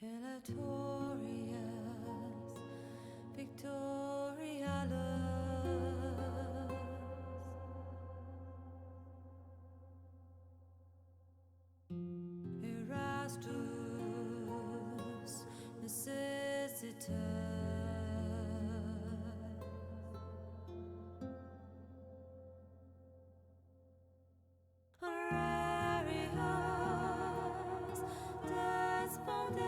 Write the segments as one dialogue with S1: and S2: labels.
S1: Victorious, Victorialus. Erastus, necessitas. Honorarius, despondeo.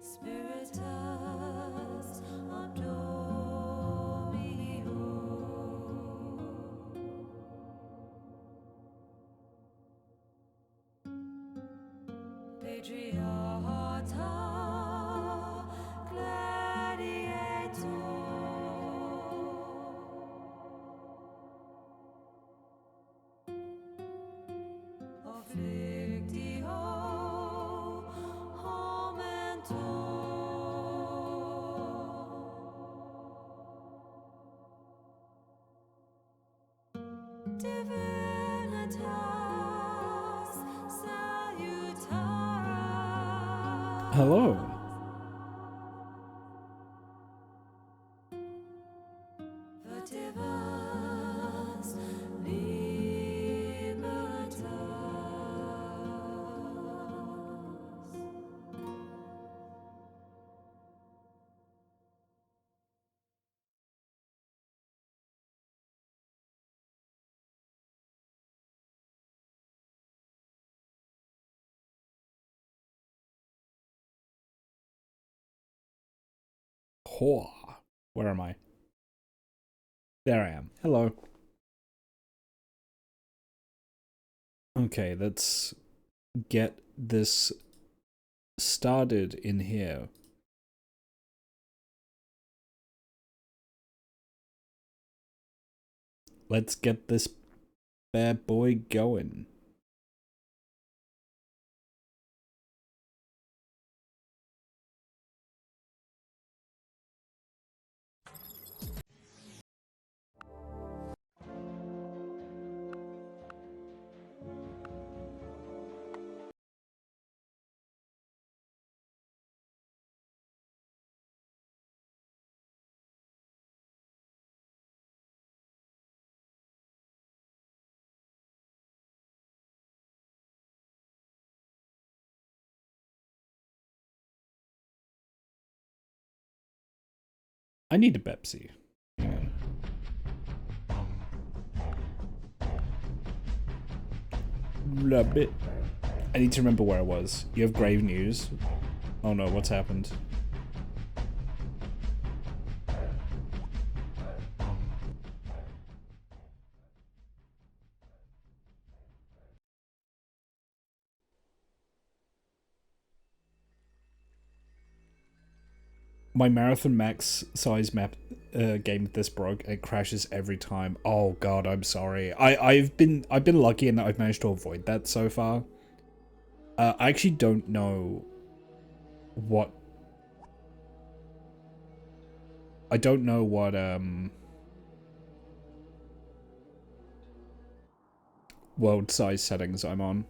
S1: Spiritus Abdomio. Patriarcha Gladiator. Afflictio Divinitas salutara.
S2: Hello.
S1: Vertivas libertas.
S2: Where am I? There I am. Hello. Okay, let's get this started in here. Let's get this bad boy going. I need a Pepsi. Yeah. Love it. I need to remember where I was. You have grave news. Oh no, what's happened? My marathon max size map game this broke. It crashes every time. Oh god, I'm sorry. I've been lucky in that I've managed to avoid that so far. I actually don't know what world size settings I'm on.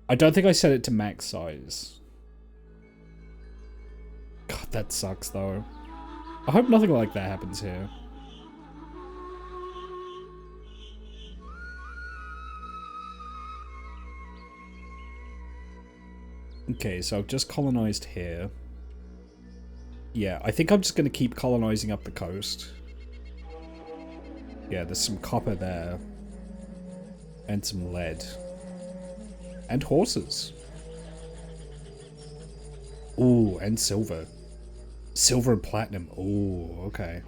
S2: I don't think I set it to max size. God, that sucks though. I hope nothing like that happens here. Okay, so I've just colonized here. Yeah, I think I'm just going to keep colonizing up the coast. Yeah, there's some copper there. And some lead. And horses. Ooh, and silver. Silver and platinum. Ooh, okay.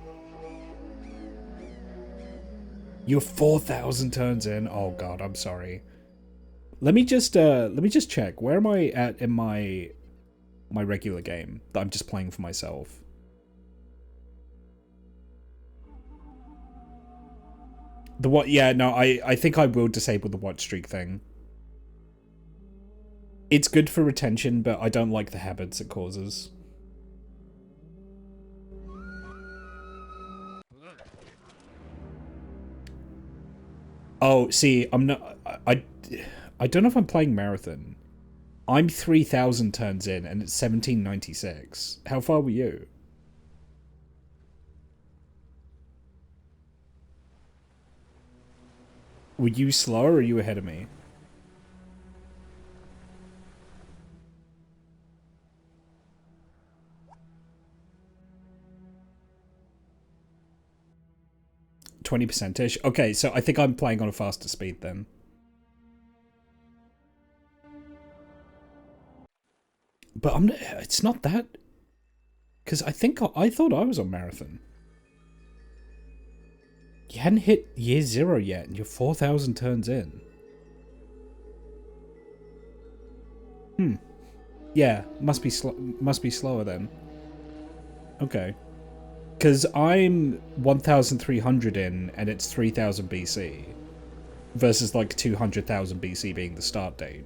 S2: You're 4,000 turns in. Oh god, I'm sorry. Let me just check. Where am I at in my regular game that I'm just playing for myself? The what? Yeah, no, I think I will disable the watch streak thing. It's good for retention, but I don't like the habits it causes. Oh, see, I'm not. I don't know if I'm playing marathon. I'm 3,000 turns in, and it's 1796. How far were you? Were you slower, or are you ahead of me? %ish. Okay, so I think I'm playing on a faster speed then. But it's not that, because I thought I was on marathon. You hadn't hit year 0 yet, and you're 4,000 turns in. Yeah, must be slower then. Okay. Because I'm 1,300 in, and it's 3,000 BC. Versus like 200,000 BC being the start date.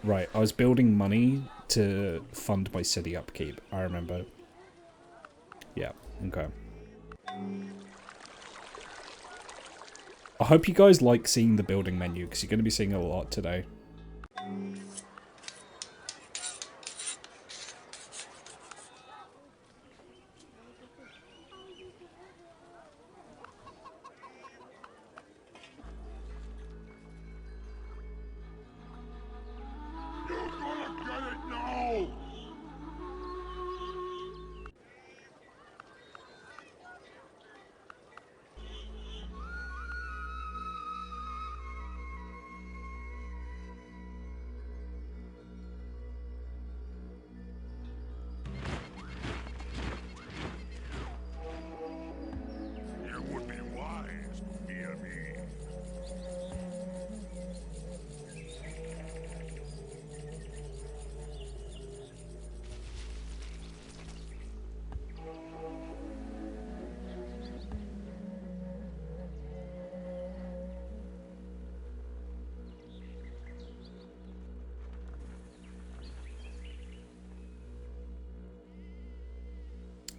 S2: Right, I was building money to fund my city upkeep, I remember. Yeah, okay. I hope you guys like seeing the building menu, because you're going to be seeing it a lot today.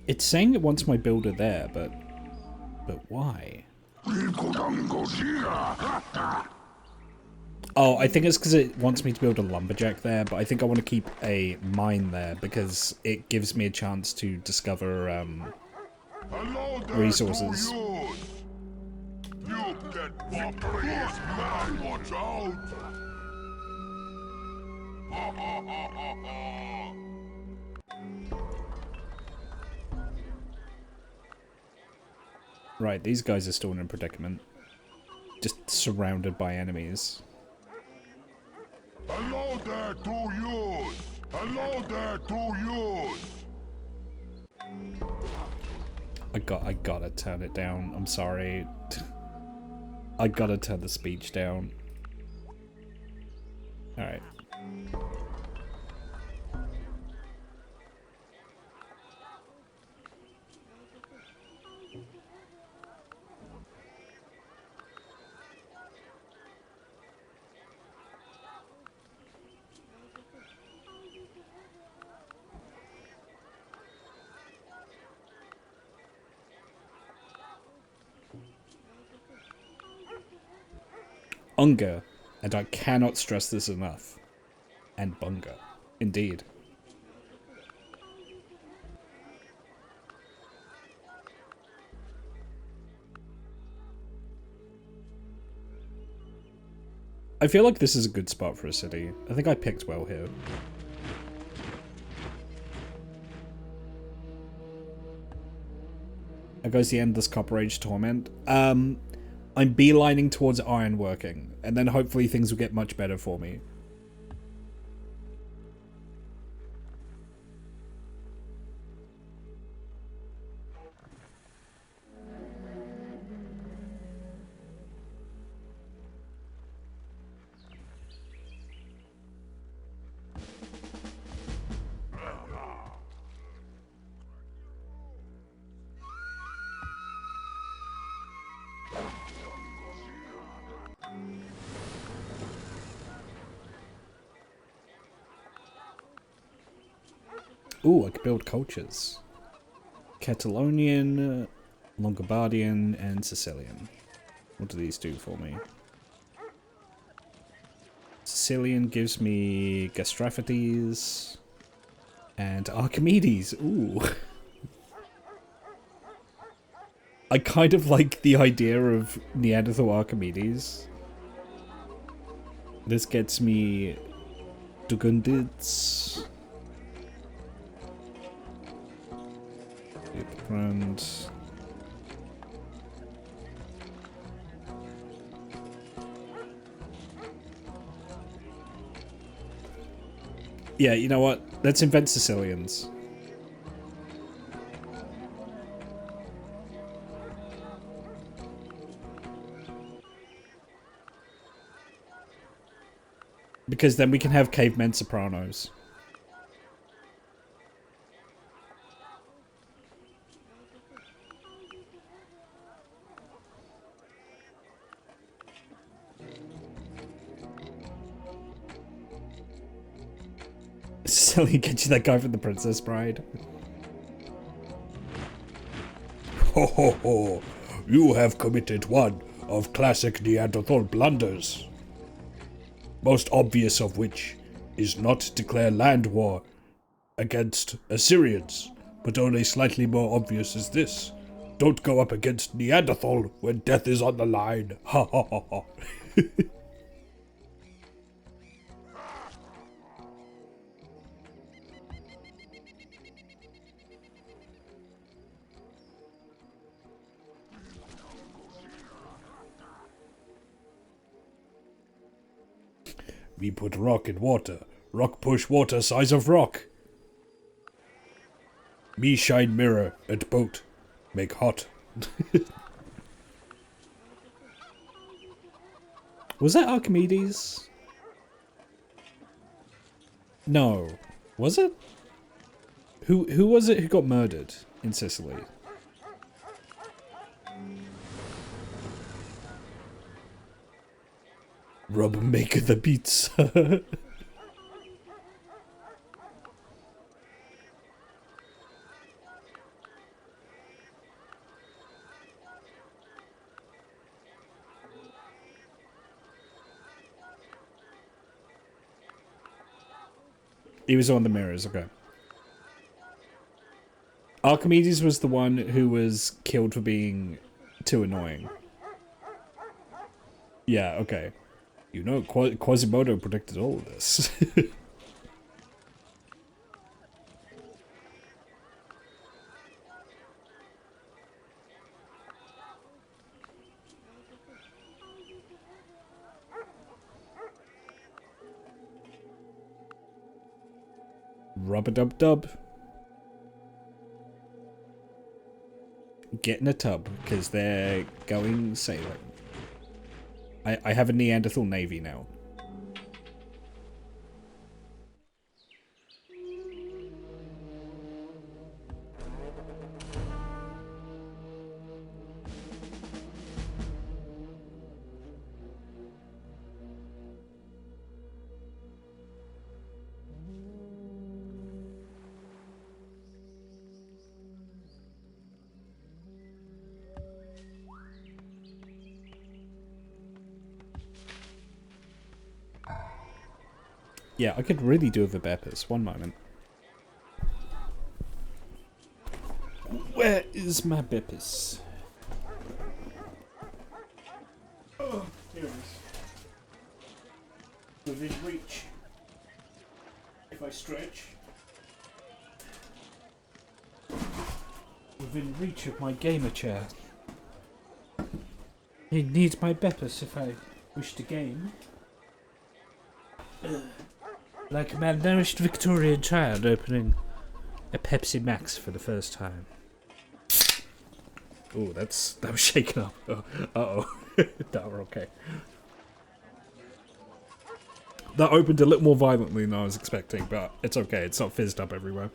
S2: It's saying it wants my builder there, but why? Oh, I think it's because it wants me to build a lumberjack there, but I think I want to keep a mine there because it gives me a chance to discover resources. Right, these guys are still in a predicament. Just surrounded by enemies.
S3: Hello there to you! Hello there to you!
S2: I gotta turn it down. I'm sorry. I gotta turn the speech down. Alright. Unga, and I cannot stress this enough. And bunga. Indeed. I feel like this is a good spot for a city. I think I picked well here. There goes the Endless Copper Age Torment. I'm beelining towards ironworking, and then hopefully things will get much better for me. Ooh, I could build cultures. Catalonian, Longobardian, and Sicilian. What do these do for me? Sicilian gives me Gastrophites and Archimedes. Ooh. I kind of like the idea of Neanderthal Archimedes. This gets me Dugundids. And yeah, you know what? Let's invent Sicilians. Because then we can have cavemen sopranos. Sicilian, get you that guy from The Princess Bride.
S3: Ho ho ho! You have committed one of classic Neanderthal blunders. Most obvious of which is not declare land war against Assyrians, but only slightly more obvious is this. Don't go up against Neanderthal when death is on the line. Ha ha ha ha. We put rock in water. Rock push water size of rock. Me shine mirror at boat. Make hot.
S2: Was that Archimedes? No. Was it? Who was it who got murdered in Sicily?
S3: Rob make the pizza.
S2: He was on the mirrors, okay. Archimedes was the one who was killed for being too annoying. Yeah, okay. You know, Quasimodo predicted all of this. Rub-a-dub-dub. Get in a tub, because they're going sailing. I have a Neanderthal navy now. Yeah, I could really do with a Beppis. One moment. Where is my Beppis? Oh, here it is. Within reach. If I stretch. Within reach of my gamer chair. I need my Beppis if I wish to game. Like a malnourished Victorian child opening a Pepsi Max for the first time. Oh, that was shaken up. Uh-oh. No, we're okay. That opened a little more violently than I was expecting, but it's okay. It's not fizzed up everywhere.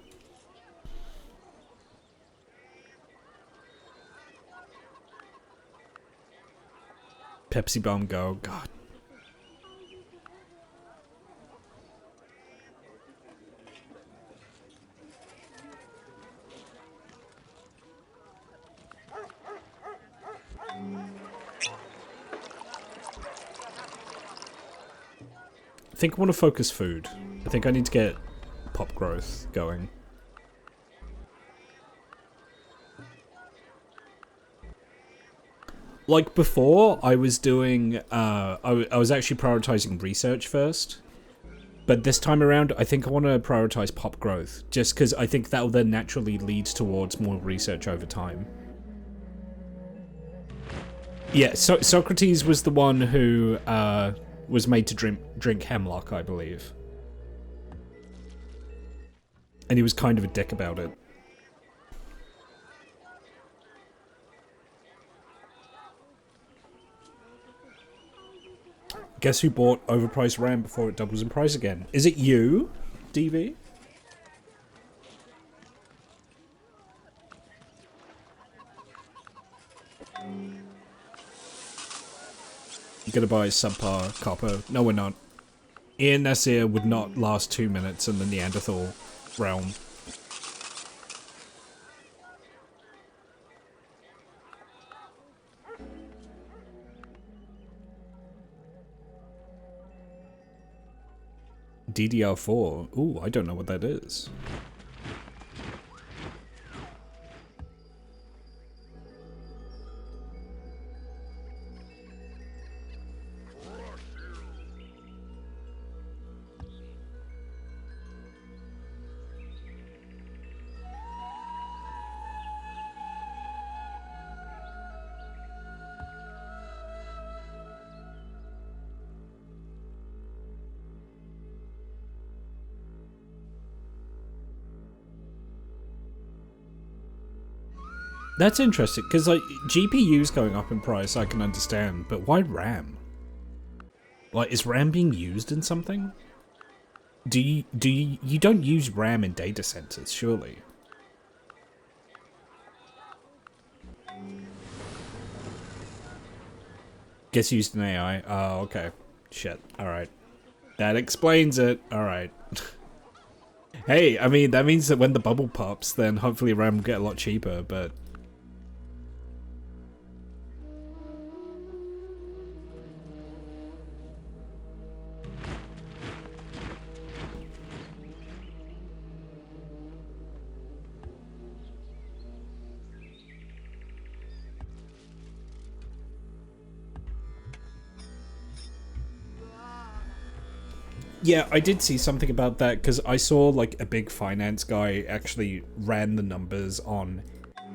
S2: Pepsi Bomb Go. God. I think I want to focus food. I think I need to get pop growth going. Like before, I was doing, I was actually prioritizing research first. But this time around, I think I want to prioritize pop growth. Just because I think that will then naturally lead towards more research over time. Yeah, so Socrates was the one who was made to drink hemlock, I believe. And he was kind of a dick about it. Guess who bought overpriced RAM before it doubles in price again? Is it you, DV? You're gonna buy subpar copper? No, we're not. Ian Nasir would not last 2 minutes in the Neanderthal realm. DDR4? Ooh, I don't know what that is. That's interesting, because like GPU's going up in price, I can understand, but why RAM? Like, is RAM being used in something? You don't use RAM in data centers, surely? Gets used in AI. Oh, okay. Shit. Alright. That explains it. Alright. Hey, I mean, that means that when the bubble pops, then hopefully RAM will get a lot cheaper, but... Yeah, I did see something about that, because I saw, like, a big finance guy actually ran the numbers on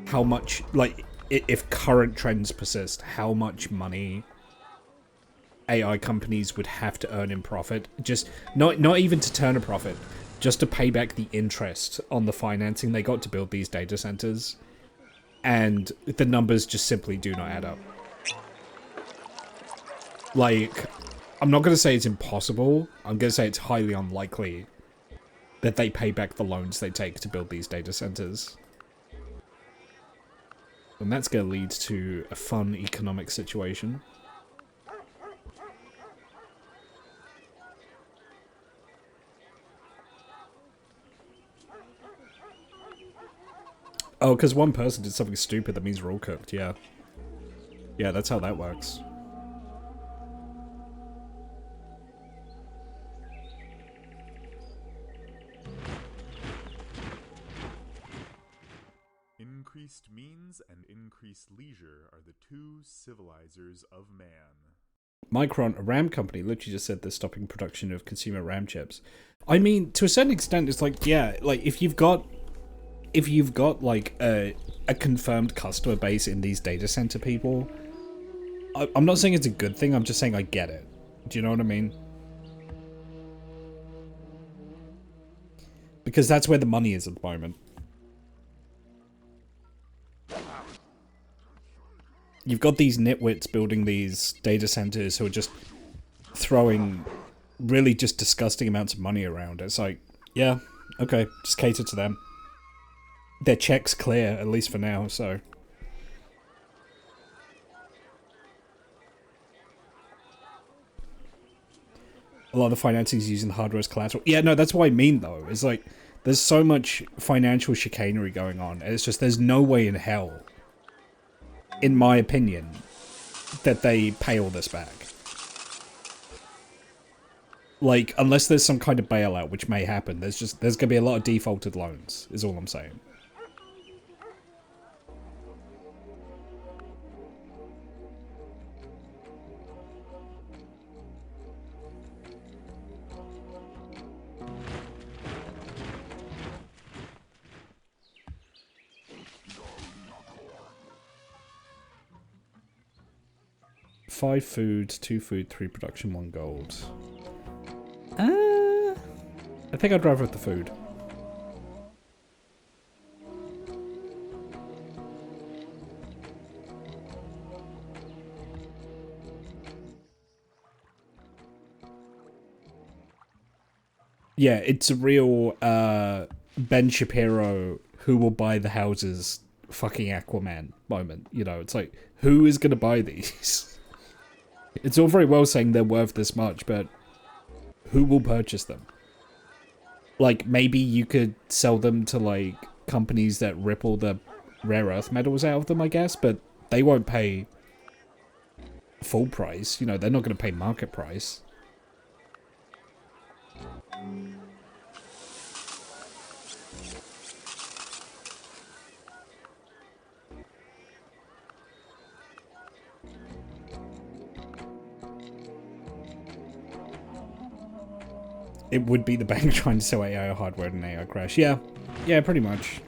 S2: how much, like, if current trends persist, how much money AI companies would have to earn in profit. Just, not even to turn a profit, just to pay back the interest on the financing they got to build these data centers. And the numbers just simply do not add up. Like, I'm not going to say it's impossible. I'm going to say it's highly unlikely that they pay back the loans they take to build these data centers. And that's going to lead to a fun economic situation. Oh, because one person did something stupid, that means we're all cooked, yeah. Yeah, that's how that works.
S4: Increased means and increased leisure are the two civilizers of man.
S2: Micron, a RAM company, literally just said they're stopping production of consumer RAM chips. I mean, to a certain extent, it's like, yeah, like, if you've got like a confirmed customer base in these data center people, I'm not saying it's a good thing, I'm just saying I get it. Do you know what I mean? Because that's where the money is at the moment. You've got these nitwits building these data centers who are just throwing really just disgusting amounts of money around. It's like, yeah, okay, just cater to them. Their check's clear, at least for now, so. A lot of the financing is using the hardware as collateral. Yeah, no, that's what I mean, though. It's like, there's so much financial chicanery going on, and it's just, there's no way in hell, in my opinion, that they pay all this back. Like, unless there's some kind of bailout, which may happen, there's gonna be a lot of defaulted loans, is all I'm saying. Five food, 2 food, 3 production, 1 gold. I think I'd rather with the food. Yeah, it's a real Ben Shapiro, who will buy the houses, fucking Aquaman moment. You know, it's like, who is going to buy these? It's all very well saying they're worth this much, but who will purchase them? Like, maybe you could sell them to, like, companies that ripple the rare earth metals out of them, I guess, but they won't pay full price. You know, they're not going to pay market price. It would be the bank trying to sell AI hardware in an AI crash. Yeah. Yeah, pretty much.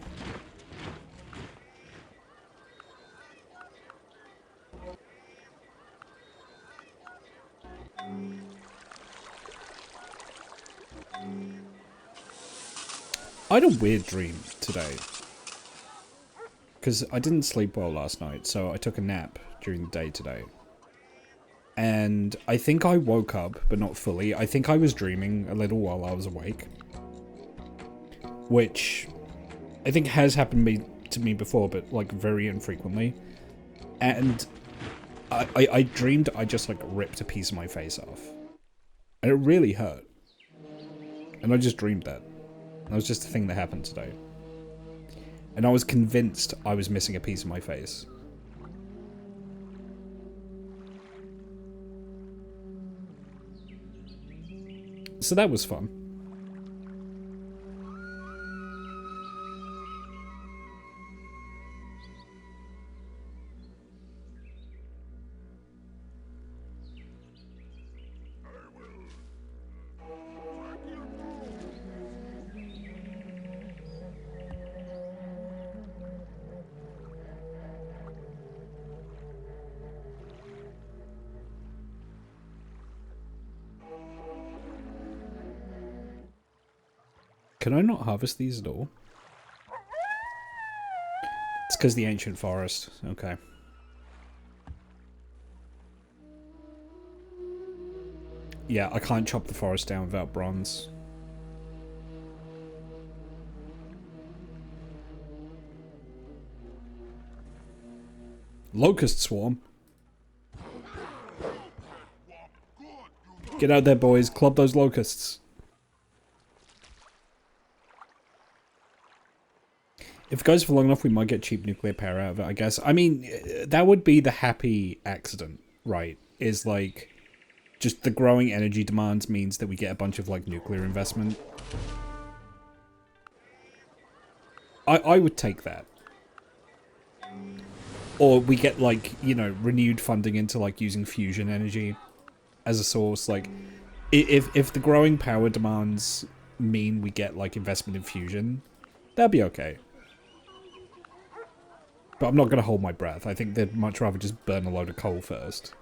S2: I had a weird dream today. Because I didn't sleep well last night, so I took a nap during the day today. And I think I woke up, but not fully. I think I was dreaming a little while I was awake. Which I think has happened to me before, but like very infrequently. And I dreamed I just like ripped a piece of my face off. And it really hurt. And I just dreamed that. That was just a thing that happened today. And I was convinced I was missing a piece of my face. So that was fun. Can I not harvest these at all? It's because the ancient forest. Okay. Yeah, I can't chop the forest down without bronze. Locust swarm. Get out there, boys. Club those locusts. If it goes for long enough, we might get cheap nuclear power out of it, I guess. I mean, that would be the happy accident, right? Is like, just the growing energy demands means that we get a bunch of, like, nuclear investment. I would take that. Or we get, like, you know, renewed funding into, like, using fusion energy as a source. Like, if the growing power demands mean we get, like, investment in fusion, that'd be okay. But I'm not going to hold my breath. I think they'd much rather just burn a load of coal first.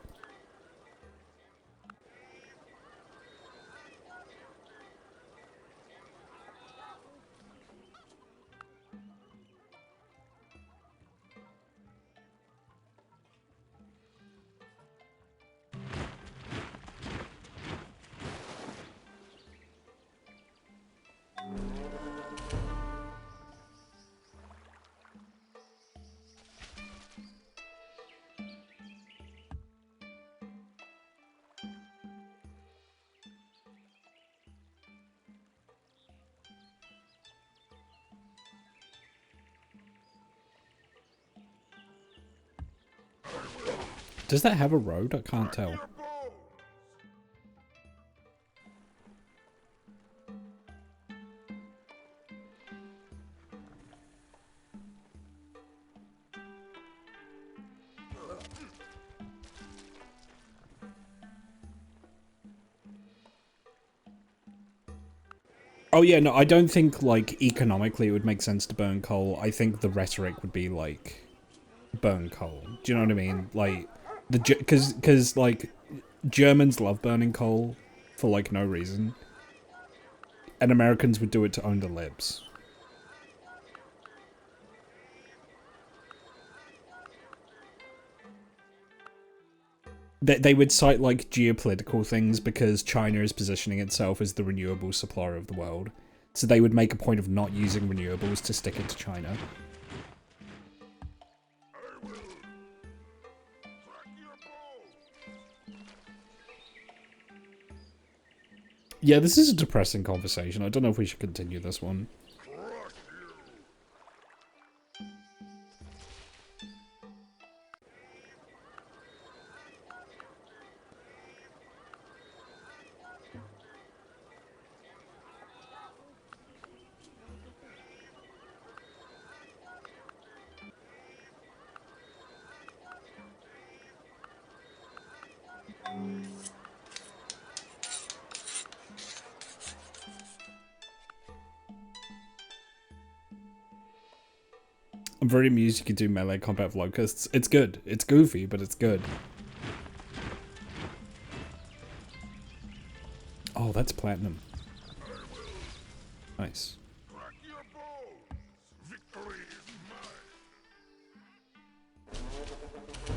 S2: Does that have a road? I can't tell. Oh yeah, no, I don't think, like, economically it would make sense to burn coal. I think the rhetoric would be, like, burn coal. Do you know what I mean? Like, because, like, Germans love burning coal for, like, no reason. And Americans would do it to own the libs. They would cite, like, geopolitical things because China is positioning itself as the renewable supplier of the world. So they would make a point of not using renewables to stick it to China. Yeah, this is a depressing conversation. I don't know if we should continue this one. I'm very amused you can do melee combat with locusts. It's good. It's goofy, but it's good. Oh, that's platinum. Nice.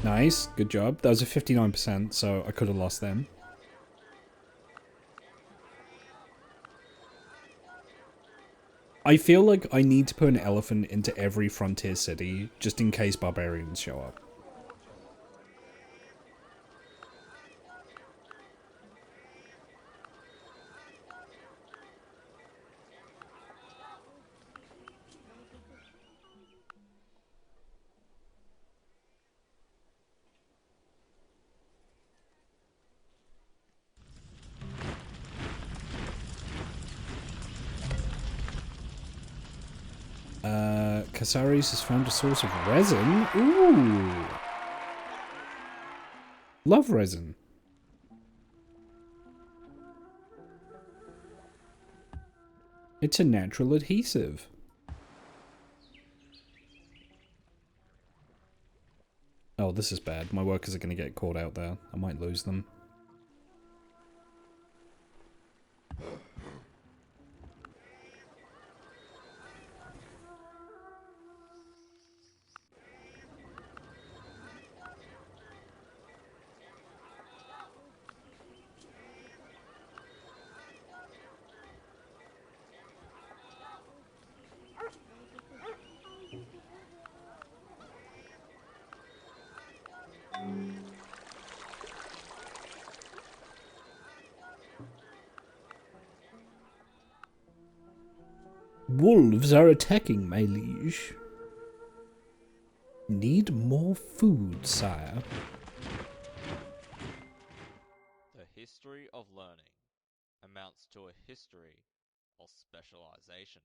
S2: Nice. Good job. That was a 59%, so I could have lost them. I feel like I need to put an elephant into every frontier city, just in case barbarians show up. Casares has found a source of resin. Ooh. Love resin. It's a natural adhesive. Oh, this is bad. My workers are going to get caught out there. I might lose them. Wolves are attacking, my liege. Need more food, sire.
S5: The history of learning amounts to a history of specialization.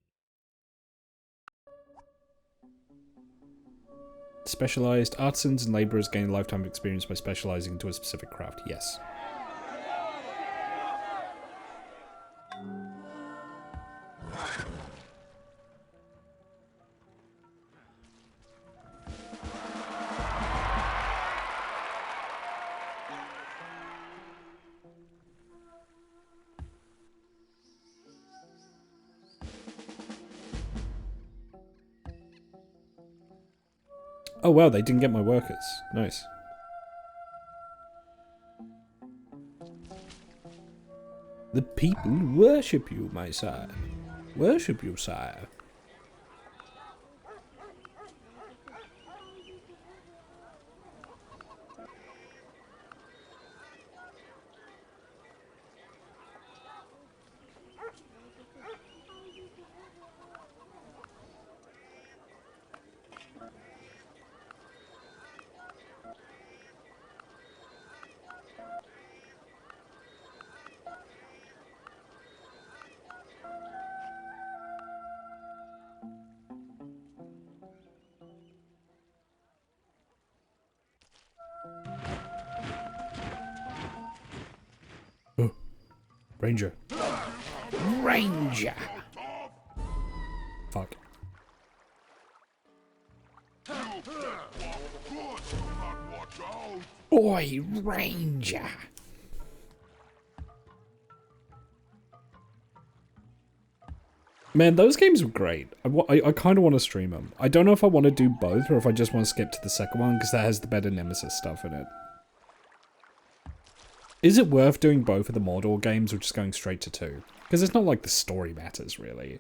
S2: Specialized artisans and laborers gain a lifetime of experience by specializing into a specific craft. Yes. Oh wow, they didn't get my workers. Nice. The people worship you, my sire. Worship you, sire. Oh, Ranger. Ranger! Fuck. Oi, Ranger! Man, those games were great. I kind of want to stream them. I don't know if I want to do both or if I just want to skip to the second one because that has the better Nemesis stuff in it. Is it worth doing both of the Mordor games or just going straight to 2? Because it's not like the story matters, really.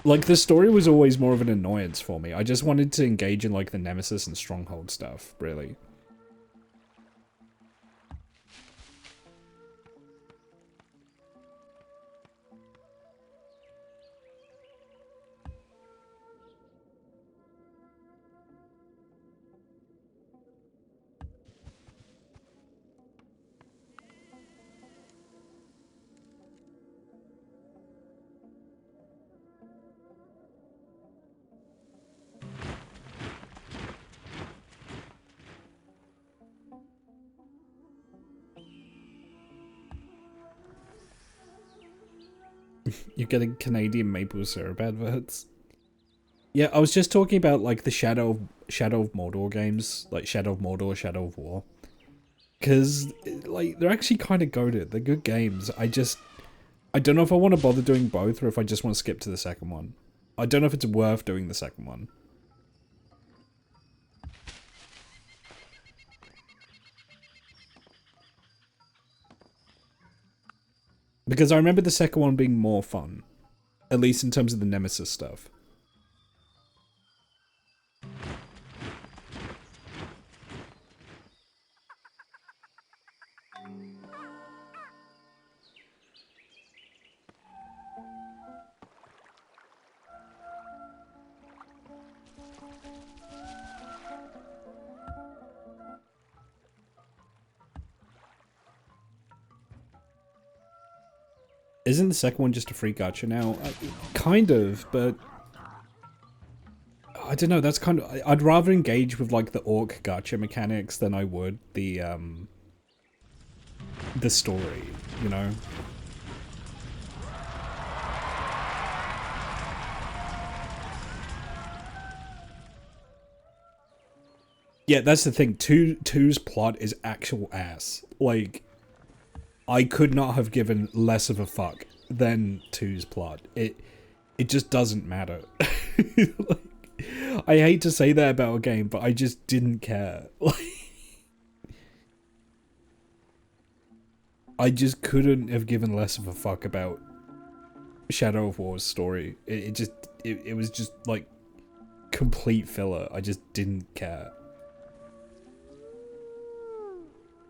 S2: Like, the story was always more of an annoyance for me. I just wanted to engage in, like, the Nemesis and Stronghold stuff, really. You're getting Canadian maple syrup adverts. Yeah, I was just talking about like the Shadow of Mordor games, like Shadow of Mordor, Shadow of War. Cause like they're actually kind of goated. They're good games. I don't know if I want to bother doing both or if I just want to skip to the second one. I don't know if it's worth doing the second one. Because I remember the second one being more fun. At least in terms of the Nemesis stuff. Isn't the second one just a free gacha now? Kind of, but I don't know. That's kind of. I'd rather engage with like the orc gacha mechanics than I would the story. You know. Yeah, that's the thing. Two's plot is actual ass. Like, I could not have given less of a fuck than two's plot. It just doesn't matter. Like, I hate to say that about a game, but I just didn't care. Like, I just couldn't have given less of a fuck about Shadow of War's story. It was just like complete filler. I just didn't care.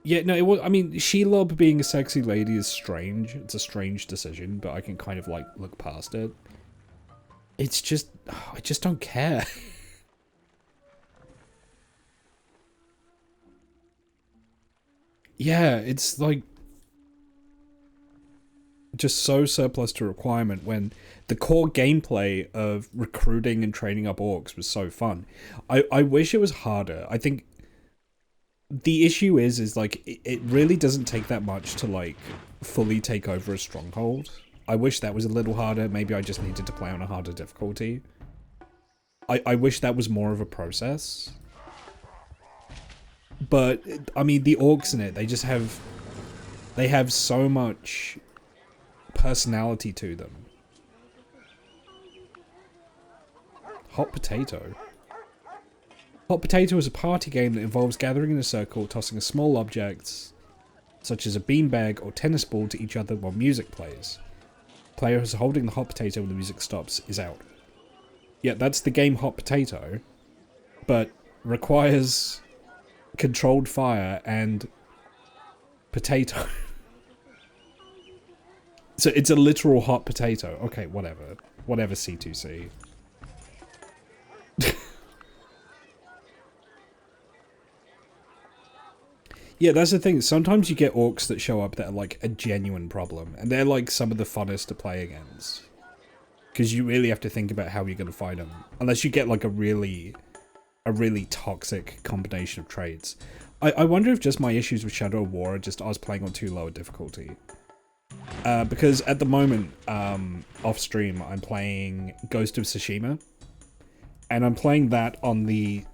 S2: Yeah, no, it was. I mean, Shelob being a sexy lady is strange. It's a strange decision, but I can kind of like look past it. It's just, I just don't care. Yeah, it's like just so surplus to requirement when the core gameplay of recruiting and training up orcs was so fun. I wish it was harder. I think the issue is like it really doesn't take that much to like fully take over a stronghold. I wish that was a little harder. Maybe I just needed to play on a harder difficulty. I wish that was more of a process. But I mean, the orcs in it, they have so much personality to them. Hot Potato. Hot Potato is a party game that involves gathering in a circle, tossing a small object, such as a beanbag or tennis ball, to each other while music plays. Player who's holding the hot potato when the music stops is out. Yeah, that's the game Hot Potato, but requires controlled fire and potato. So it's a literal hot potato. Okay, whatever. Whatever, C2C. Yeah, that's the thing. Sometimes you get orcs that show up that are like a genuine problem, and they're like some of the funnest to play against. Because you really have to think about how you're going to fight them. Unless you get like a really toxic combination of traits. I wonder if just my issues with Shadow of War are just I was playing on too low a difficulty. Because at the moment, off stream, I'm playing Ghost of Tsushima. And I'm playing that on the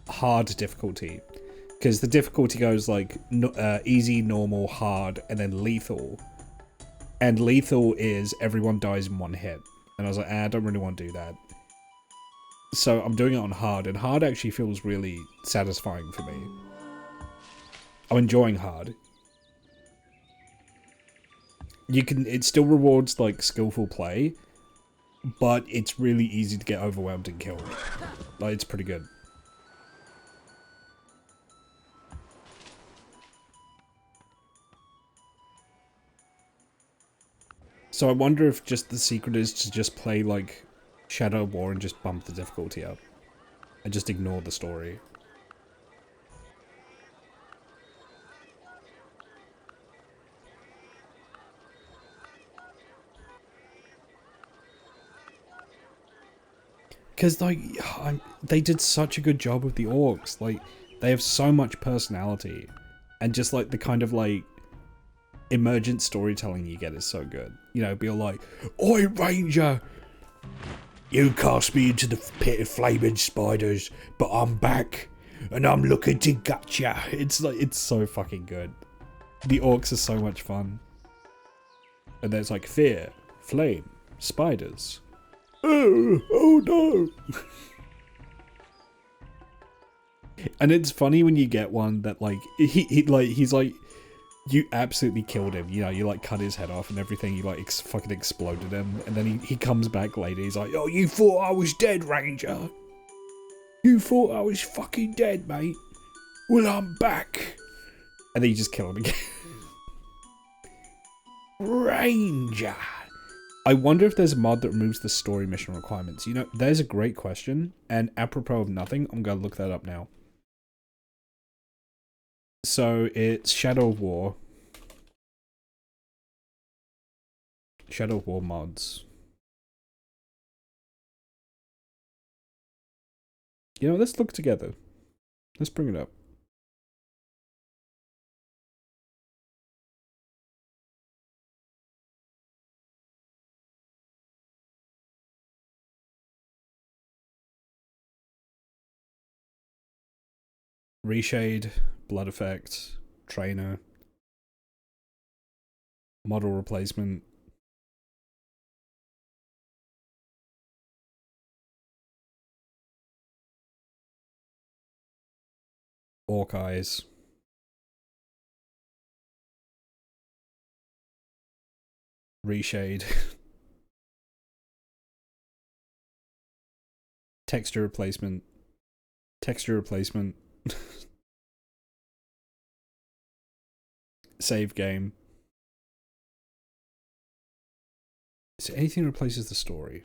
S2: hard difficulty. Because the difficulty goes like easy, normal, hard, and then lethal. And lethal is everyone dies in one hit. And I was like, I don't really want to do that. So I'm doing it on hard, and hard actually feels really satisfying for me. I'm enjoying hard. It still rewards like skillful play, but it's really easy to get overwhelmed and killed. Like, it's pretty good. So I wonder if just the secret is to just play like Shadow of War and just bump the difficulty up. And just ignore the story. Because, like, they did such a good job with the orcs. Like, they have so much personality. And just, like, the kind of, like, emergent storytelling you get is so good. You know, be all like, "Oi, Ranger! You cast me into the pit of flaming spiders, but I'm back, and I'm looking to gut ya." It's, like, it's so fucking good. The orcs are so much fun. And there's, like, fear, flame, spiders. Oh no! And it's funny when you get one that like he's like, you absolutely killed him. You know, you like cut his head off and everything. You like fucking exploded him, and then he comes back later. He's like, "Oh, you thought I was dead, Ranger? You thought I was fucking dead, mate? Well, I'm back." And then you just kill him again. Ranger. I wonder if there's a mod that removes the story mission requirements. You know, there's a great question, and apropos of nothing, I'm going to look that up now. So, it's Shadow of War. Shadow of War mods. You know, let's look together. Let's bring it up. Reshade, Blood Effect, Trainer, Model Replacement. Orc Eyes. Reshade. Texture Replacement. Texture Replacement. Save game. Is there anything that replaces the story?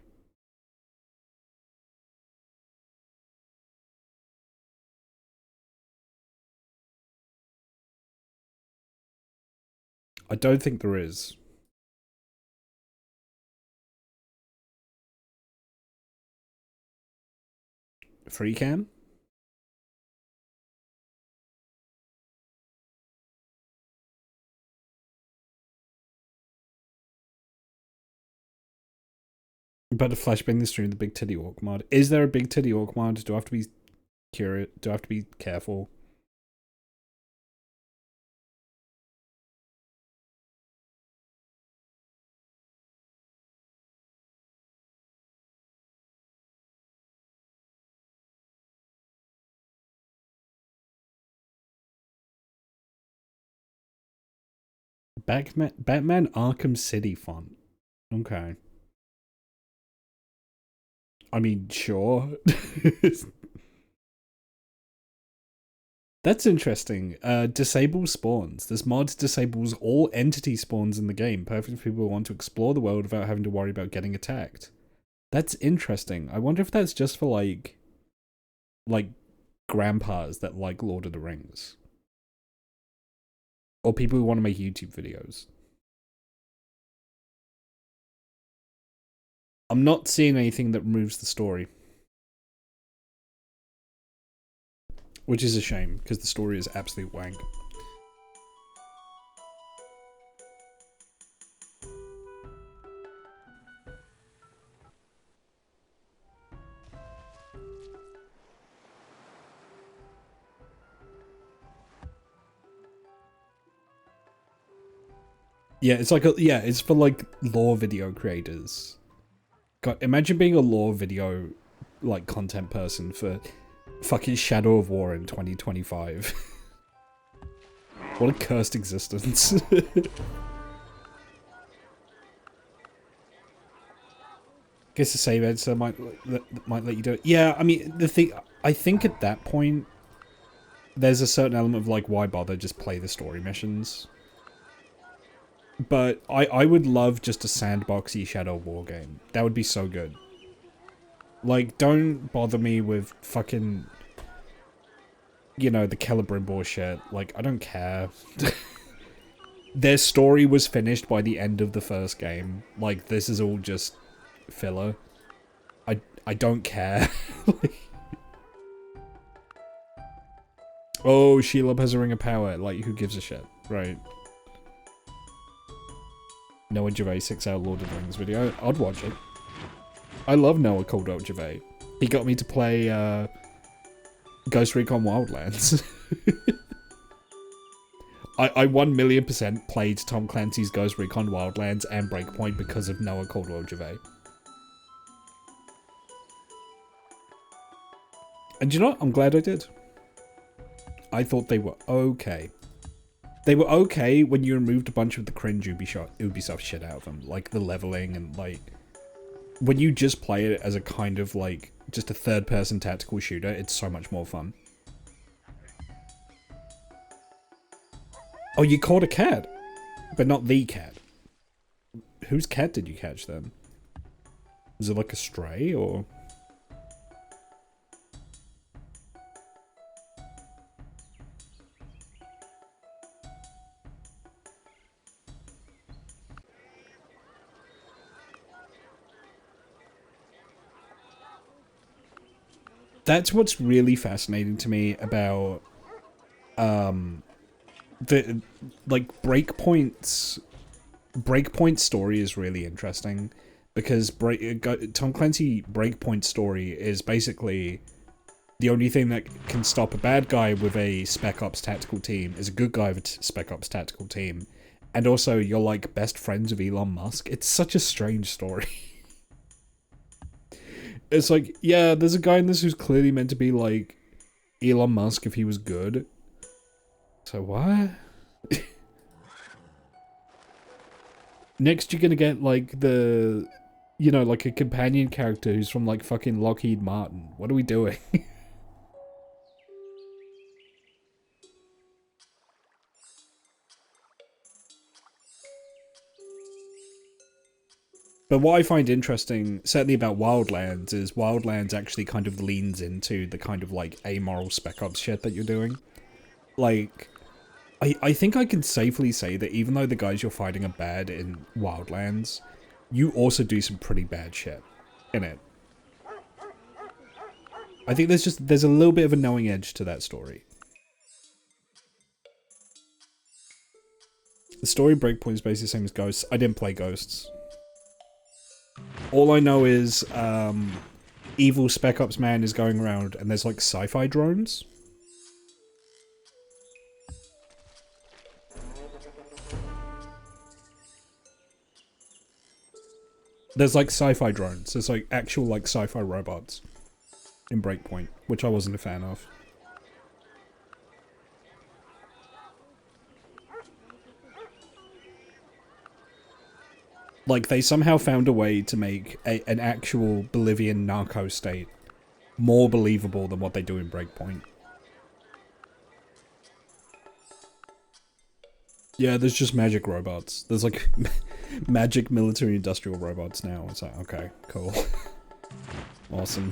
S2: I don't think there is. Free cam? About to flashbang the stream the big titty orc mod. Is there a big titty orc mod? Do I have to be curious? Do I have to be careful? Batman Arkham City font. Okay. I mean, sure. That's interesting. Disable spawns. This mod disables all entity spawns in the game, perfect for people who want to explore the world without having to worry about getting attacked. That's interesting. I wonder if that's just for like grandpas that like Lord of the Rings. Or people who want to make YouTube videos. I'm not seeing anything that removes the story. Which is a shame, because the story is absolute wank. Yeah, it's like it's for like lore video creators. God, imagine being a lore video like content person for fucking Shadow of War in 2025. What a cursed existence. Guess the save editor might let you do it. Yeah, I mean I think at that point there's a certain element of like, why bother, just play the story missions. But I would love just a sandboxy Shadow of War game. That would be so good. Like, don't bother me with fucking, you know, the Celebrimbor shit. Like, I don't care. Their story was finished by the end of the first game. Like, this is all just filler. I don't care. Oh, Shelob has a ring of power. Like, who gives a shit? Right. Noah Gervais 6-hour Lord of the Rings video. I'd watch it. I love Noah Caldwell Gervais. He got me to play Ghost Recon Wildlands. I 1,000,000% played Tom Clancy's Ghost Recon Wildlands and Breakpoint because of Noah Caldwell Gervais. And you know what? I'm glad I did. I thought they were okay. They were okay when you removed a bunch of the cringe Ubisoft shit out of them. Like the leveling and like... When you just play it as a kind of like... Just a third-person tactical shooter, it's so much more fun. Oh, you caught a cat! But not the cat. Whose cat did you catch then? Is it like a stray or... That's what's really fascinating to me about the like Breakpoint story is really interesting because Tom Clancy Breakpoint story is basically the only thing that can stop a bad guy with a Spec Ops tactical team is a good guy with a Spec Ops tactical team, and also you're like best friends with Elon Musk. It's such a strange story. It's like, yeah, there's a guy in this who's clearly meant to be like Elon Musk if he was good. So what? Next you're gonna get like the, you know, like a companion character who's from like fucking Lockheed Martin. What are we doing? But what I find interesting, certainly about Wildlands, is Wildlands actually kind of leans into the kind of like amoral Spec Ops shit that you're doing. Like, I think I can safely say that even though the guys you're fighting are bad in Wildlands, you also do some pretty bad shit in it. I think there's a little bit of a knowing edge to that story. The story Breakpoint is basically the same as Ghosts. I didn't play Ghosts. All I know is evil Spec Ops man is going around and there's like sci-fi drones. There's like sci-fi drones. There's like actual like sci-fi robots in Breakpoint, which I wasn't a fan of. Like, they somehow found a way to make an actual Bolivian narco state more believable than what they do in Breakpoint. Yeah, there's just magic robots. There's like magic military industrial robots now. It's like, okay, cool. Awesome.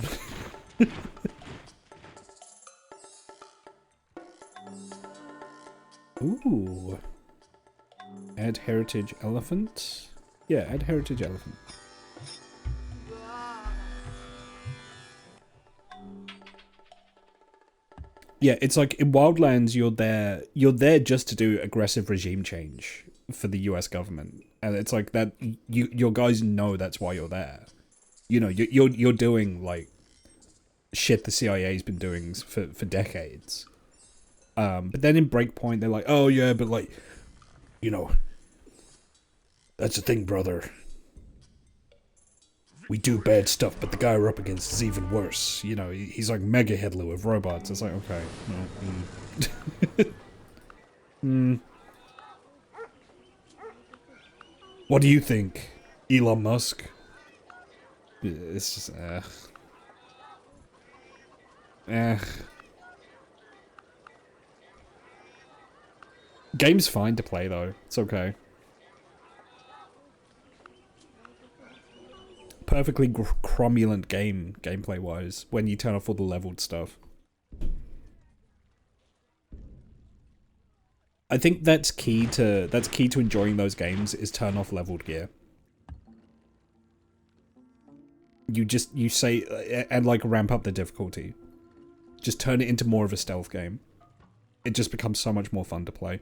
S2: Ooh. Add heritage elephant? Yeah, add heritage elephant. Yeah, it's like in Wildlands you're there just to do aggressive regime change for the US government. And it's like that your guys know that's why you're there. You know, you're doing like shit the CIA's been doing for decades. But then in Breakpoint they're like, "Oh yeah, but like,
S3: You know, that's the thing, brother. We do bad stuff, but the guy we're up against is even worse. You know, he's like Mega Hitler with robots."
S2: it's like, okay, no.
S3: What do you think, Elon Musk?
S2: It's just, Game's fine to play though. It's okay. Perfectly cromulent game, gameplay-wise, when you turn off all the leveled stuff. I think that's key to enjoying those games, is turn off leveled gear. You say, and like ramp up the difficulty. Just turn it into more of a stealth game. It just becomes so much more fun to play.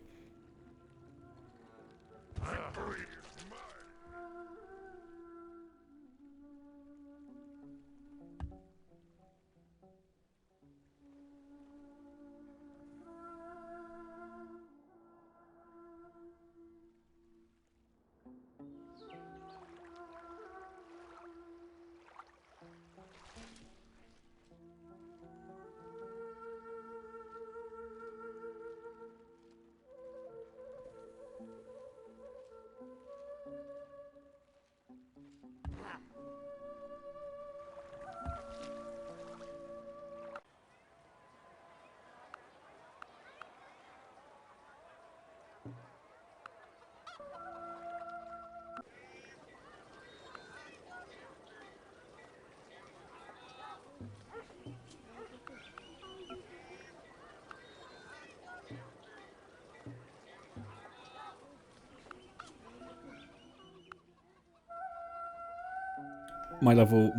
S2: My level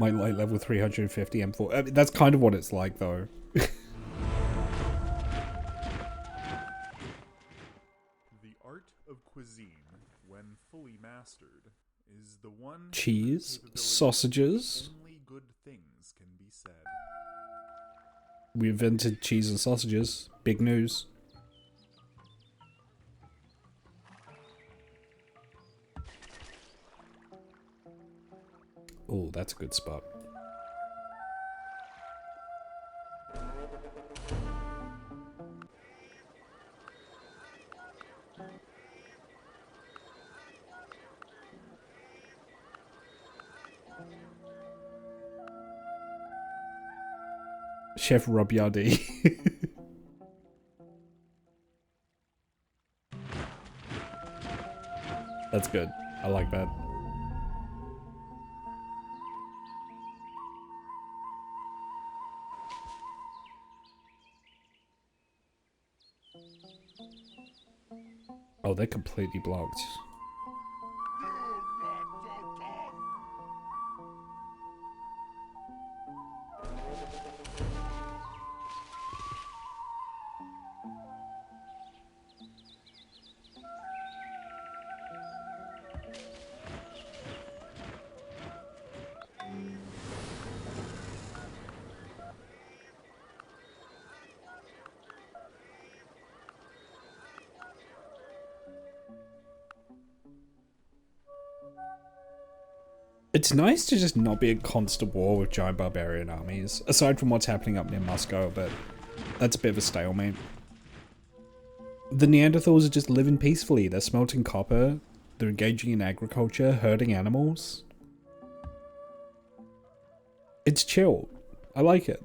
S2: 350 M4. I mean, that's kind of what it's like, though.
S4: The art of cuisine, when fully mastered, is the one
S2: Cheese, sausages.
S4: only good things can be said.
S2: We invented cheese and sausages. Big news. Oh, that's a good spot. Chef Rob Yardy. That's good. I like that. Oh, they're completely blocked. It's nice to just not be in constant war with giant barbarian armies, aside from what's happening up near Moscow, but that's a bit of a stalemate. The Neanderthals are just living peacefully. They're smelting copper, they're engaging in agriculture, herding animals. It's chill. I like it.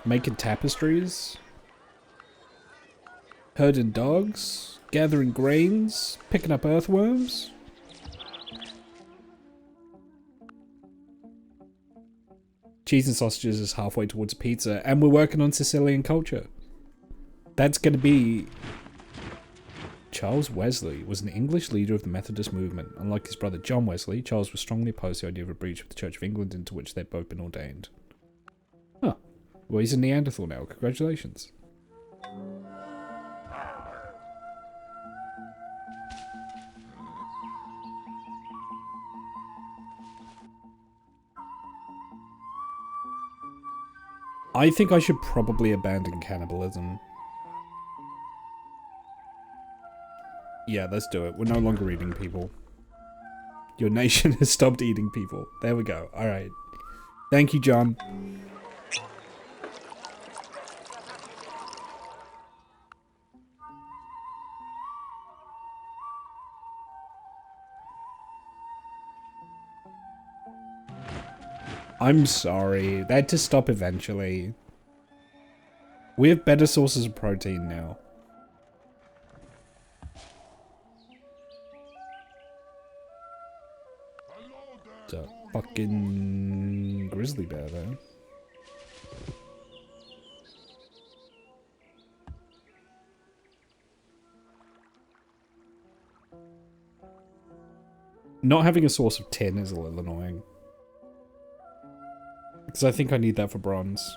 S2: Making tapestries, herding dogs, gathering grains, picking up earthworms. Cheese and sausages is halfway towards pizza, and we're working on Sicilian culture. That's going to be... Charles Wesley was an English leader of the Methodist movement. Unlike his brother John Wesley, Charles was strongly opposed to the idea of a breach with the Church of England into which they'd both been ordained. Huh. Well, he's a Neanderthal now. Congratulations. I think I should probably abandon cannibalism. Yeah, let's do it. We're no longer eating people. Your nation has stopped eating people. There we go. Alright. Thank you, John. I'm sorry. They had to stop eventually. We have better sources of protein now. It's a fucking grizzly bear there. Not having a source of tin is a little annoying. Because I think I need that for bronze.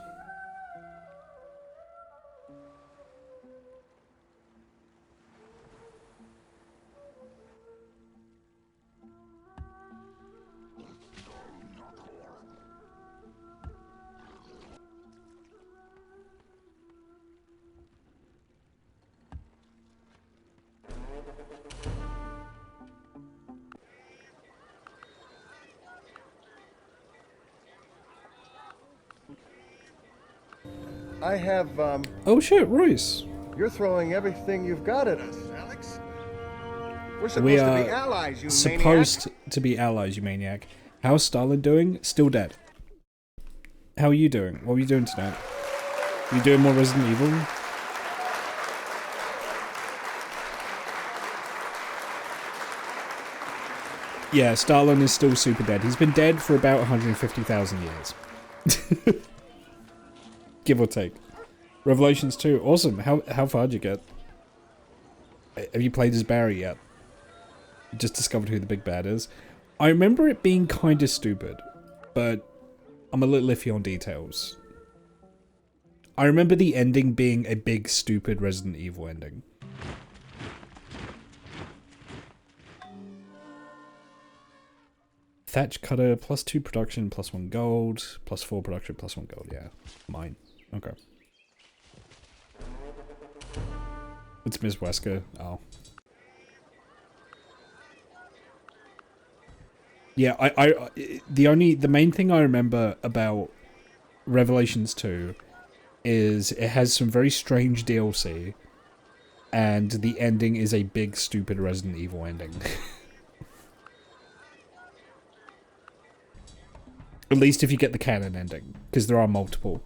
S6: I have,
S2: Oh shit, Royce.
S6: You're throwing everything you've got at us, Alex. We're supposed
S2: We
S6: to
S2: are
S6: be allies, you
S2: supposed
S6: maniac.
S2: to be allies, you maniac. How's Stalin doing? Still dead. How are you doing? What were you doing tonight? You doing more Resident Evil? Yeah, Stalin is still super dead. He's been dead for about 150,000 years. Give or take. Revelations 2. Awesome. How far did you get? Have you played as Barry yet? You just discovered who the big bad is. I remember it being kind of stupid, but I'm a little iffy on details. I remember the ending being a big, stupid Resident Evil ending. Thatch cutter, +2 production, +1 gold, +4 production, +1 gold. Yeah, mine. Okay. It's Ms. Wesker. Oh. Yeah, the main thing I remember about Revelations 2 is it has some very strange DLC, and the ending is a big, stupid Resident Evil ending. At least if you get the canon ending, because there are multiple.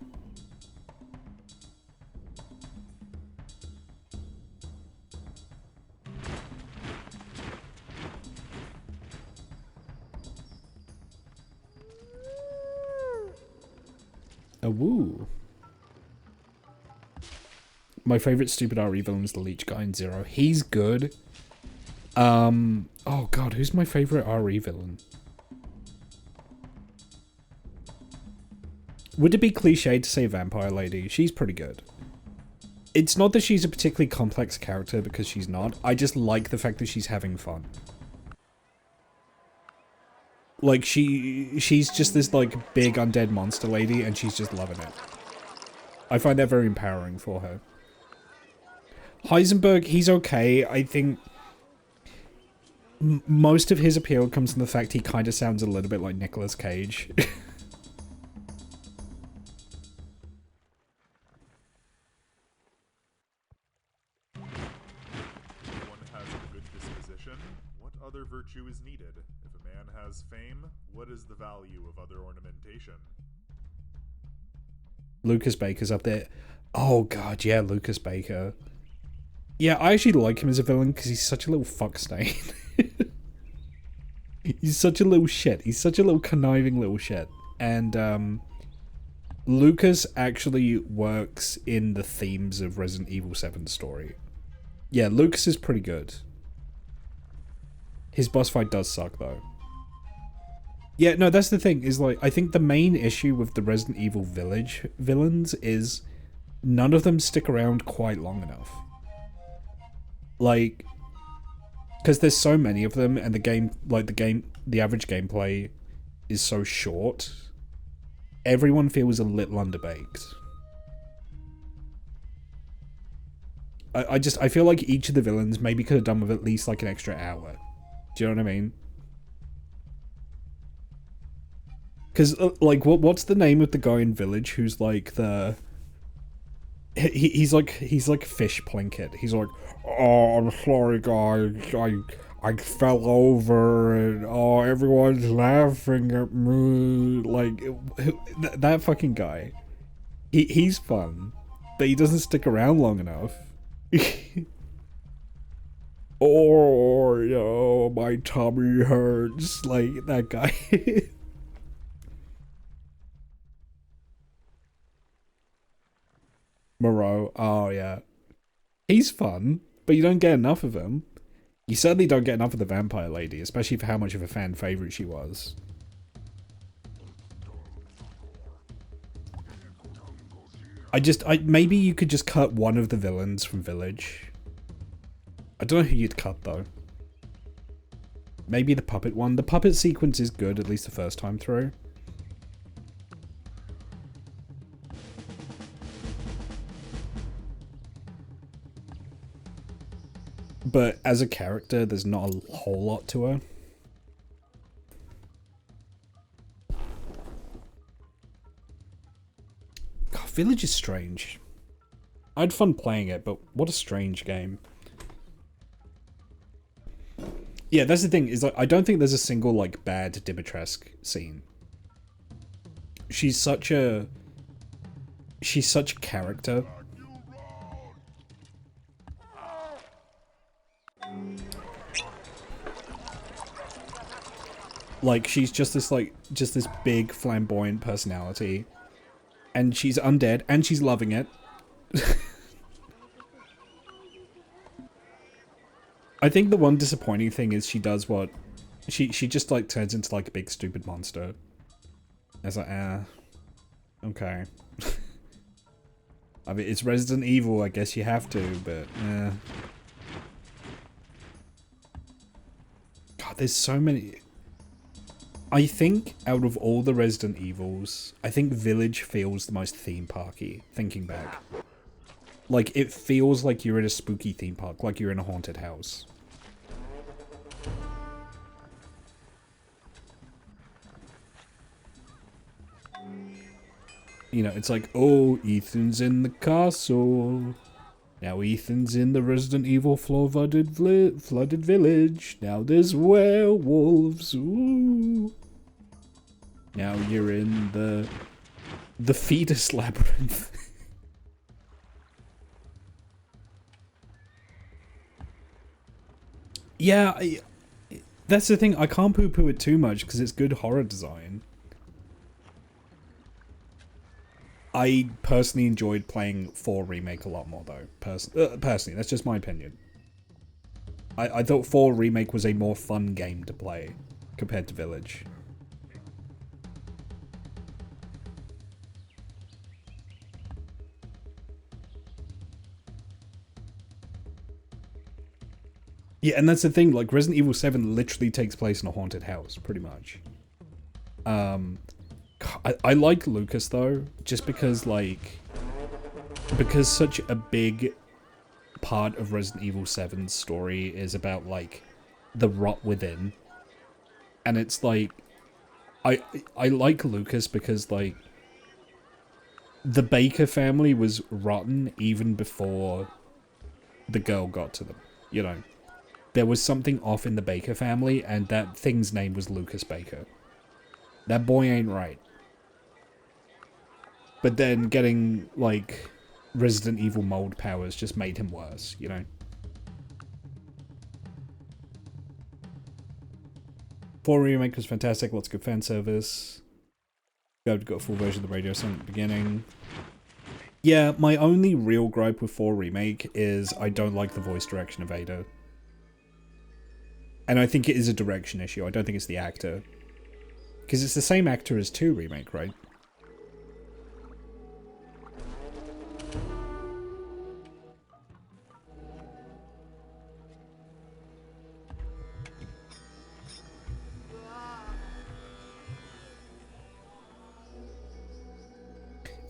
S2: A woo. My favorite stupid RE villain is the Leech guy in Zero. He's good. Oh god, who's my favorite RE villain? Would it be cliche to say Vampire Lady? She's pretty good. It's not that she's a particularly complex character, because she's not. I just like the fact that she's having fun. Like, she's just this, like, big undead monster lady, and she's just loving it. I find that very empowering for her. Heisenberg, he's okay. I think most of his appeal comes from the fact he kind of sounds a little bit like Nicolas Cage.
S4: One has a good disposition. What other virtue is needed? If a man has fame, what is the value of other ornamentation?
S2: Lucas Baker's up there. Oh god, yeah, Lucas Baker. Yeah, I actually like him as a villain because he's such a little fuck stain. He's such a little shit. He's such a little conniving little shit. And Lucas actually works in the themes of Resident Evil 7's story. Yeah, Lucas is pretty good. His boss fight does suck though. Yeah, no, that's the thing, is like, I think the main issue with the Resident Evil Village villains is none of them stick around quite long enough. Like, because there's so many of them, and the game, like the average gameplay is so short, everyone feels a little underbaked. I feel like each of the villains maybe could have done with at least like an extra hour. Do you know what I mean? Because, like, what's the name of the guy in Village who's like the... He's like Fish Plinkett. He's like, oh, I'm sorry, guys. I fell over and oh, everyone's laughing at me. Like, that fucking guy. He's fun, but he doesn't stick around long enough. Oh, you know, my tummy hurts. Like, that guy. Moreau, oh yeah. He's fun, but you don't get enough of him. You certainly don't get enough of the Vampire Lady, especially for how much of a fan favorite she was. Maybe you could just cut one of the villains from Village. I don't know who you'd cut though. Maybe the puppet one. The puppet sequence is good, at least the first time through. But as a character, there's not a whole lot to her. God, Village is strange. I had fun playing it, but what a strange game. Yeah, that's the thing, is like, I don't think there's a single, like, bad Dimitrescu scene. She's such a character. Like, she's just this, like, this big, flamboyant personality. And she's undead, and she's loving it. I think the one disappointing thing is she does what... She just, like, turns into, like, a big, stupid monster. It's like, okay. I mean, it's Resident Evil, I guess you have to, but, God, there's so many... I think out of all the Resident Evils, I think Village feels the most theme parky, thinking back. Like, it feels like you're in a spooky theme park, like you're in a haunted house. You know, it's like, oh, Ethan's in the castle. Now Ethan's in the Resident Evil flooded village. Now there's werewolves. Ooh. Now you're in the fetus labyrinth. Yeah, that's the thing. I can't poo-poo it too much because it's good horror design. I personally enjoyed playing 4 Remake a lot more, though. Personally, that's just my opinion. I thought 4 Remake was a more fun game to play compared to Village. Yeah, and that's the thing, like, Resident Evil 7 literally takes place in a haunted house, pretty much. I like Lucas, though, just because, like... Because such a big part of Resident Evil 7's story is about, like, the rot within. And it's, like... I like Lucas because, like... The Baker family was rotten even before the girl got to them, you know? There was something off in the Baker family, and that thing's name was Lucas Baker. That boy ain't right. But then getting, like, Resident Evil mold powers just made him worse, you know? 4 Remake was fantastic, lots of good fan service. Got a full version of the radio song at the beginning. Yeah, my only real gripe with 4 Remake is I don't like the voice direction of Ada. And I think it is a direction issue, I don't think it's the actor. Because it's the same actor as 2 Remake, right?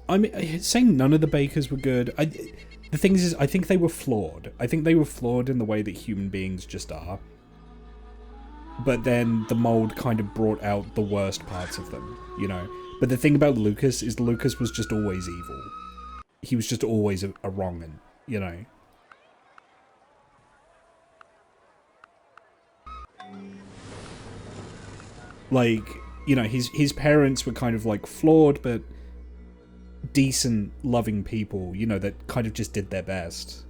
S2: I mean, saying none of the Bakers were good, the thing is, I think they were flawed. I think they were flawed in the way that human beings just are. But then the mold kind of brought out the worst parts of them, you know? But the thing about Lucas is Lucas was just always evil. He was just always a wrong'un, you know? Like, you know, his parents were kind of like flawed, but decent, loving people, you know, that kind of just did their best.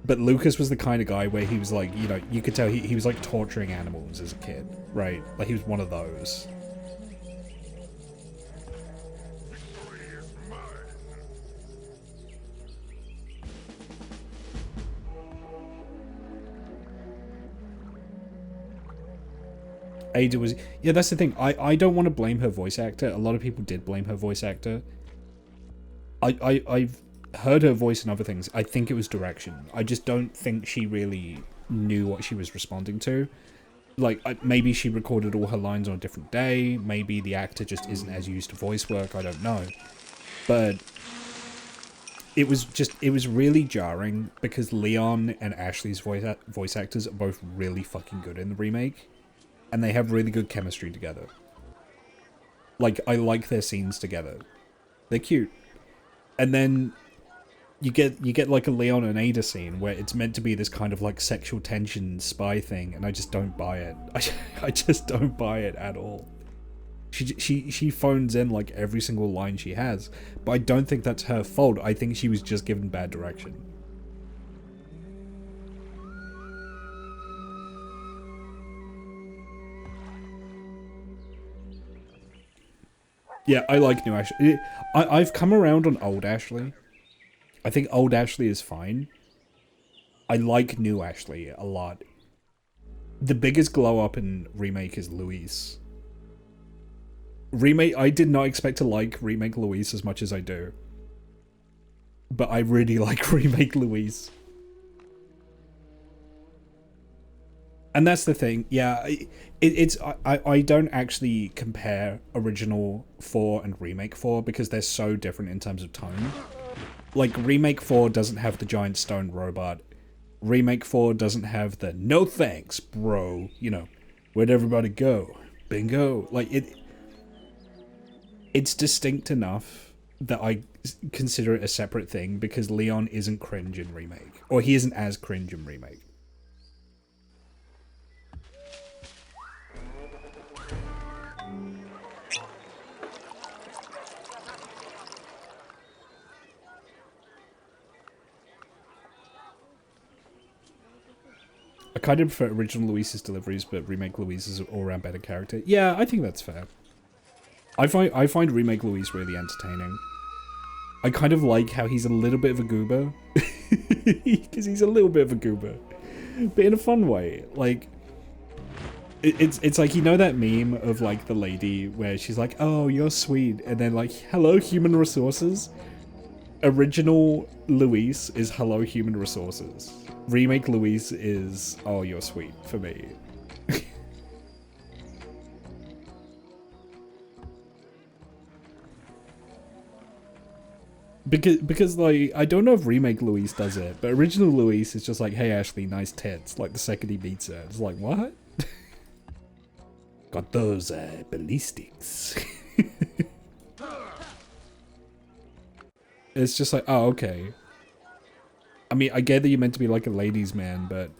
S2: But Lucas was the kind of guy where he was like, you know, you could tell he was like torturing animals as a kid, right? Like he was one of those. Ada was... Yeah, that's the thing. I don't want to blame her voice actor. A lot of people did blame her voice actor. I've heard her voice in other things. I think it was direction. I just don't think she really knew what she was responding to. Like, maybe she recorded all her lines on a different day. Maybe the actor just isn't as used to voice work. I don't know. But it was really jarring because Leon and Ashley's voice actors are both really fucking good in the remake. And they have really good chemistry together. Like, I like their scenes together. They're cute. And then you get like a Leon and Ada scene where it's meant to be this kind of like sexual tension spy thing, and I just don't buy it. I just don't buy it at all. She phones in like every single line she has, but I don't think that's her fault. I think she was just given bad direction. Yeah, I like new Ashley. I've come around on old Ashley. I think old Ashley is fine. I like new Ashley a lot. The biggest glow up in Remake is Luis. Remake, I did not expect to like Remake Luis as much as I do. But I really like Remake Luis. And that's the thing, yeah, I don't actually compare original 4 and remake 4 because they're so different in terms of tone. Like, remake 4 doesn't have the giant stone robot. Remake 4 doesn't have the no thanks, bro, you know, where'd everybody go? Bingo. Like, it's distinct enough that I consider it a separate thing because Leon isn't cringe in remake. Or he isn't as cringe in remake. I kind of prefer original Luis's deliveries, but remake Luis is an all-around better character. Yeah, I think that's fair. I find remake Luis really entertaining. I kind of like how he's a little bit of a goober. Because he's a little bit of a goober. But in a fun way. Like, it's like, you know that meme of like the lady where she's like, oh, you're sweet. And then like, hello, human resources. Original Luis is hello, human resources. Remake Luis is, oh, you're sweet for me. Because like, I don't know if remake Luis does it, but original Luis is just like, hey Ashley, nice tits. Like the second he meets her, it's like, what? Got those ballistics. It's just like, oh, okay. I mean, I get that you're meant to be like a ladies' man, but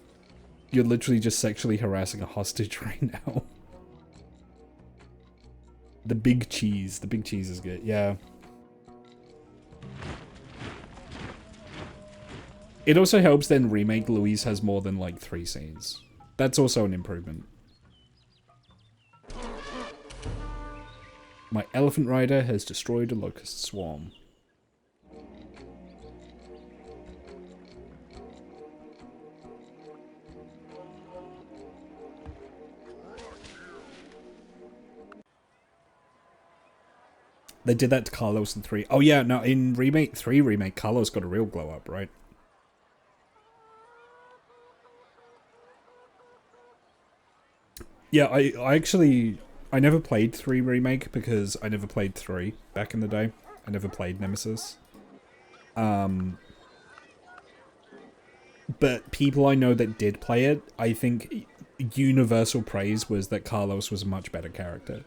S2: you're literally just sexually harassing a hostage right now. The big cheese is good, yeah. It also helps then remake Luis has more than like 3 scenes. That's also an improvement. My elephant rider has destroyed a locust swarm. They did that to Carlos in 3. Oh yeah, no, in remake 3 remake, Carlos got a real glow up, right? Yeah, I never played 3 remake because I never played 3 back in the day. I never played Nemesis. But people I know that did play it, I think universal praise was that Carlos was a much better character.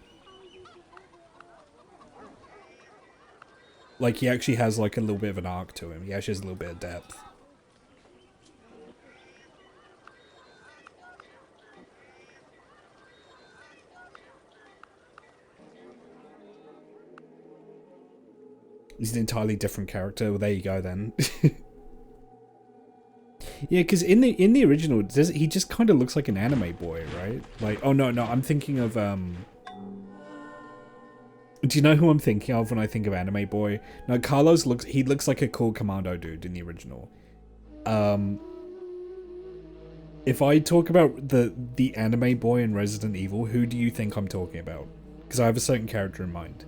S2: Like, he actually has, like, a little bit of an arc to him. He actually has a little bit of depth. He's an entirely different character. Well, there you go, then. Yeah, because in the original, he just kind of looks like an anime boy, right? Like, oh, no, I'm thinking of, Do you know who I'm thinking of when I think of anime boy? No, Carlos looks like a cool commando dude in the original. If I talk about the anime boy in Resident Evil, who do you think I'm talking about? Because I have a certain character in mind.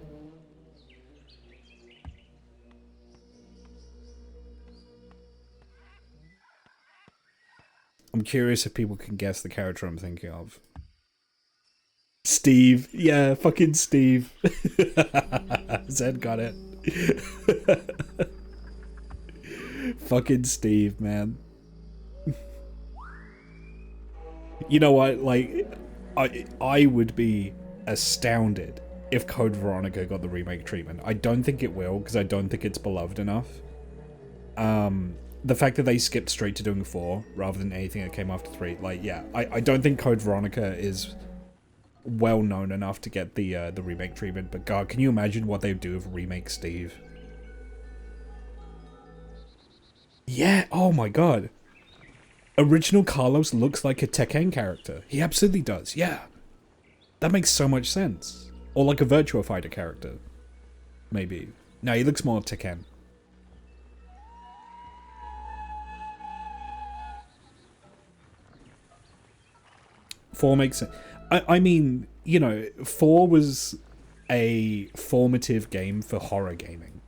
S2: I'm curious if people can guess the character I'm thinking of. Steve. Yeah, fucking Steve. Zed got it. Fucking Steve, man. You know what? Like, I would be astounded if Code Veronica got the remake treatment. I don't think it will, because I don't think it's beloved enough. The fact that they skipped straight to doing 4 rather than anything that came after 3, like, yeah, I don't think Code Veronica is well known enough to get the remake treatment. But God, can you imagine what they'd do if remake Steve? Yeah, oh my God. Original Carlos looks like a Tekken character. He absolutely does, yeah. That makes so much sense. Or like a Virtua Fighter character. Maybe. No, he looks more Tekken. Four makes sense. I mean, you know, 4 was a formative game for horror gaming.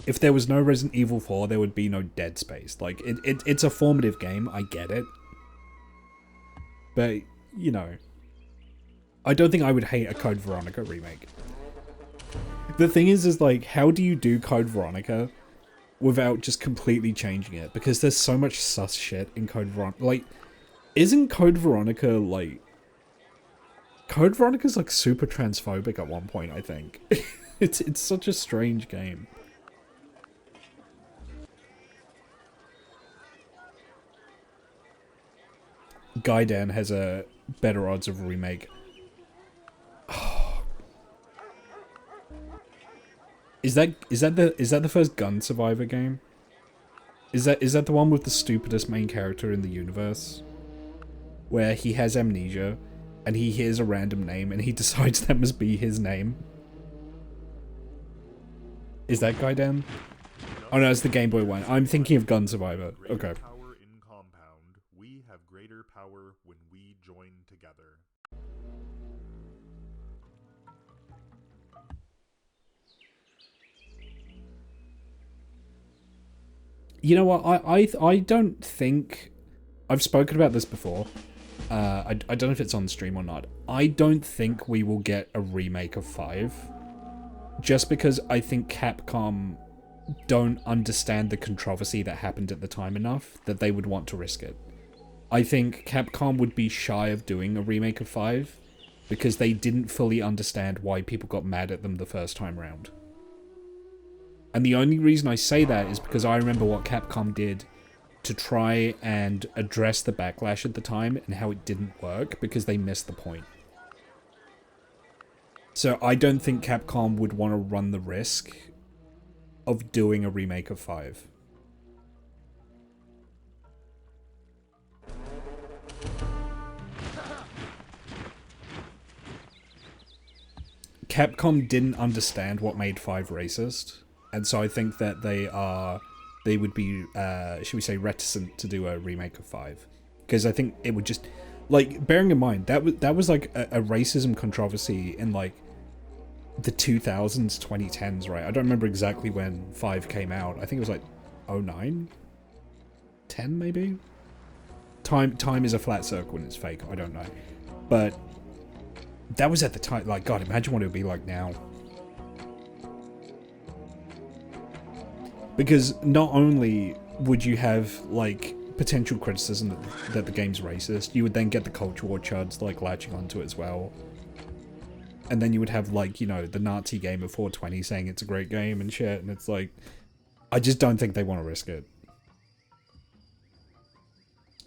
S2: If there was no Resident Evil 4, there would be no Dead Space. Like, it's a formative game, I get it. But, you know, I don't think I would hate a Code Veronica remake. The thing is like, how do you do Code Veronica without just completely changing it? Because there's so much sus shit in Code Veronica. Like, isn't Code Veronica, like... Code Veronica's, like, super transphobic at one point, I think. It's such a strange game. Gaiden has a better odds of remake. Is that the first Gun Survivor game? Is that the one with the stupidest main character in the universe? Where he has amnesia and he hears a random name and he decides that must be his name. Is that guy down? Oh no, it's the Game Boy one. I'm thinking of Gun Survivor.
S4: Greater
S2: Okay.
S4: power in compound. We have greater power when we join together.
S2: You know what? I don't think I've spoken about this before. I don't know if it's on stream or not. I don't think we will get a remake of 5. Just because I think Capcom don't understand the controversy that happened at the time enough that they would want to risk it. I think Capcom would be shy of doing a remake of 5 because they didn't fully understand why people got mad at them the first time round. And the only reason I say that is because I remember what Capcom did to try and address the backlash at the time and how it didn't work because they missed the point. So I don't think Capcom would want to run the risk of doing a remake of 5. Capcom didn't understand what made 5 racist, and so I think that they would be, should we say, reticent to do a remake of 5. Because I think it would just, like, bearing in mind, that was like a racism controversy in, like, the 2000s, 2010s, right? I don't remember exactly when 5 came out. I think it was, like, 09? 10, maybe? Time is a flat circle and it's fake. I don't know. But that was at the time. Like, God, imagine what it would be like now. Because not only would you have, like, potential criticism that the game's racist, you would then get the culture war chuds, like, latching onto it as well. And then you would have, like, you know, the Nazi game of 420 saying it's a great game and shit, and it's like, I just don't think they want to risk it.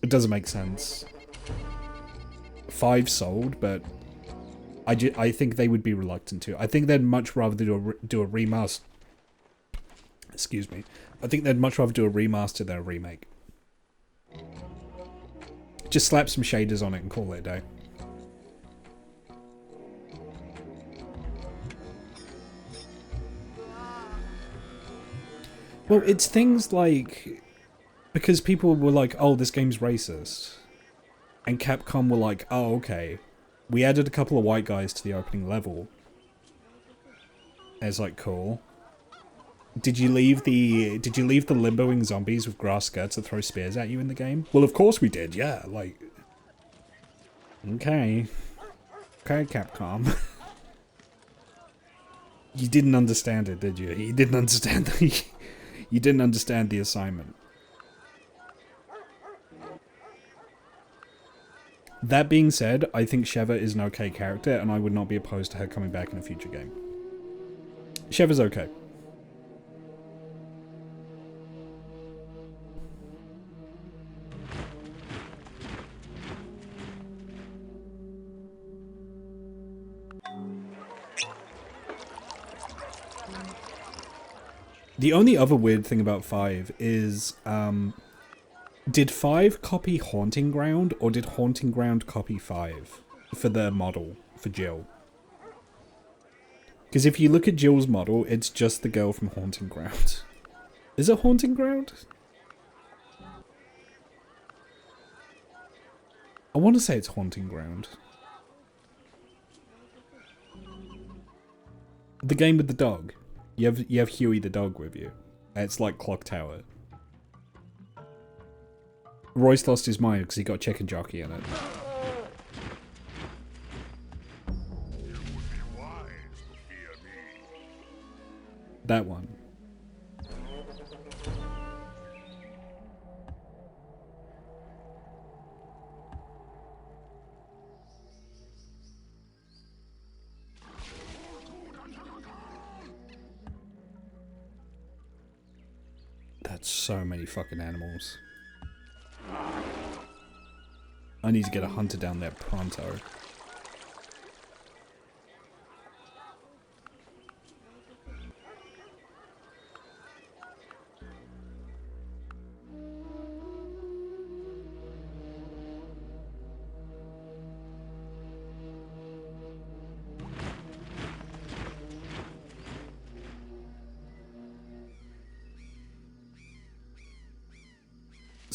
S2: It doesn't make sense. 5 sold, but I think they would be reluctant to. I think they'd much rather do a remaster. Excuse me. I think they'd much rather do a remaster than a remake. Just slap some shaders on it and call it a day. Well, it's things like, because people were like, oh, this game's racist. And Capcom were like, oh, okay. We added a couple of white guys to the opening level. And it's like, cool. Did you leave the limboing zombies with grass skirts that throw spears at you in the game? Well, of course we did, yeah, like... Okay. Okay, Capcom. You didn't understand it, did you? You didn't understand the... You didn't understand the assignment. That being said, I think Sheva is an okay character, and I would not be opposed to her coming back in a future game. Sheva's okay. The only other weird thing about 5 is, did 5 copy Haunting Ground, or did Haunting Ground copy 5 for the model, for Jill? Because if you look at Jill's model, it's just the girl from Haunting Ground. Is it Haunting Ground? I want to say it's Haunting Ground. The game with the dog. You have Huey the dog with you. It's like Clock Tower. Royce lost his mind because he got Chicken Jockey in it. That one. That's so many fucking animals. I need to get a hunter down there pronto.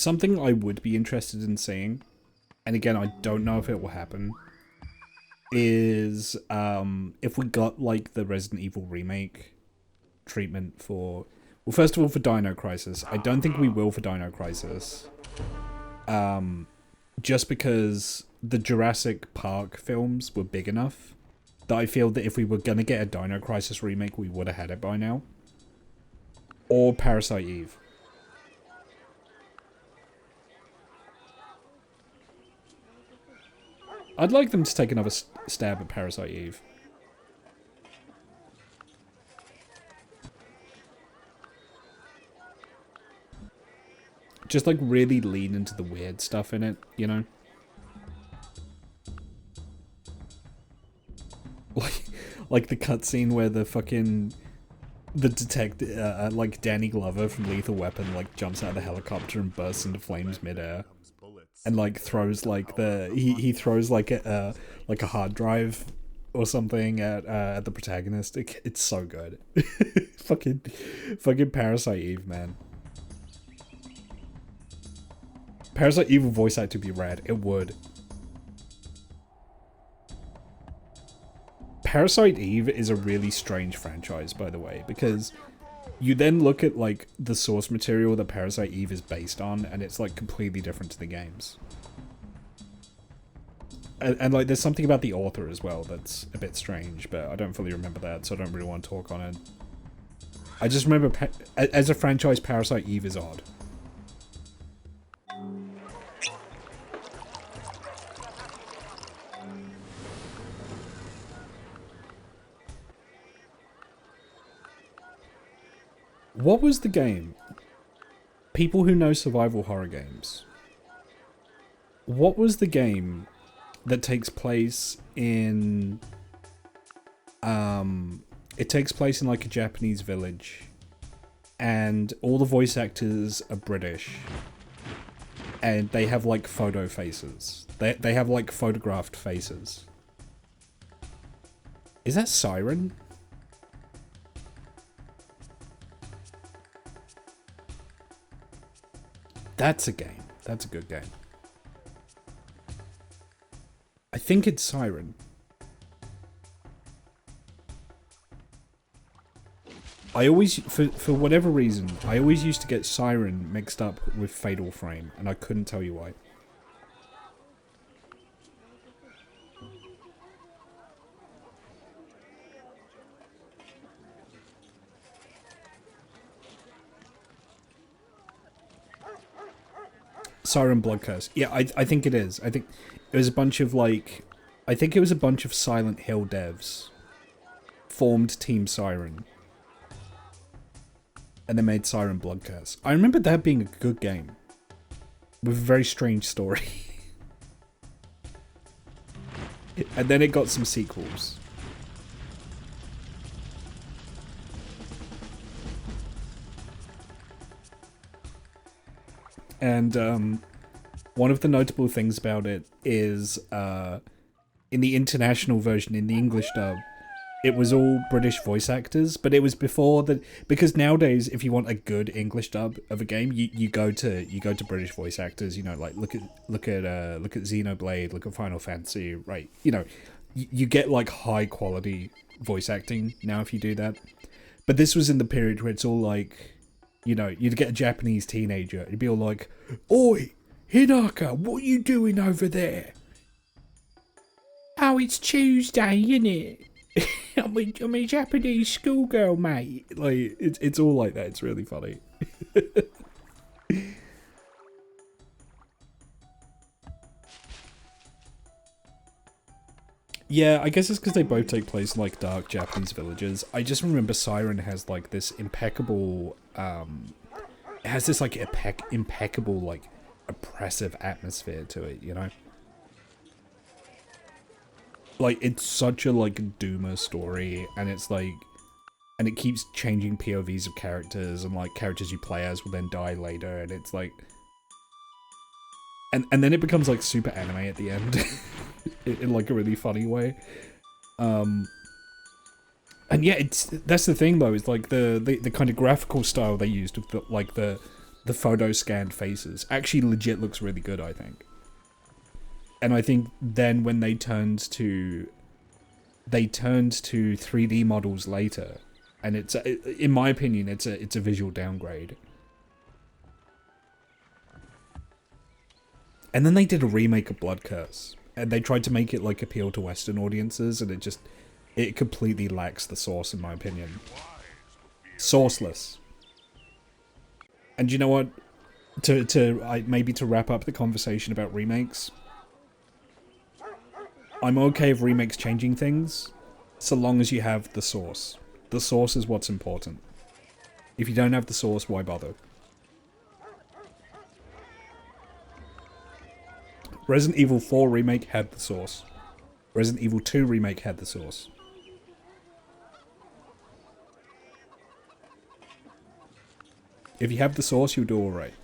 S2: something I would be interested in seeing, and again, I don't know if it will happen, is if we got like the Resident Evil remake treatment for, well, first of all, for Dino Crisis. I don't think we will for Dino Crisis. Just because the Jurassic Park films were big enough that I feel that if we were gonna get a Dino Crisis remake, we would have had it by now. Or Parasite Eve. I'd like them to take another stab at Parasite Eve. Just like really lean into the weird stuff in it, you know? Like the cutscene where the fucking detective, like Danny Glover from Lethal Weapon, like jumps out of the helicopter and bursts into flames midair, and like throws like he throws like a hard drive or something at the protagonist. It's so good. fucking Parasite Eve, man. Parasite Eve voice actor would be rad. It would. Parasite Eve is a really strange franchise, by the way, because you then look at like the source material that Parasite Eve is based on, and it's like completely different to the games. And like there's something about the author as well that's a bit strange, but I don't fully remember that, so I don't really want to talk on it. I just remember as a franchise, Parasite Eve is odd. What was the game? People who know survival horror games. What was the game that takes place in... it takes place in like a Japanese village. And all the voice actors are British. And they have like photo faces. They have like photographed faces. Is that Siren? That's a game. That's a good game. I think it's Siren. I always, for whatever reason, I always used to get Siren mixed up with Fatal Frame, and I couldn't tell you why. Siren Blood Curse. Yeah, I think it is. I think it was a bunch of like... I think it was a bunch of Silent Hill devs formed Team Siren. And they made Siren Blood Curse. I remember that being a good game. With a very strange story. And then it got some sequels. And one of the notable things about it is in the international version, in the English dub, it was all British voice actors, but it was before that, because nowadays if you want a good English dub of a game, you go to British voice actors. You know, like look at Xenoblade, look at Final Fantasy, right? You know, you get like high quality voice acting now if you do that. But this was in the period where it's all like, you know, you'd get a Japanese teenager, it'd be all like, "Oi, Hinaka, what are you doing over there?" "Oh, it's Tuesday, innit? I'm a Japanese schoolgirl, mate." Like, it's all like that. It's really funny. Yeah, I guess it's because they both take place in, like, dark Japanese villages. I just remember Siren has, like, this impeccable, it has this, like, impeccable, like, oppressive atmosphere to it, you know? Like, it's such a, like, doomer story, and it's, like, and it keeps changing POVs of characters, and, like, characters you play as will then die later, and it's, like... And then it becomes, like, super anime at the end. in like a really funny way. And yeah, that's the thing though, is like the kind of graphical style they used with the the photo scanned faces actually legit looks really good, I think. And I think then when they turned to 3D models later, and it's in my opinion it's a visual downgrade. And then they did a remake of Blood Curse, and they tried to make it like appeal to Western audiences, and it completely lacks the source in my opinion. Sourceless. And you know what? Maybe to wrap up the conversation about remakes, I'm okay with remakes changing things, so long as you have the source. The source is what's important. If you don't have the source, why bother? Resident Evil 4 Remake had the source. Resident Evil 2 Remake had the source. If you have the source, you'll do alright.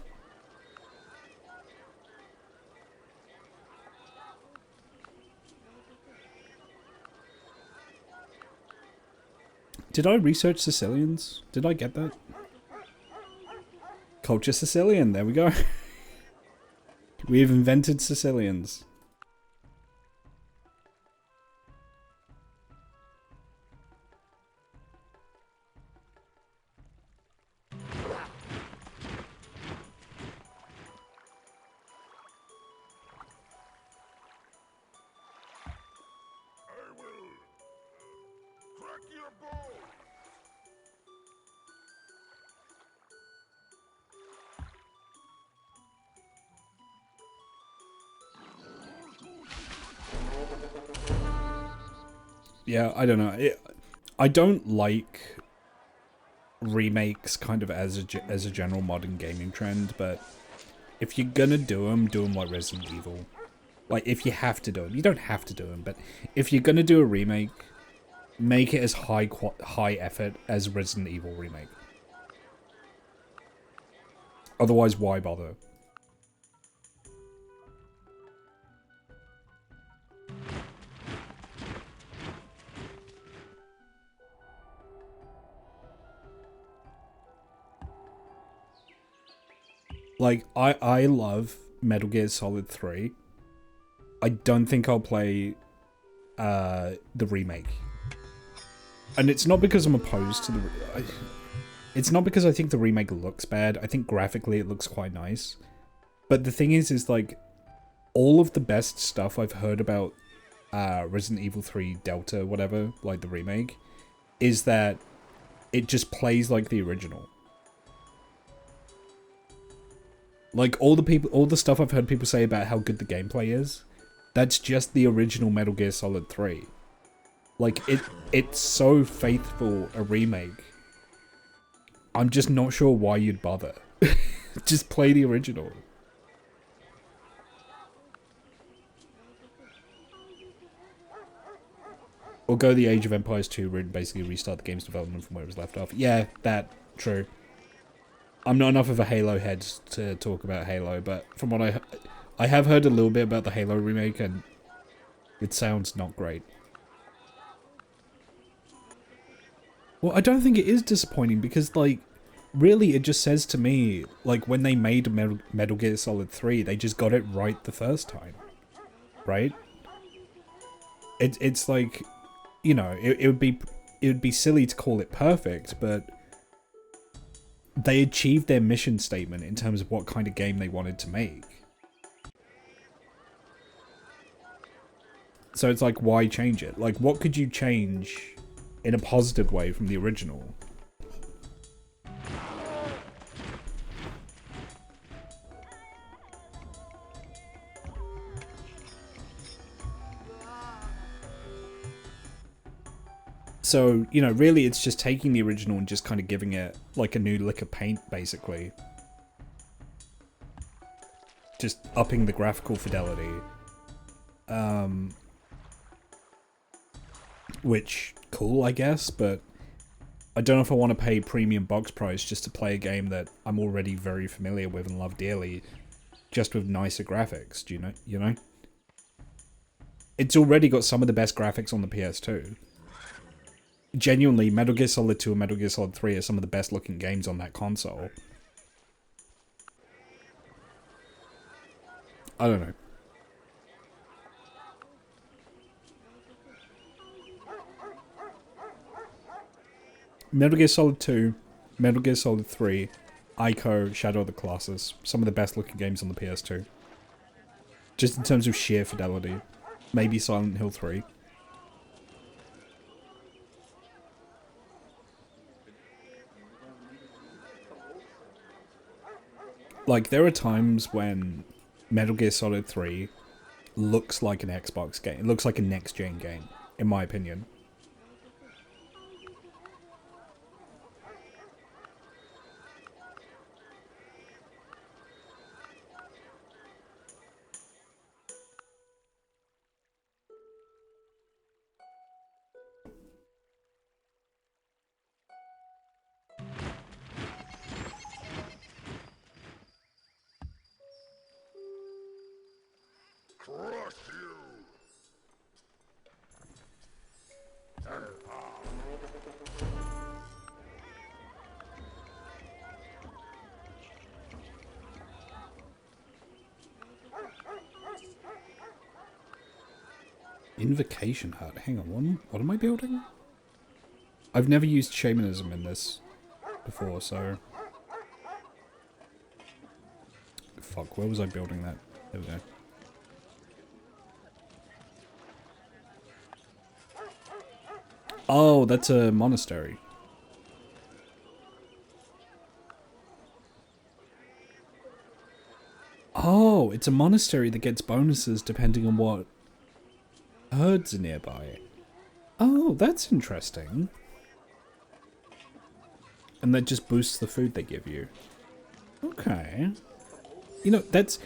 S2: Did I research Sicilians? Did I get that? Culture Sicilian, there we go. We have invented Sicilians. Yeah, I don't know. I don't like remakes kind of as a general modern gaming trend, but if you're gonna do them like Resident Evil. Like, if you have to do them. You don't have to do them, but if you're gonna do a remake, make it as high effort as Resident Evil remake. Otherwise, why bother? Like, I love Metal Gear Solid 3. I don't think I'll play the remake. And it's not because I'm opposed to the... It's not because I think the remake looks bad. I think graphically it looks quite nice. But the thing is like, all of the best stuff I've heard about Resident Evil 3 Delta, whatever, like the remake, is that it just plays like the original. Like, all the stuff I've heard people say about how good the gameplay is, that's just the original Metal Gear Solid 3. Like, it's so faithful a remake. I'm just not sure why you'd bother. Just play the original. Or go the Age of Empires 2 route and basically restart the game's development from where it was left off. Yeah, that, true. I'm not enough of a Halo head to talk about Halo, but from what I have heard a little bit about the Halo remake, and it sounds not great. Well, I don't think it is disappointing, because, like, really it just says to me, like, when they made Metal Gear Solid 3, they just got it right the first time. Right? It's like, you know, it would be silly to call it perfect, but they achieved their mission statement in terms of what kind of game they wanted to make. So it's like, why change it? Like, what could you change in a positive way from the original? So, you know, really it's just taking the original and just kind of giving it like a new lick of paint, basically. Just upping the graphical fidelity. Which, cool, I guess, but I don't know if I want to pay premium box price just to play a game that I'm already very familiar with and love dearly, just with nicer graphics, do you know? It's already got some of the best graphics on the PS2. Genuinely, Metal Gear Solid 2 and Metal Gear Solid 3 are some of the best looking games on that console. I don't know. Metal Gear Solid 2, Metal Gear Solid 3, Ico, Shadow of the Colossus. Some of the best looking games on the PS2. Just in terms of sheer fidelity. Maybe Silent Hill 3. Like, there are times when Metal Gear Solid 3 looks like an Xbox game. It looks like a next-gen game, in my opinion. Invocation Hut. Hang on, what am I building? I've never used shamanism in this before, so... Fuck, where was I building that? There we go. Oh, that's a monastery. Oh, it's a monastery that gets bonuses depending on what herds are nearby. Oh, that's interesting. And that just boosts the food they give you. Okay. You know, that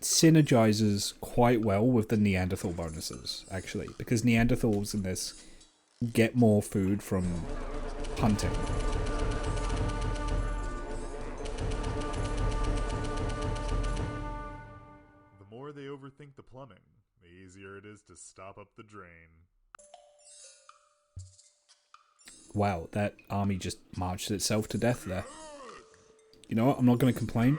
S2: synergizes quite well with the Neanderthal bonuses, actually. Because Neanderthals in this get more food from hunting.
S4: The more they overthink the plumbing, the easier it is to stop up the drain.
S2: Wow, that army just marched itself to death there. You know what? I'm not going to complain.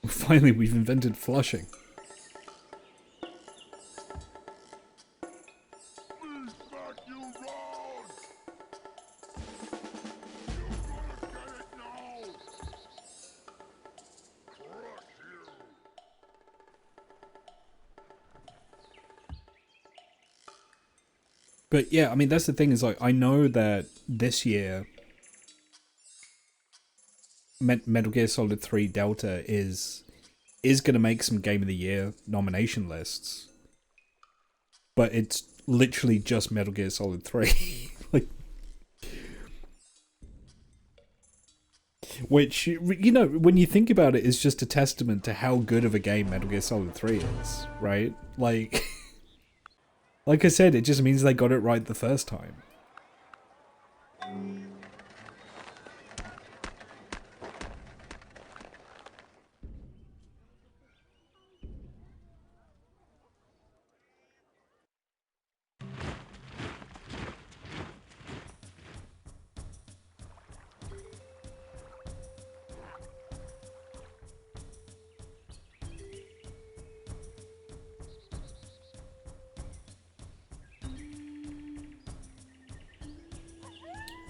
S2: Finally, we've invented flushing. But yeah, I mean, that's the thing is, like, I know that this year Metal Gear Solid 3 Delta is going to make some Game of the Year nomination lists. But it's literally just Metal Gear Solid 3. Like, which, you know, when you think about it, is just a testament to how good of a game Metal Gear Solid 3 is, right? Like, like I said, it just means they got it right the first time.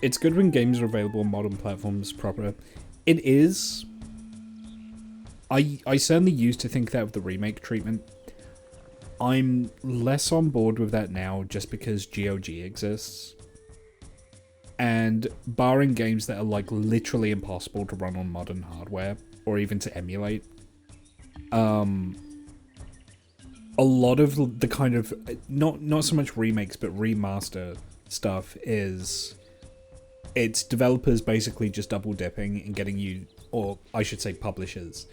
S2: It's good when games are available on modern platforms proper. It is. I certainly used to think that with the remake treatment. I'm less on board with that now just because GOG exists. And barring games that are like literally impossible to run on modern hardware or even to emulate, a lot of the kind of not so much remakes but remaster stuff is it's developers basically just double dipping and getting you, or I should say publishers,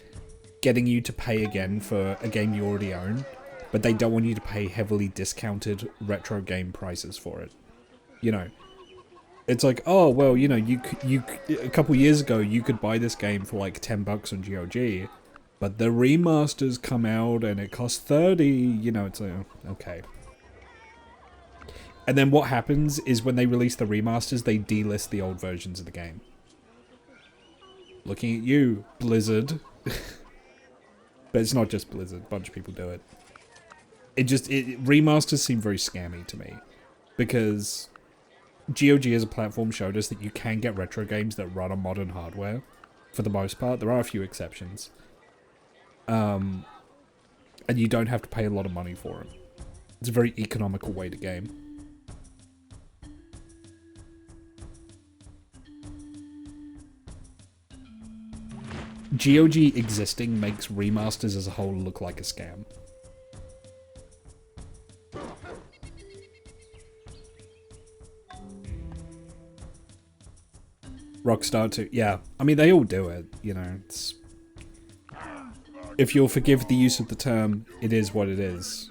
S2: getting you to pay again for a game you already own, but they don't want you to pay heavily discounted retro game prices for it. You know, It's like, oh well, you know, you a couple years ago you could buy this game for like $10 on GOG, but the remasters come out and it costs 30. You know, it's like, oh, okay. And then what happens is when they release the remasters, they delist the old versions of the game. Looking at you, Blizzard. But it's not just Blizzard. A bunch of people do it. Remasters seem very scammy to me, because GOG as a platform showed us that you can get retro games that run on modern hardware, for the most part. There are a few exceptions. And you don't have to pay a lot of money for them. It's a very economical way to game. GOG existing makes remasters as a whole look like a scam. Rockstar too. Yeah, I mean, they all do it, you know. It's... If you'll forgive the use of the term, it is what it is.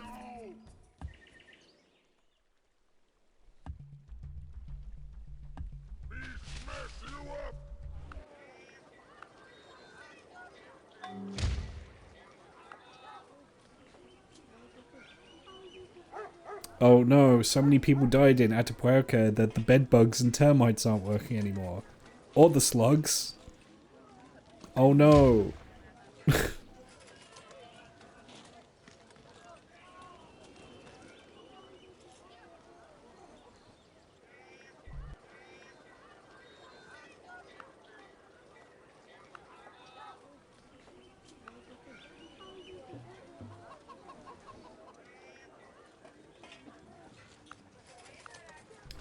S2: Oh no, so many people died in Atapuerca that the bed bugs and termites aren't working anymore. Or the slugs. Oh no.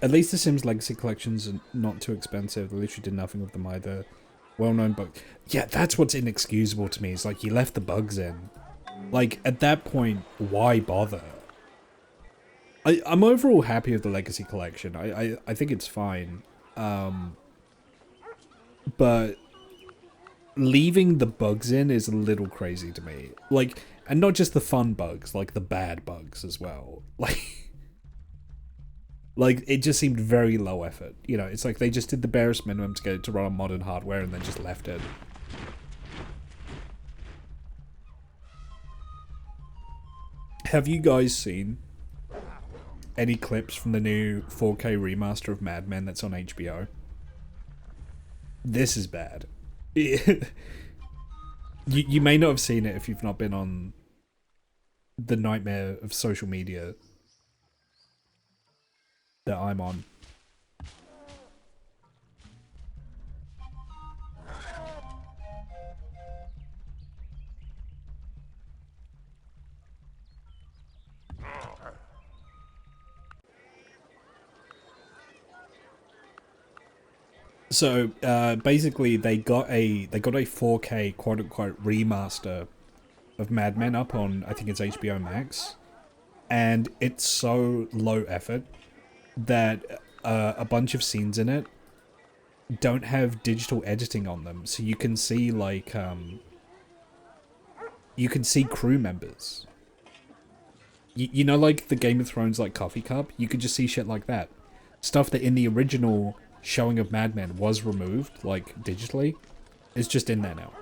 S2: At least the Sims Legacy collections are not too expensive. They literally did nothing with them either. Well-known bug. Yeah, that's what's inexcusable to me. It's like, you left the bugs in. Like, at that point, why bother? I'm overall happy with the Legacy collection. I think it's fine. But leaving the bugs in is a little crazy to me. Like, and not just the fun bugs, like the bad bugs as well. Like, it just seemed very low effort. You know, it's like they just did the barest minimum to get it to run on modern hardware and then just left it. Have you guys seen any clips from the new 4K remaster of Mad Men that's on HBO? This is bad. You may not have seen it if you've not been on the nightmare of social media that I'm on. So basically, they got a 4K quote unquote remaster of Mad Men up on, I think it's HBO Max, and it's so low effort that a bunch of scenes in it don't have digital editing on them, so you can see like you can see crew members. You know, like the Game of Thrones like coffee cup, you could just see shit like that, stuff that in the original showing of Mad Men was removed, like, digitally. It's just in there now.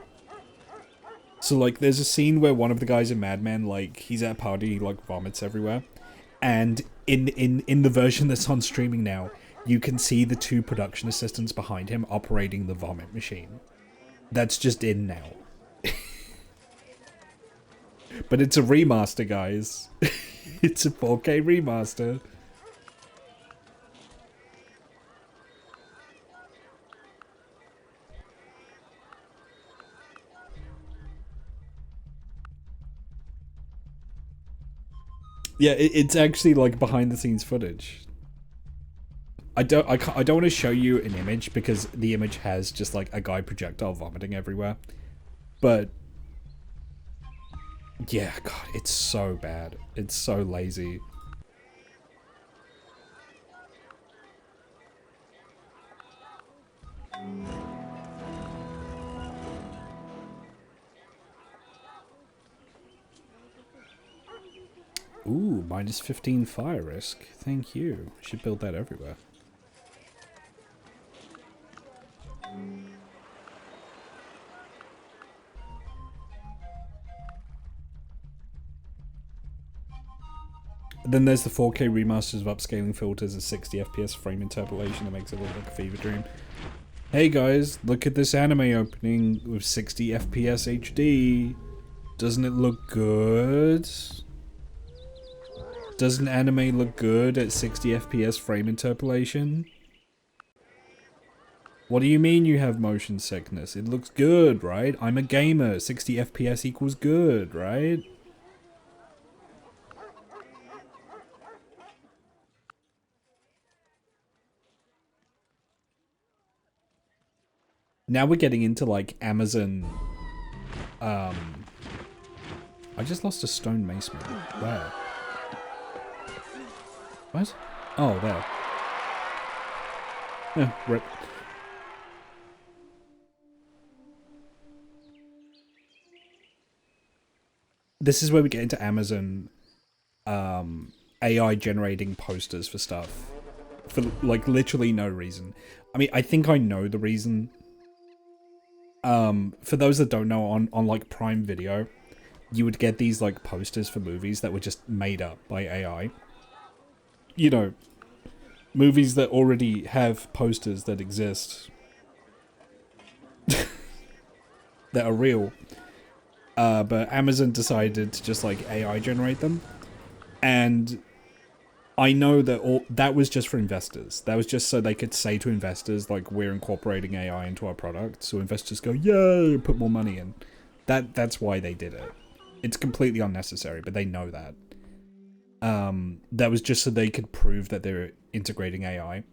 S2: So, like, there's a scene where one of the guys in Mad Men, like, he's at a party, he, like, vomits everywhere. And in the version that's on streaming now, you can see the two production assistants behind him operating the vomit machine. That's just in now. But it's a remaster, guys. It's a 4K remaster. Yeah, it's actually like behind the scenes footage. I don't want to show you an image because the image has just like a guy projectile vomiting everywhere. But yeah, God, it's so bad. It's so lazy. Ooh, -15 fire risk. Thank you. Should build that everywhere. Then there's the 4K remasters of upscaling filters and 60 FPS frame interpolation that makes it look like a fever dream. Hey guys, look at this anime opening with 60 FPS HD. Doesn't it look good? Doesn't anime look good at 60 FPS frame interpolation? What do you mean you have motion sickness? It looks good, right? I'm a gamer. 60 FPS equals good, right? Now we're getting into like Amazon. I just lost a stone mason. Where? What? Oh, there. Yeah, rip. This is where we get into Amazon AI generating posters for stuff. For like literally no reason. I mean, I think I know the reason. For those that don't know, on like Prime Video, you would get these like posters for movies that were just made up by AI. You know, movies that already have posters that exist. That are real. But Amazon decided to just like AI generate them. And I know that that was just for investors. That was just so they could say to investors, like, we're incorporating AI into our product. So investors go, yay, put more money in. That's why they did it. It's completely unnecessary, but they know that. That was just so they could prove that they're integrating AI.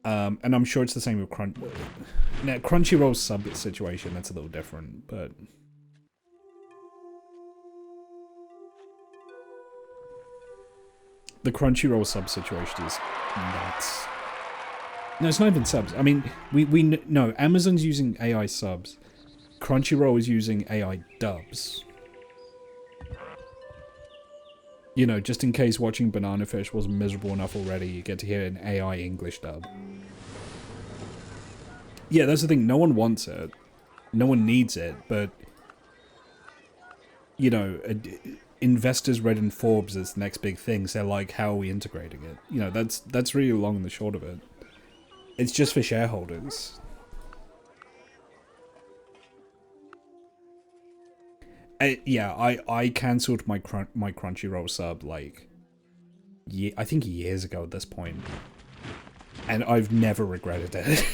S2: And I'm sure it's the same with Crunchyroll's sub situation. That's a little different, but... The Crunchyroll sub situation is nuts. No, it's not even subs. I mean, no, Amazon's using AI subs. Crunchyroll is using AI dubs. You know, just in case watching Banana Fish was miserable enough already, you get to hear an AI English dub. Yeah, that's the thing. No one wants it. No one needs it, but... You know... investors read in Forbes as the next big thing, so they're like, how are we integrating it? You know, that's really long and the short of it. It's just for shareholders. Yeah, I cancelled my Crunchyroll sub, like, I think years ago at this point. And I've never regretted it.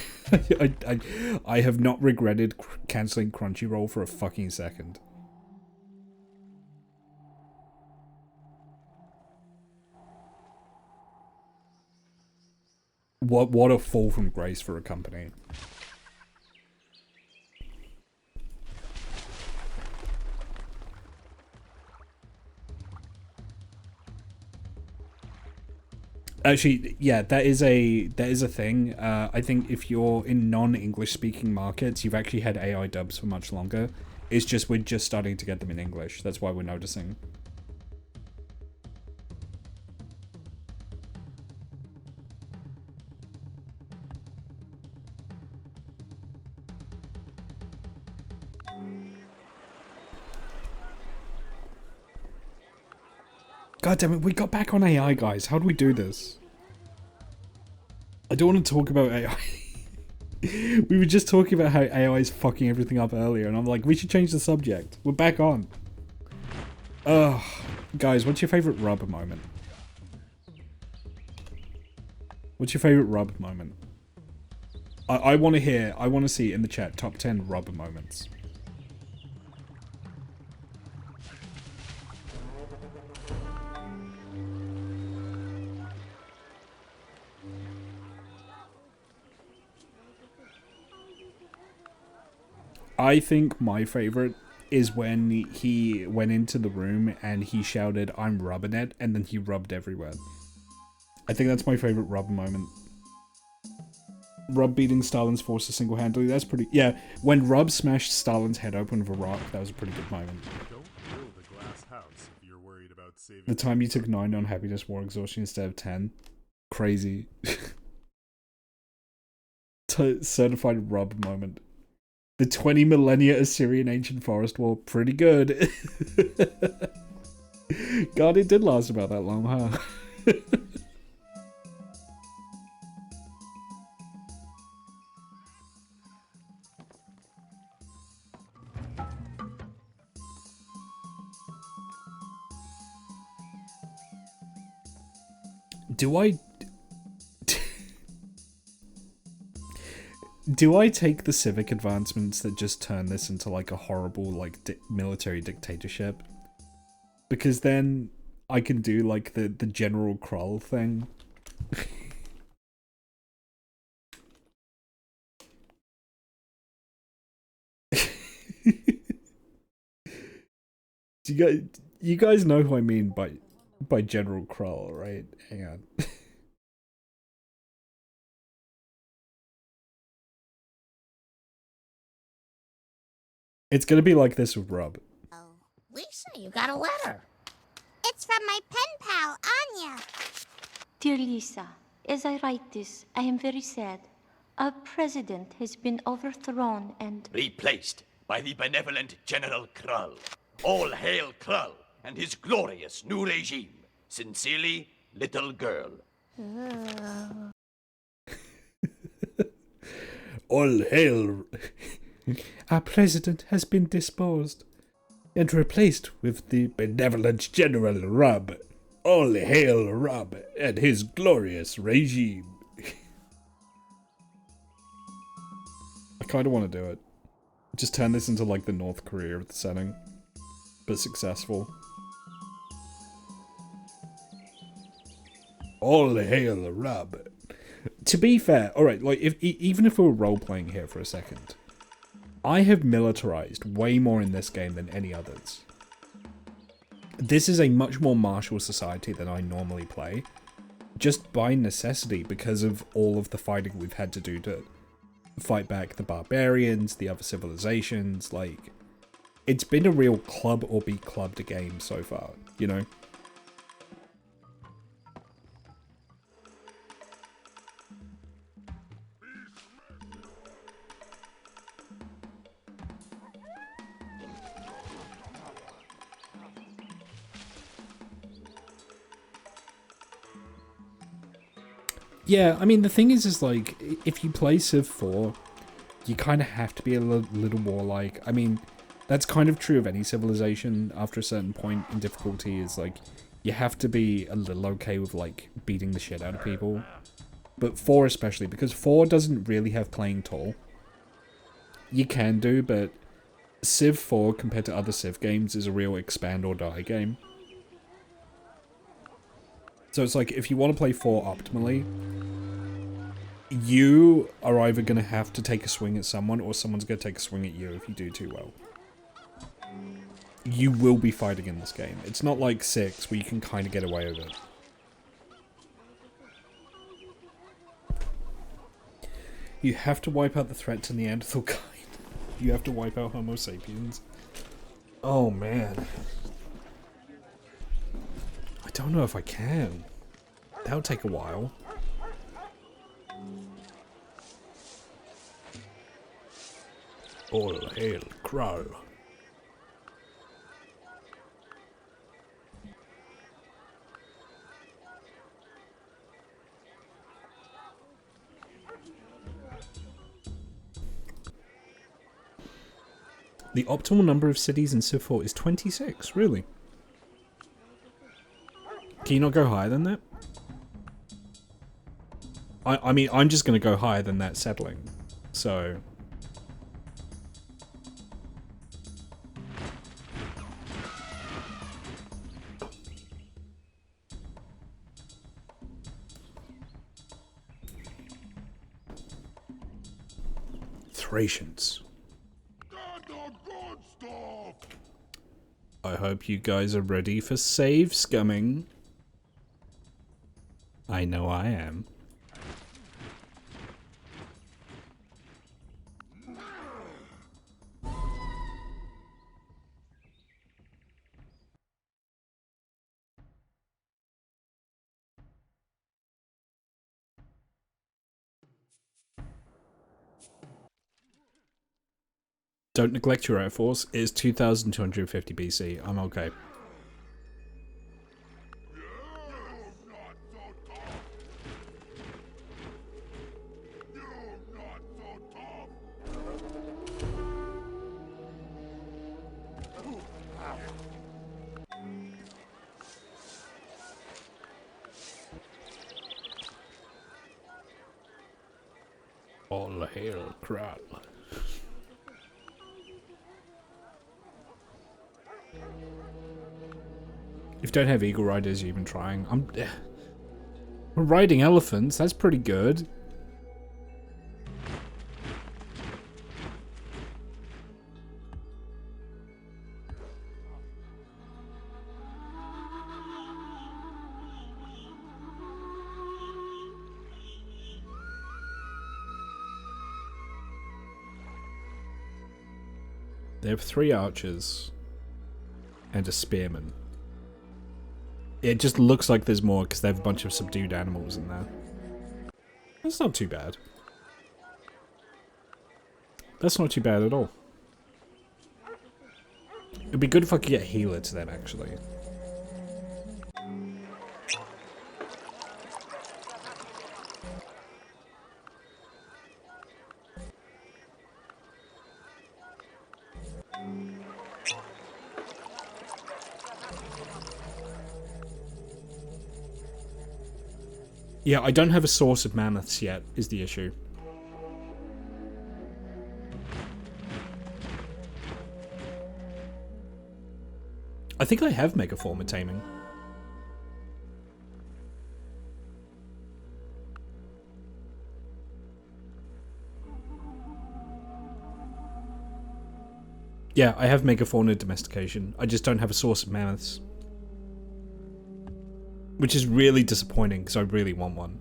S2: I have not regretted cancelling Crunchyroll for a fucking second. What a fall from grace for a company. Actually, yeah, that is a thing. I think if you're in non-English speaking markets, you've actually had AI dubs for much longer. It's just we're just starting to get them in English. That's why we're noticing. God damn it, we got back on AI, guys. How do we do this? I don't want to talk about AI. We were just talking about how AI is fucking everything up earlier, and I'm like, we should change the subject. We're back on. Ugh. Guys, what's your favorite rub moment? What's your favorite rub moment? I want to see in the chat top 10 rub moments. I think my favorite is when he went into the room and he shouted, "I'm rubbing it," and then he rubbed everywhere. I think that's my favorite rub moment. Rub beating Stalin's forces single-handedly, that's pretty... Yeah, when Rub smashed Stalin's head open with a rock, that was a pretty good moment.
S4: Don't build a glass house if you're worried about saving...
S2: The time you took 9 on happiness, war, exhaustion instead of 10. Crazy. Certified Rub moment. The 20 millennia Assyrian ancient forest war, pretty good. God, it did last about that long, huh? Do I... Do I take the civic advancements that just turn this into like a horrible like military dictatorship? Because then I can do like the General Krull thing. You guys know who I mean by General Krull, right? Hang on. It's gonna be like this with Rob.
S7: Oh, Lisa, you got a letter. It's from my pen pal, Anya.
S8: Dear Lisa, as I write this, I am very sad. Our president has been overthrown and
S9: replaced by the benevolent General Krull. All hail Krull and his glorious new regime. Sincerely, little girl.
S3: All hail.
S2: Our president has been disposed and replaced with the
S3: Benevolent General Rob. All hail Rob and his glorious regime.
S2: I kind of want to do it. Just turn this into like the North Korea of the setting, but successful.
S3: All hail Rob.
S2: To be fair, alright, like, even if we were role-playing here for a second, I have militarized way more in this game than any others. This is a much more martial society than I normally play, just by necessity because of all of the fighting we've had to do to fight back the barbarians, the other civilizations. Like, it's been a real club or be clubbed game so far, you know? Yeah, I mean, the thing is like, if you play Civ 4, you kind of have to be a little more like, I mean, that's kind of true of any civilization after a certain point in difficulty, is like, you have to be a little okay with, like, beating the shit out of people. But 4 especially, because 4 doesn't really have playing tall. You can do, but Civ 4, compared to other Civ games, is a real expand or die game. So it's like, if you want to play 4 optimally, you are either going to have to take a swing at someone, or someone's going to take a swing at you if you do too well. You will be fighting in this game. It's not like 6, where you can kind of get away with it. You have to wipe out the threat to Neanderthal kind. You have to wipe out Homo sapiens. Oh, man. I don't know if I can. That'll take a while.
S3: All hail Krull.
S2: The optimal number of cities in Civ 4 is 26, really? Can you not go higher than that? I mean, I'm just going to go higher than that settling, so... Thracians. I hope you guys are ready for save scumming. I know I am. Don't neglect your Air Force. It is 2250 BC. I'm okay.
S3: All hail Kral.
S2: If you don't have eagle riders, you're even trying. We're riding elephants. That's pretty good. They have 3 archers and a spearman. It just looks like there's more because they have a bunch of subdued animals in there. That's not too bad. That's not too bad at all. It'd be good if I could get a healer to them, actually. Yeah, I don't have a source of mammoths yet, is the issue. I think I have Megaformer taming. Yeah, I have Megafauna domestication. I just don't have a source of mammoths. Which is really disappointing, because I really want one.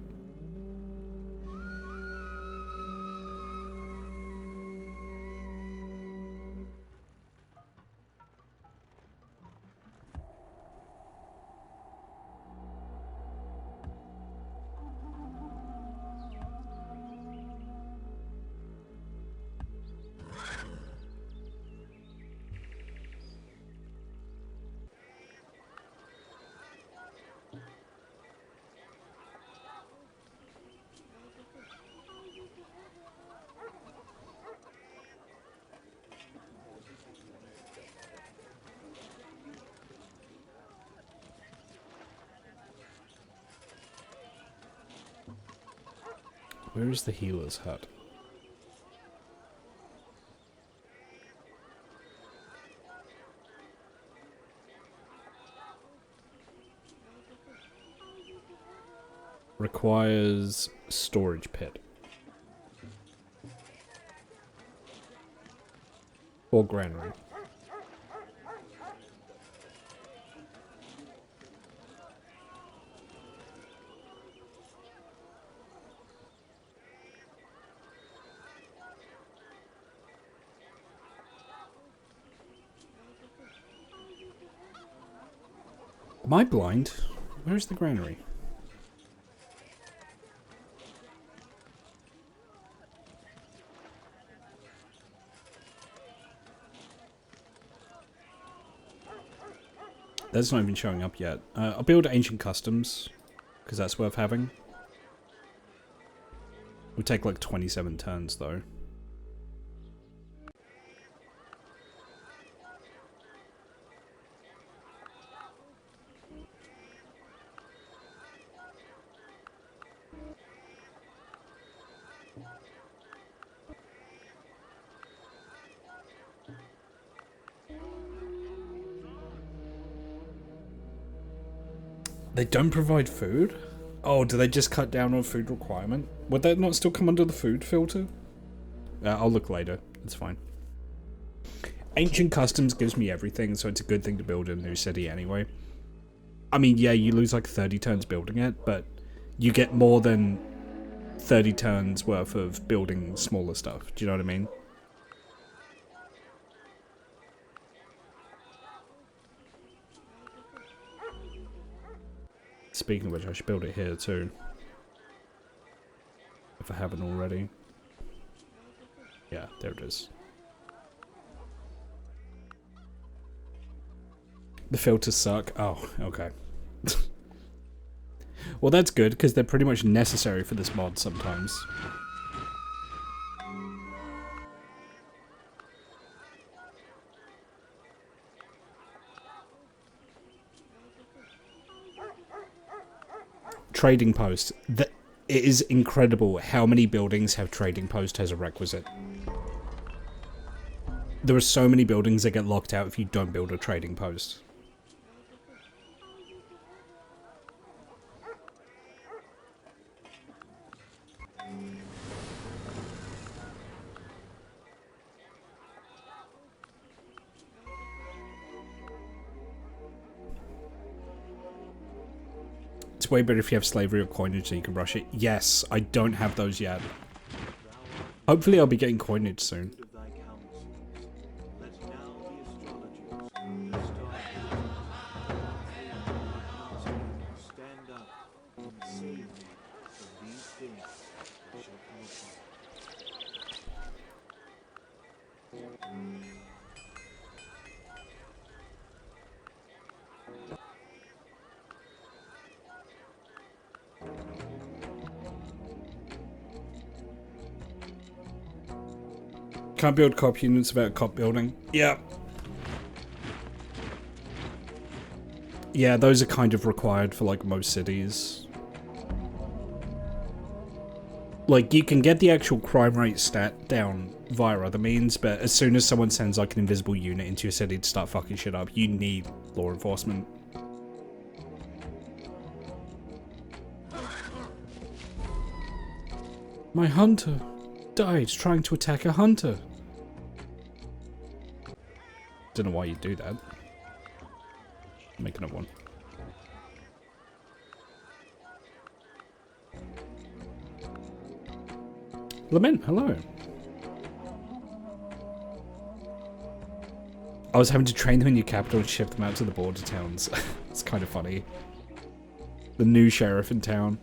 S2: Where is the healer's hut? Requires storage pit. Or granary. Am I blind? Where's the granary? That's not even showing up yet. I'll build ancient customs, because that's worth having. It'll take like 27 turns though. They don't provide food? Oh, do they just cut down on food requirement? Would that not still come under the food filter? I'll look later. It's fine. Ancient Customs gives me everything, so it's a good thing to build in a new city anyway. I mean, yeah, you lose like 30 turns building it, but you get more than 30 turns worth of building smaller stuff. Do you know what I mean? Speaking of which, I should build it here too. If I haven't already. Yeah, there it is. The filters suck. Oh, okay. Well, that's good, because they're pretty much necessary for this mod sometimes. Trading post. It is incredible how many buildings have trading post as a requisite. There are so many buildings that get locked out if you don't build a trading post. It's way better if you have slavery or coinage so you can rush it. Yes, I don't have those yet. Hopefully I'll be getting coinage soon. Can't build cop units without cop building. Yeah. Yeah, those are kind of required for like most cities. Like, you can get the actual crime rate stat down via other means, but as soon as someone sends like an invisible unit into your city to start fucking shit up, you need law enforcement. My hunter died trying to attack a hunter. Don't know why you do that. Make another one. Lament, hello. I was having to train them in your capital and ship them out to the border towns. It's kind of funny. The new sheriff in town.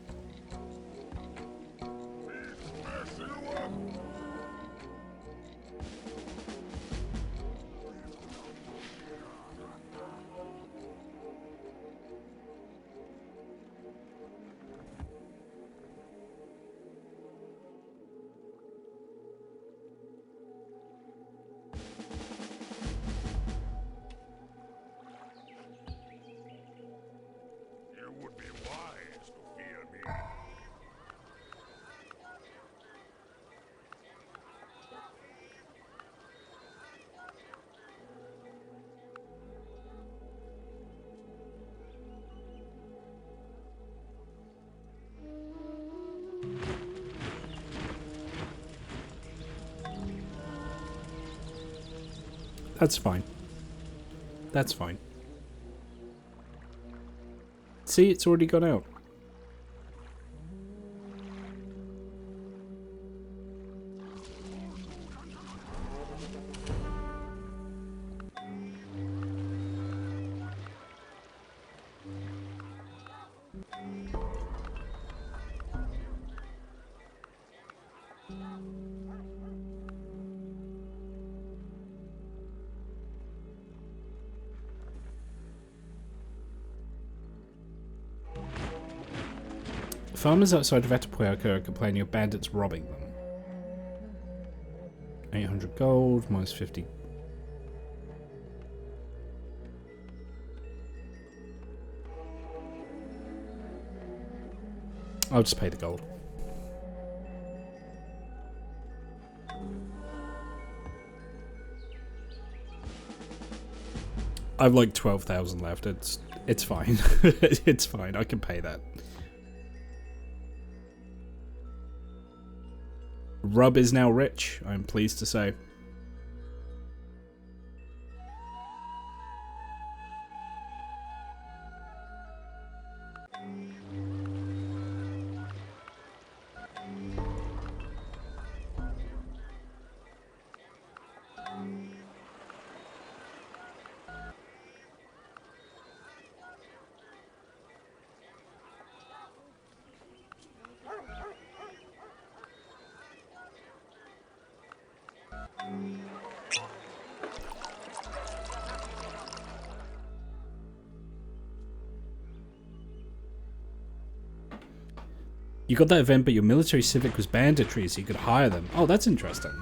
S2: That's fine. That's fine. See, it's already gone out. Farmers outside of Atapuerca are complaining of bandits robbing them. 800 gold, minus 50. I'll just pay the gold. I've like 12,000 left. It's fine. It's fine. I can pay that. Rub is now rich, I'm pleased to say. You got that event, but your military civic was banditry, so you could hire them. Oh, that's interesting.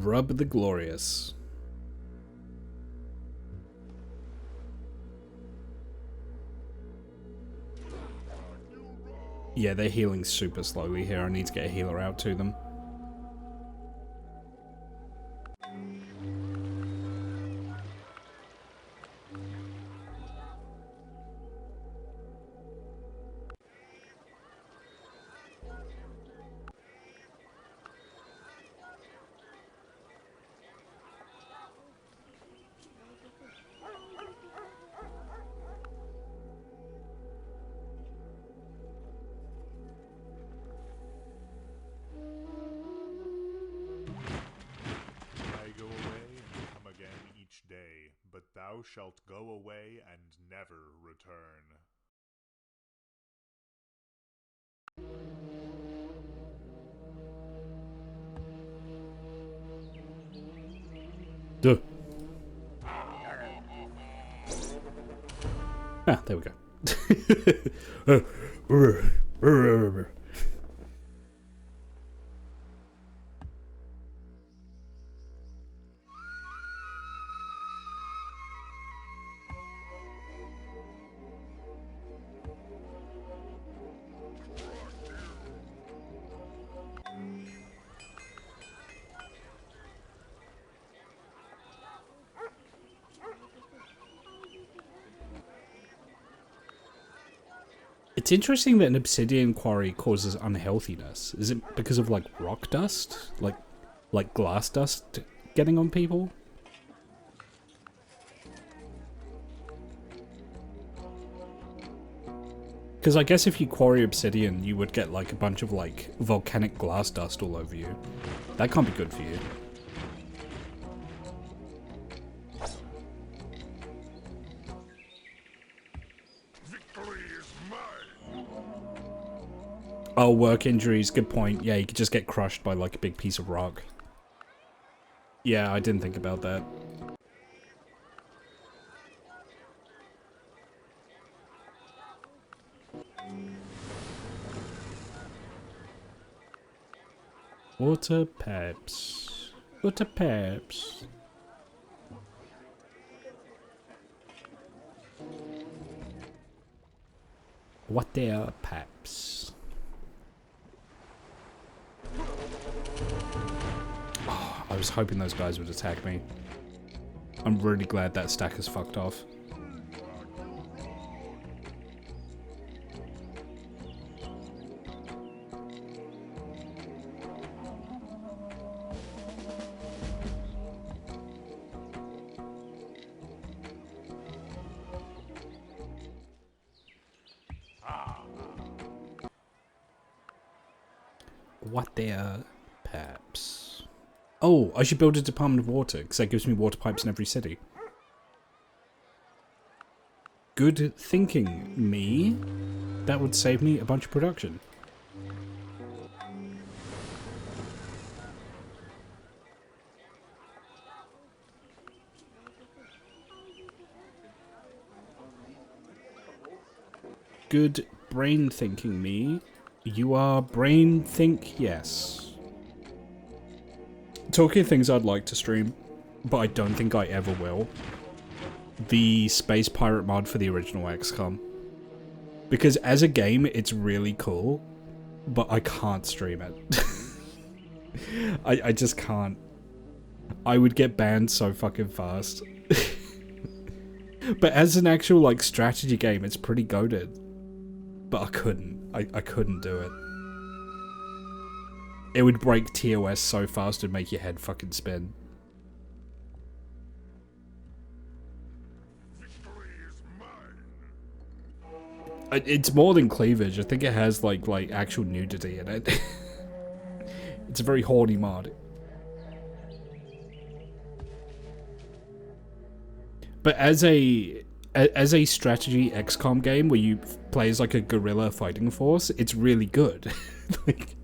S2: Rub the Glorious. Yeah, they're healing super slowly here. I need to get a healer out to them.
S4: I go away and come again each day, but thou shalt go away and never return.
S2: Duh. Ah, there we go. It's interesting that an obsidian quarry causes unhealthiness. Is it because of like rock dust? Like glass dust getting on people? Because I guess if you quarry obsidian, you would get like a bunch of like volcanic glass dust all over you. That can't be good for you. Oh, work injuries, good point. Yeah, you could just get crushed by like a big piece of rock. Yeah, I didn't think about that. Water pipes. Water pipes. Water pipes. Oh, I was hoping those guys would attack me. I'm really glad that stack is fucked off. Water pipes. Oh, I should build a Department of Water, because that gives me water pipes in every city. Good thinking, me. That would save me a bunch of production. Good brain thinking, me. You are brain think yes. Talking of things I'd like to stream, but I don't think I ever will. The Space Pirate mod for the original XCOM. Because as a game, it's really cool, but I can't stream it. I just can't. I would get banned so fucking fast. But as an actual, like, strategy game, it's pretty goated. But I couldn't. I couldn't do it. It would break TOS so fast it'd make your head fucking spin. It's more than cleavage. I think it has like actual nudity in it. It's a very horny mod. But as a strategy XCOM game where you play as like a guerrilla fighting force, it's really good. Like,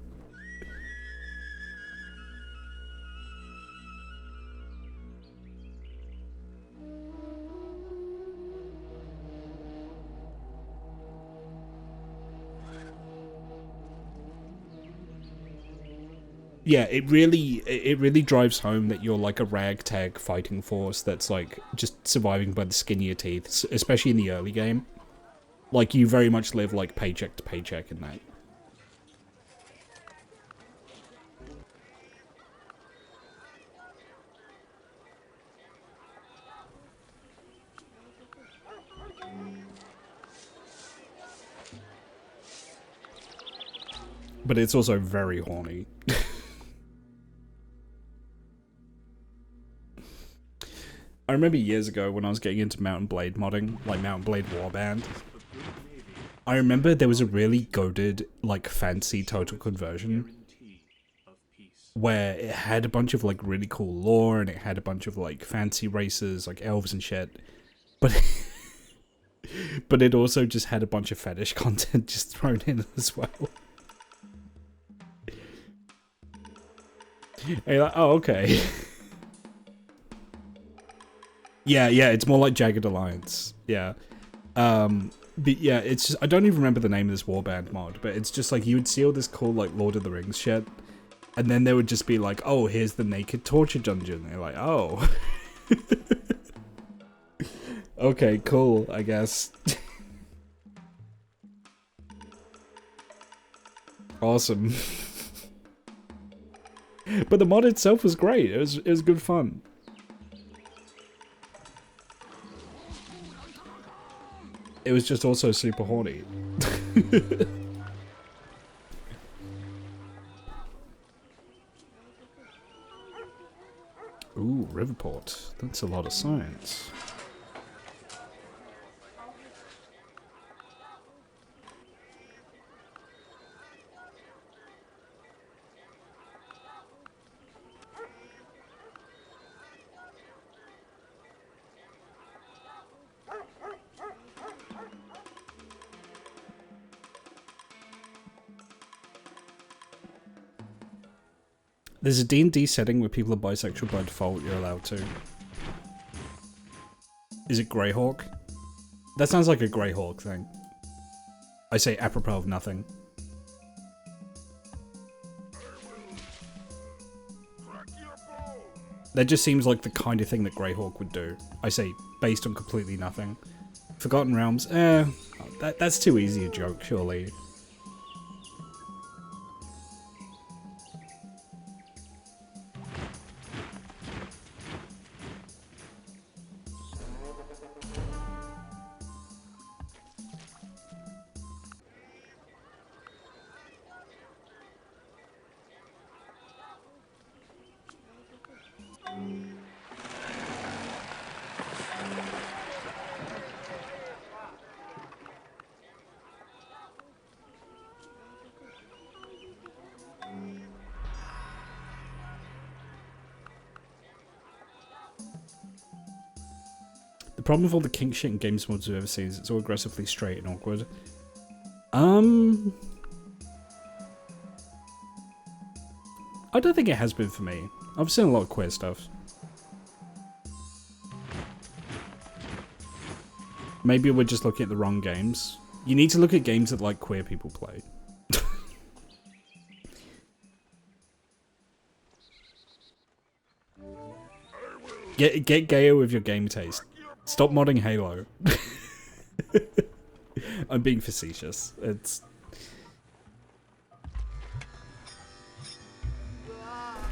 S2: Yeah, it really drives home that you're like a ragtag fighting force that's like just surviving by the skin of your teeth, especially in the early game. Like, you very much live like paycheck to paycheck in that. But it's also very horny. I remember years ago when I was getting into Mount & Blade modding, like Mount & Blade Warband. I remember there was a really goated, like, fancy total conversion where it had a bunch of, like, really cool lore and it had a bunch of, like, fancy races, like elves and shit. But but it also just had a bunch of fetish content just thrown in as well. And you're like, oh, okay. Yeah, it's more like Jagged Alliance. Yeah. But yeah, it's just, I don't even remember the name of this Warband mod, but it's just like, you would see all this cool, like, Lord of the Rings shit, and then there would just be like, oh, here's the naked torture dungeon. And you're like, oh. Okay, cool, I guess. Awesome. But the mod itself was great. It was good fun. It was just also super horny. Ooh, Riverport. That's a lot of science. There's a D&D setting where people are bisexual by default, you're allowed to. Is it Greyhawk? That sounds like a Greyhawk thing. I say apropos of nothing. That just seems like the kind of thing that Greyhawk would do. I say, based on completely nothing. Forgotten Realms, that's too easy a joke, surely. The problem with all the kink shit in games mods we've ever seen is it's all aggressively straight and awkward. I don't think it has been for me. I've seen a lot of queer stuff. Maybe we're just looking at the wrong games. You need to look at games that, like, queer people play. Get gayer with your game taste. Stop modding Halo. I'm being facetious. It's...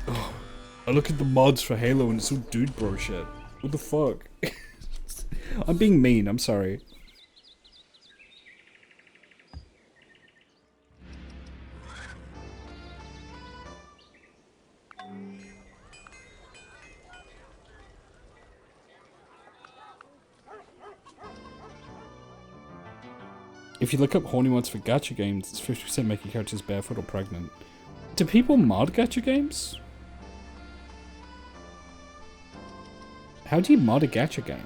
S2: Oh, I look at the mods for Halo and it's all dude bro shit. What the fuck? I'm being mean, I'm sorry. If you look up horny mods for gacha games, it's 50% making characters barefoot or pregnant. Do people mod gacha games? How do you mod a gacha game?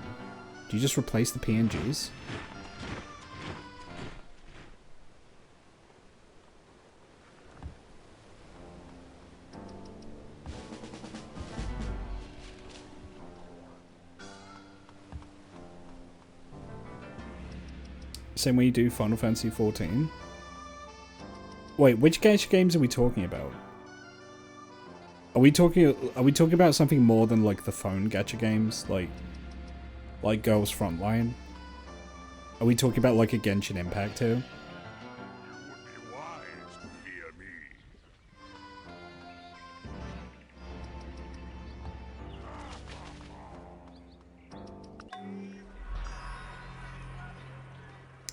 S2: Do you just replace the PNGs? Same way you do Final Fantasy 14. Wait, which gacha games are we talking about? Are we talking about something more than like the phone gacha games, like Girls Frontline? Are we talking about like a Genshin Impact here?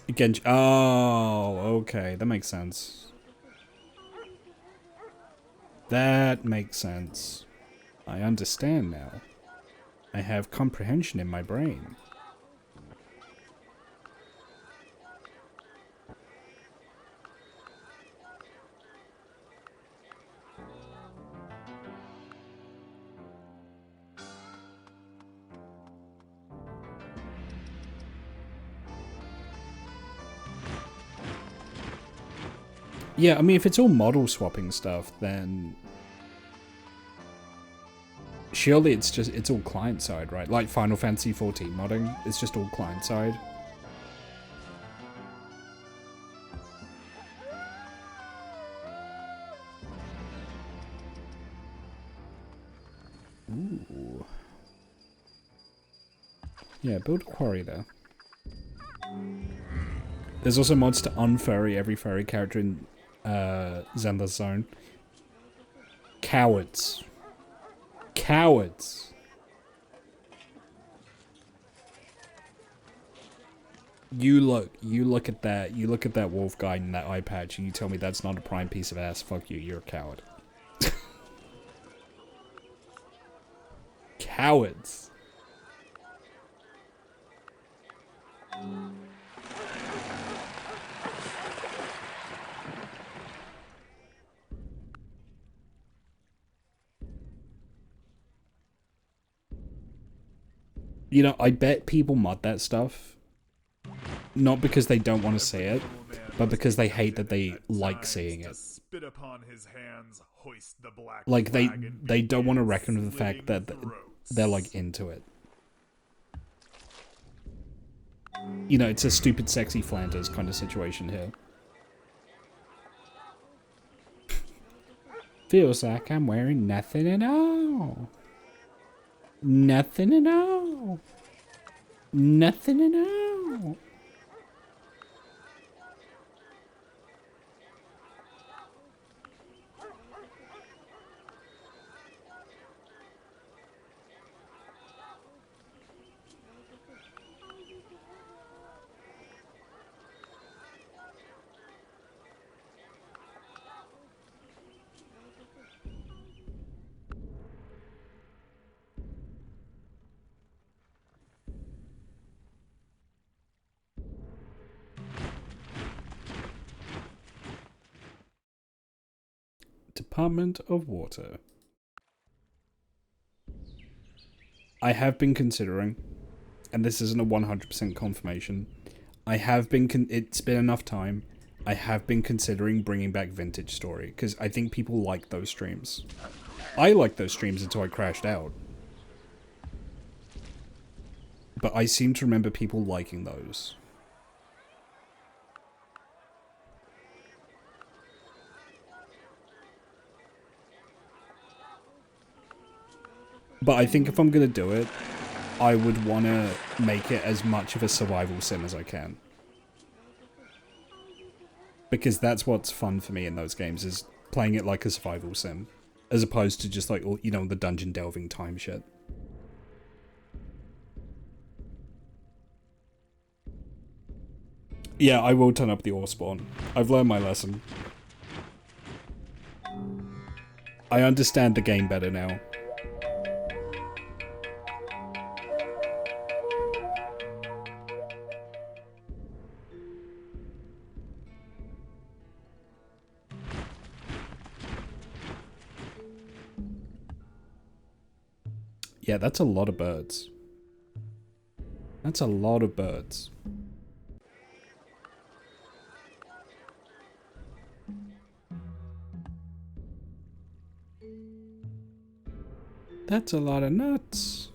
S2: Genshin. Oh, okay, that makes sense. That makes sense. I understand now. I have comprehension in my brain. Yeah, I mean, if it's all model swapping stuff, then surely it's all client side, right? Like Final Fantasy 14 modding, it's just all client side. Ooh. Yeah, build a quarry there. There's also mods to unfurry every furry character in Zenda's Zone. Cowards. Cowards. You look at that wolf guy in that eye patch and you tell me that's not a prime piece of ass. Fuck you, you're a coward. Cowards. You know, I bet people mod that stuff not because they don't want to see it, but because they hate that they like seeing it. Like they don't want to reckon with the fact that they're like into it. You know, it's a stupid sexy Flanders kind of situation here. Feels like I'm wearing nothing at all. Nothing at all. Nothing at all. Department of Water. I have been considering, and this isn't a 100% confirmation, it's been enough time, I have been considering bringing back Vintage Story, because I think people like those streams. I liked those streams until I crashed out. But I seem to remember people liking those. But I think if I'm gonna do it, I would want to make it as much of a survival sim as I can. Because that's what's fun for me in those games, is playing it like a survival sim. As opposed to just like, you know, the dungeon delving time shit. Yeah, I will turn up the ore spawn. I've learned my lesson. I understand the game better now. Yeah, that's a lot of birds. That's a lot of birds. That's a lot of nuts.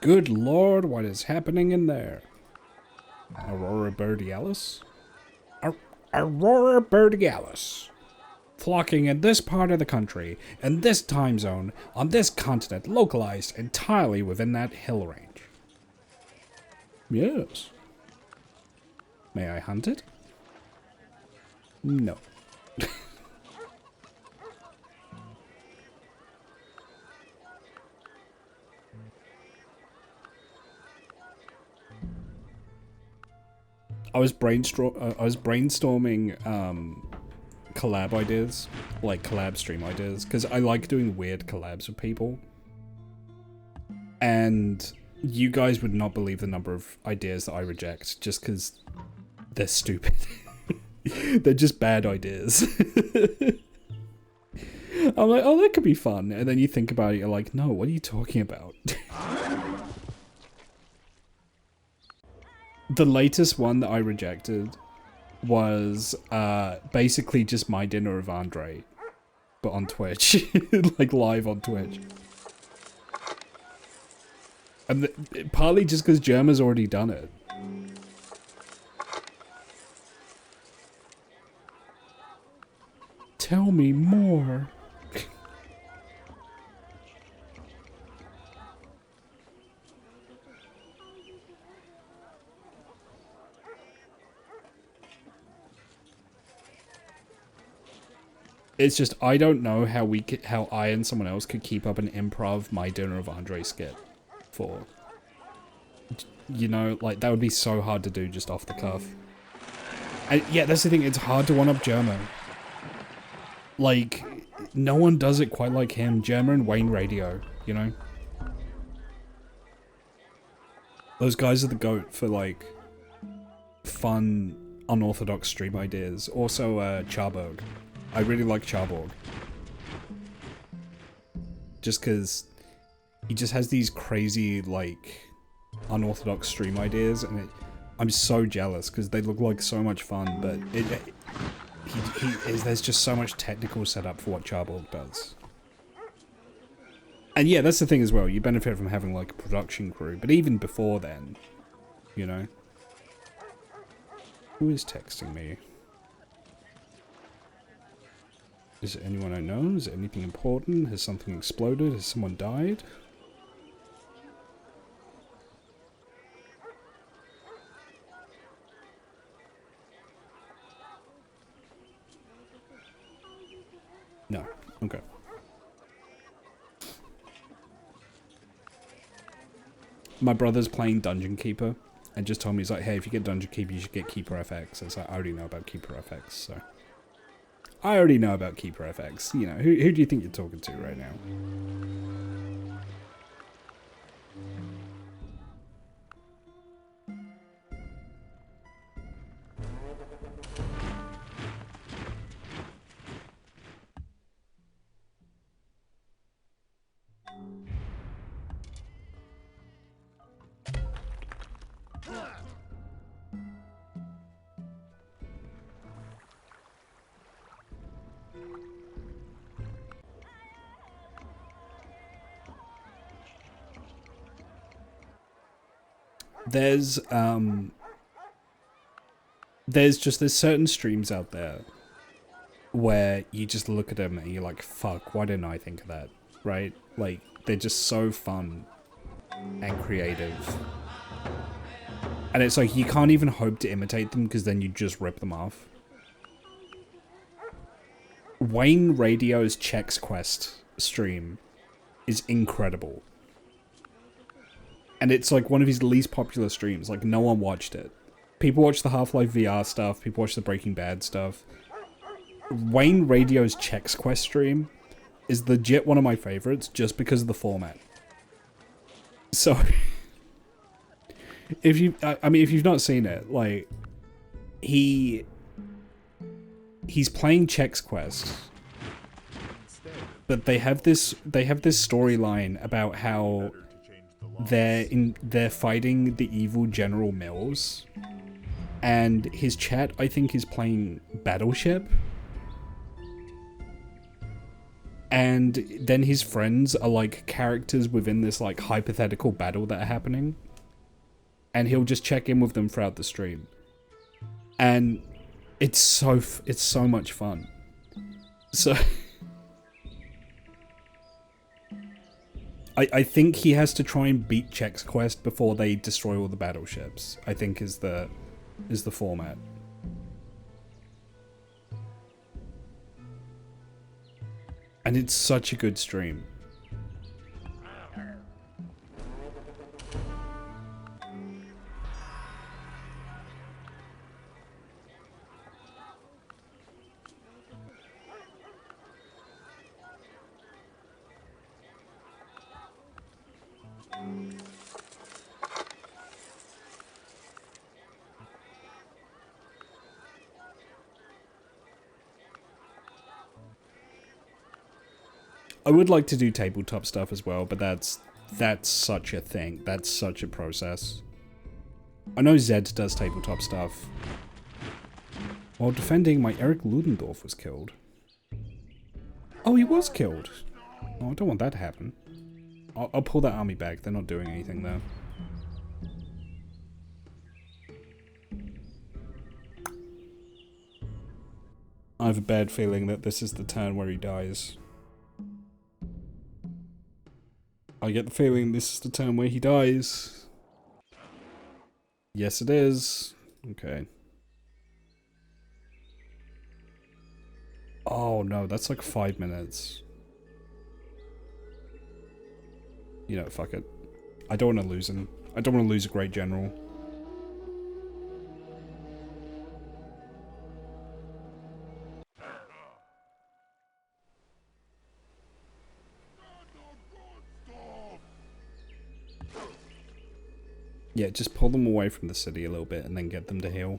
S2: Good lord, what is happening in there? Aurora Borealis? Aurora Borealis. Flocking in this part of the country, in this time zone, on this continent, localized entirely within that hill range. Yes. May I hunt it? No. I was brainstorming collab ideas, like collab stream ideas, because I like doing weird collabs with people. And you guys would not believe the number of ideas that I reject just because they're stupid. They're just bad ideas. I'm like, oh, that could be fun. And then you think about it, you're like, no, what are you talking about? The latest one that I rejected was basically just my dinner of Andre, but on Twitch. Like live on Twitch. And partly just because Germa's already done it. Tell me more. It's just, I don't know how how I and someone else could keep up an improv My Dinner of Andre skit for. You know, like, that would be so hard to do just off the cuff. And yeah, that's the thing, it's hard to one-up Germa. Like, no one does it quite like him. Germa and Wayne Radio, you know? Those guys are the GOAT for, like, fun, unorthodox stream ideas. Also, Charborg. I really like Charborg. Just because he just has these crazy, like, unorthodox stream ideas, and I'm so jealous because they look like so much fun, but there's just so much technical setup for what Charborg does. And yeah, that's the thing as well, you benefit from having, like, a production crew, but even before then, you know? Who is texting me? Is it anyone I know? Is it anything important? Has something exploded? Has someone died? No. Okay. My brother's playing Dungeon Keeper and just told me, he's like, hey, if you get Dungeon Keeper, you should get Keeper FX. It's like, I already know about Keeper FX, so... I already know about Keeper FX. You know, who do you think you're talking to right now? There's certain streams out there where you just look at them and you're like, fuck, why didn't I think of that, right? Like, they're just so fun and creative. And it's like, you can't even hope to imitate them because then you just rip them off. Wayne Radio's Chex Quest stream is incredible. And it's like one of his least popular streams. Like, no one watched it. People watch the Half-Life VR stuff. People watch the Breaking Bad stuff. Wayne Radio's Chex Quest stream is legit one of my favorites just because of the format. So, if you've not seen it, like, he's playing Chex Quest, but they have this storyline about how they're fighting the evil General Mills, and his chat, I think, is playing Battleship. and then his friends are like characters within this like hypothetical battle that are happening, and he'll just check in with them throughout the stream, and it's so much fun. So I think he has to try and beat Check's quest before they destroy all the battleships, I think is the format. And it's such a good stream. I would like to do tabletop stuff as well, but that's such a thing. That's such a process. I know Zed does tabletop stuff. While defending, my Eric Ludendorff was killed. Oh, he was killed. Oh, I don't want that to happen. I'll pull that army back. They're not doing anything there. I have a bad feeling that this is the turn where he dies. I get the feeling this is the turn where he dies. Yes, it is. Okay. Oh no, that's like 5 minutes. You know, fuck it. I don't want to lose him. I don't want to lose a great general. Yeah, just pull them away from the city a little bit and then get them to heal.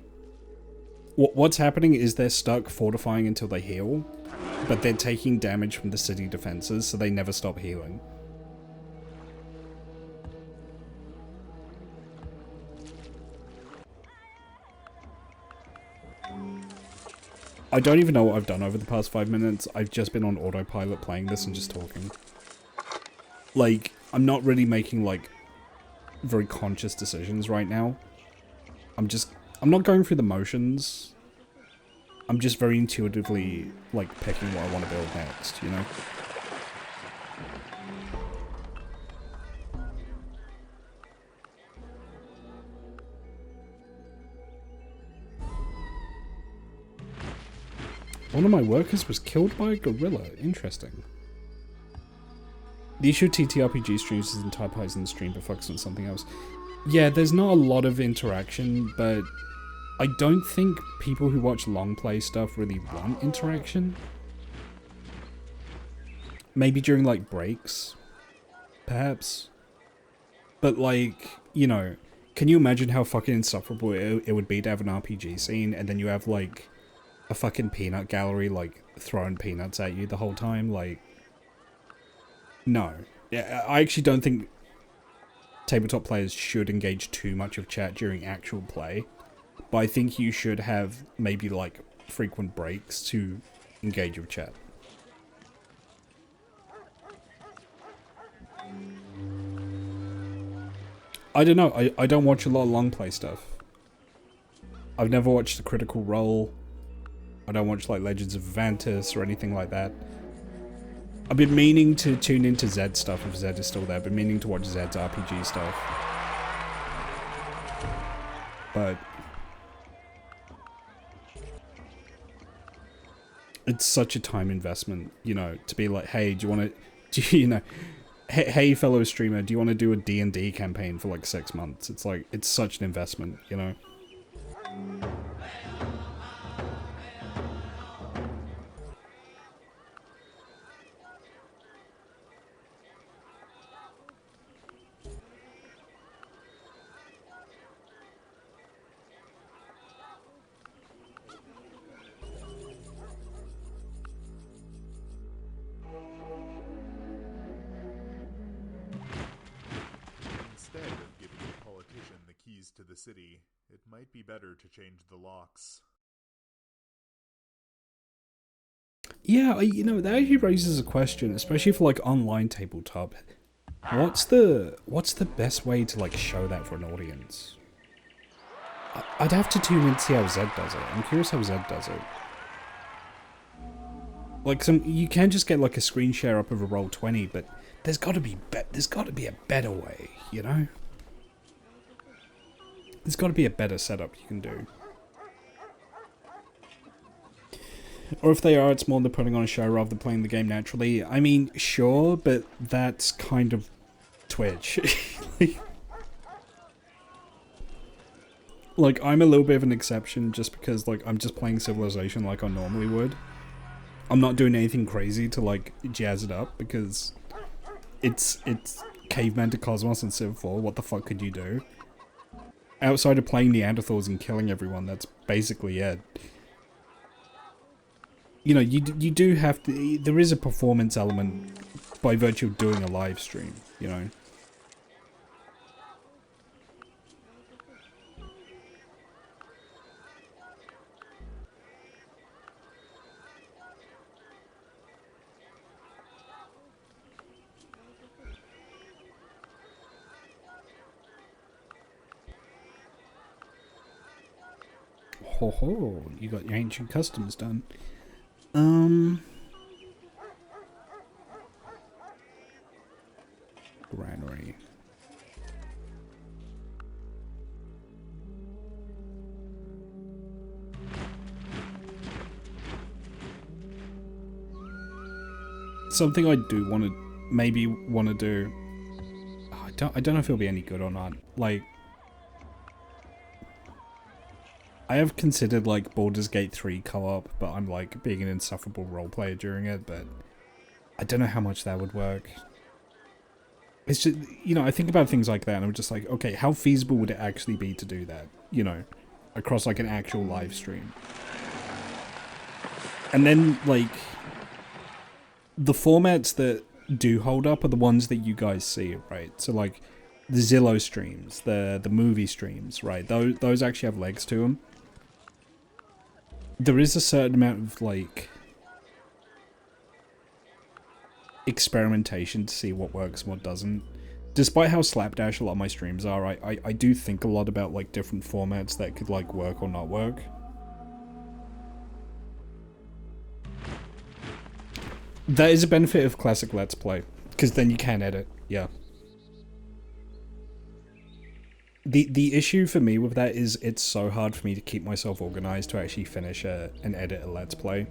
S2: What's happening is they're stuck fortifying until they heal, but they're taking damage from the city defenses, so they never stop healing. I don't even know what I've done over the past 5 minutes. I've just been on autopilot playing this and just talking. Like, I'm not really making, like, very conscious decisions right now. I'm not going through the motions. I'm just very intuitively, like, picking what I want to build next, you know? One of my workers was killed by a gorilla. Interesting. The issue of TTRPG streams is entirely the stream but focus on something else. Yeah, there's not a lot of interaction, but I don't think people who watch long play stuff really want interaction. Maybe during, like, breaks, perhaps. But, like, you know, can you imagine how fucking insufferable it would be to have an RPG scene, and then you have, like, a fucking peanut gallery, like, throwing peanuts at you the whole time? Like, no. Yeah, I actually don't think tabletop players should engage too much of chat during actual play, but I think you should have maybe, like, frequent breaks to engage with chat. I don't know, I don't watch a lot of long play stuff. I've never watched the Critical Role. I don't watch, like, Legends of Avantis or anything like that. I've been meaning to tune into Zed stuff if Zed is still there. I've been meaning to watch Zed's RPG stuff. But it's such a time investment, you know, to be like, hey, do you want to, you know, hey fellow streamer, do you want to do a D&D campaign for like 6 months? It's like, it's such an investment, you know?
S4: Instead of giving the politician the keys to the city, it might be better to change the locks.
S2: Yeah, you know, that actually raises a question, especially for like online tabletop. What's the best way to like show that for an audience? I'd have to tune in to see how Zed does it. I'm curious how Zed does it. Like you can just get like a screen share up of a Roll20, but there's got to be a better way, you know? There's got to be a better setup you can do. Or if they are, it's more they're putting on a show rather than playing the game naturally. I mean, sure, but that's kind of Twitch. Like, I'm a little bit of an exception just because, like, I'm just playing Civilization like I normally would. I'm not doing anything crazy to, like, jazz it up because it's Caveman to Cosmos and Civ 4. What the fuck could you do? Outside of playing Neanderthals and killing everyone, that's basically it. You know, you do have to... There is a performance element by virtue of doing a live stream, you know? Ho ho, you got your ancient customs done. Granary. Something I do want to, maybe want to do. I don't know if it'll be any good or not. Like, I have considered like Baldur's Gate 3 co-op, but I'm like being an insufferable role player during it, but I don't know how much that would work. It's just, you know, I think about things like that and I'm just like, okay, how feasible would it actually be to do that, you know, across like an actual live stream? And then like, the formats that do hold up are the ones that you guys see, right? So like, the Zillow streams, the movie streams, right? Those actually have legs to them. There is a certain amount of like experimentation to see what works and what doesn't. Despite how slapdash a lot of my streams are, I do think a lot about like different formats that could like work or not work. That is a benefit of classic Let's Play, because then you can edit, yeah. The issue for me with that is it's so hard for me to keep myself organized to actually finish and edit a Let's Play.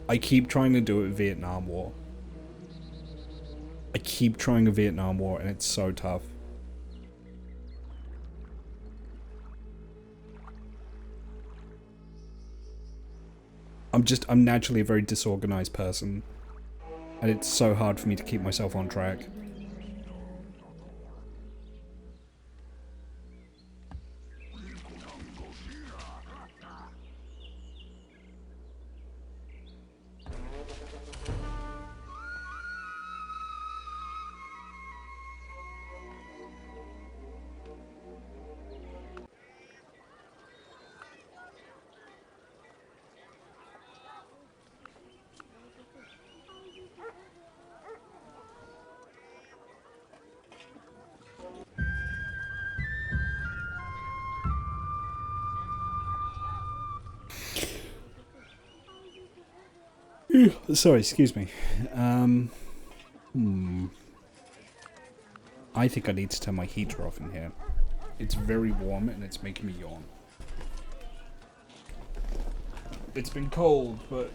S2: I keep trying to do it with Vietnam War. I keep trying a Vietnam War and it's so tough. I'm naturally a very disorganized person. And it's so hard for me to keep myself on track. Sorry, excuse me. I think I need to turn my heater off in here. It's very warm and it's making me yawn. It's been cold, but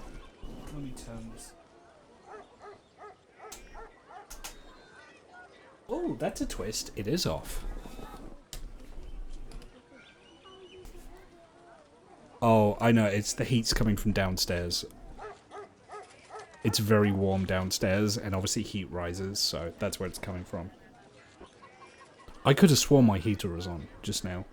S2: let me turn this. Oh, that's a twist. It is off. Oh, I know. It's the heat's coming from downstairs. It's very warm downstairs, and obviously heat rises, so that's where it's coming from. I could have sworn my heater was on just now.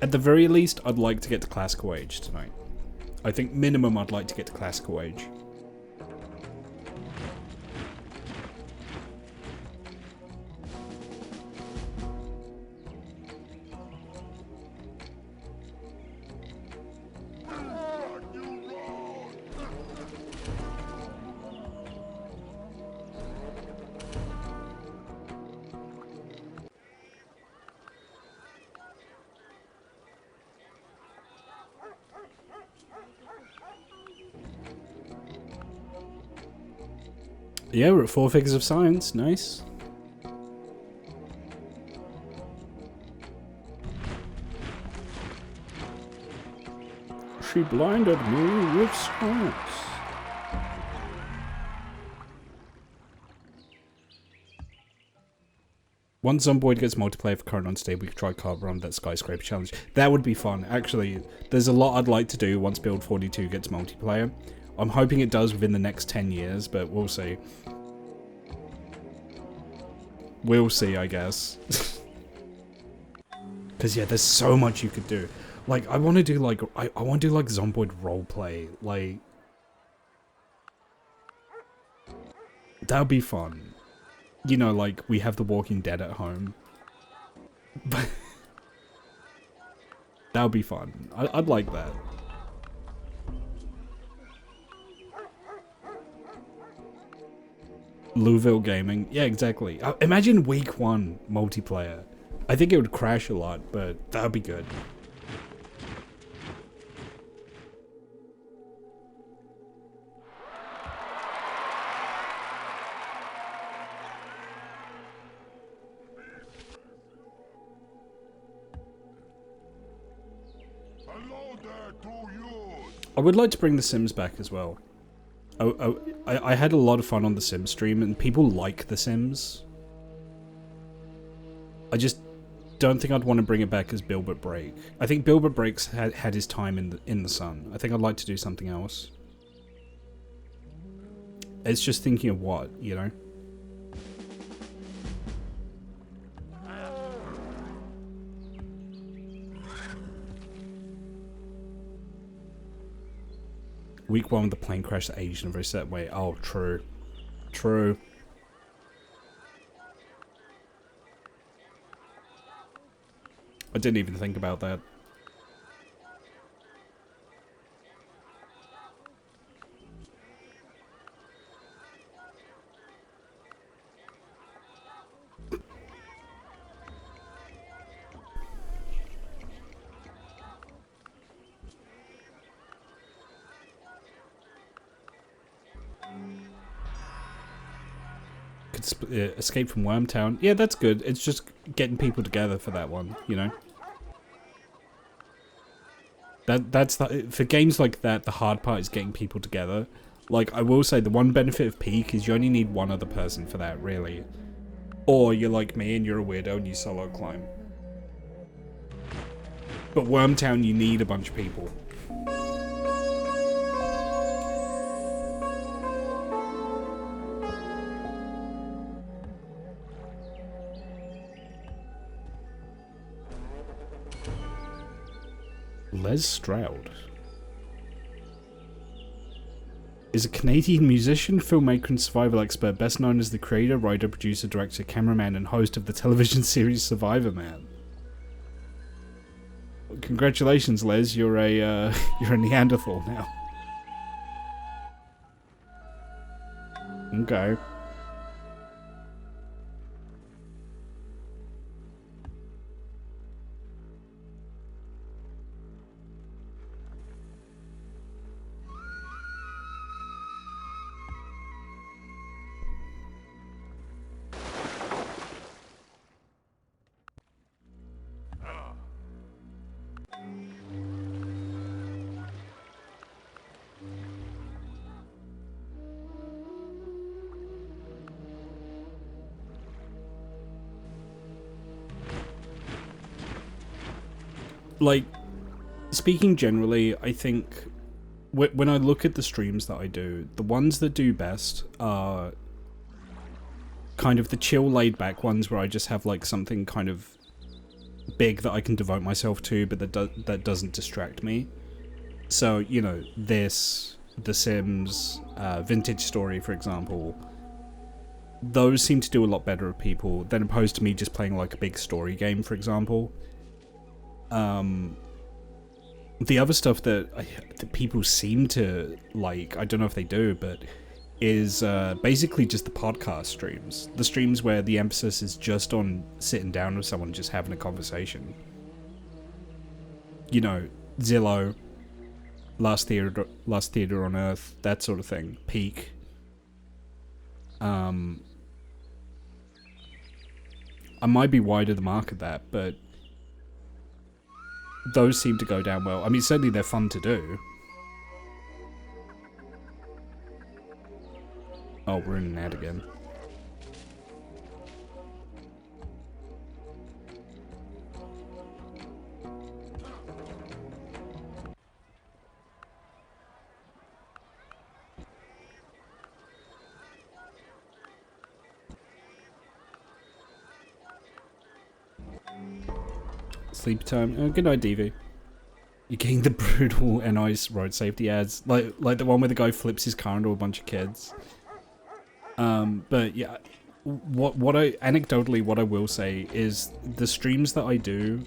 S2: At the very least, I'd like to get to Classical Age tonight. I think minimum I'd like to get to classical age. Yeah, we're at 4 figures of science. Nice. She blinded me with science. Once Zomboid gets multiplayer for current unstable, we could try carve around that skyscraper challenge. That would be fun. Actually, there's a lot I'd like to do once Build 42 gets multiplayer. I'm hoping it does within the next 10 years, but we'll see. We'll see, I guess. Because, yeah, there's so much you could do. Like, I want to do, like, I want to do, like, Zomboid roleplay. Like, that would be fun. You know, like, we have The Walking Dead at home. But that would be fun. I'd like that. Louisville Gaming. Yeah, exactly. Imagine week 1 multiplayer. I think it would crash a lot, but that would be good. I would like to bring The Sims back as well. I had a lot of fun on The Sims stream, and people like The Sims. I just don't think I'd want to bring it back as Bilbert Break. I think Bilbert Break's had his time in the sun. I think I'd like to do something else. It's just thinking of what, you know? Week 1 with the plane crash that aged in a very set way. Oh, true. True. I didn't even think about that. Escape from Wormtown. Yeah, that's good. It's just getting people together for that one, you know? That's for games like that, the hard part is getting people together. Like, I will say, the one benefit of Peak is you only need one other person for that, really. Or you're like me and you're a weirdo and you solo climb. But Wormtown, you need a bunch of people. Les Stroud is a Canadian musician, filmmaker, and survival expert, best known as the creator, writer, producer, director, cameraman, and host of the television series Survivor Man. Congratulations, Les. You're a Neanderthal now. Okay. Like, speaking generally, I think when I look at the streams that I do, the ones that do best are kind of the chill, laid-back ones where I just have, like, something kind of big that I can devote myself to, but that doesn't distract me. So, you know, this, The Sims, Vintage Story, for example, those seem to do a lot better with people than opposed to me just playing like a big story game, for example. The other stuff that people seem to like, I don't know if they do, but is basically just the podcast streams. The streams where the emphasis is just on sitting down with someone, just having a conversation. You know, Zillow, Last Theater on Earth, that sort of thing. Peak. I might be wide of the mark at that, but those seem to go down well. I mean, certainly they're fun to do. Oh, we're in an ad again. Sleep time. Oh, good night, DV. You're getting the brutal and nice road safety ads, like the one where the guy flips his car into a bunch of kids. But yeah, what I anecdotally what I will say is the streams that I do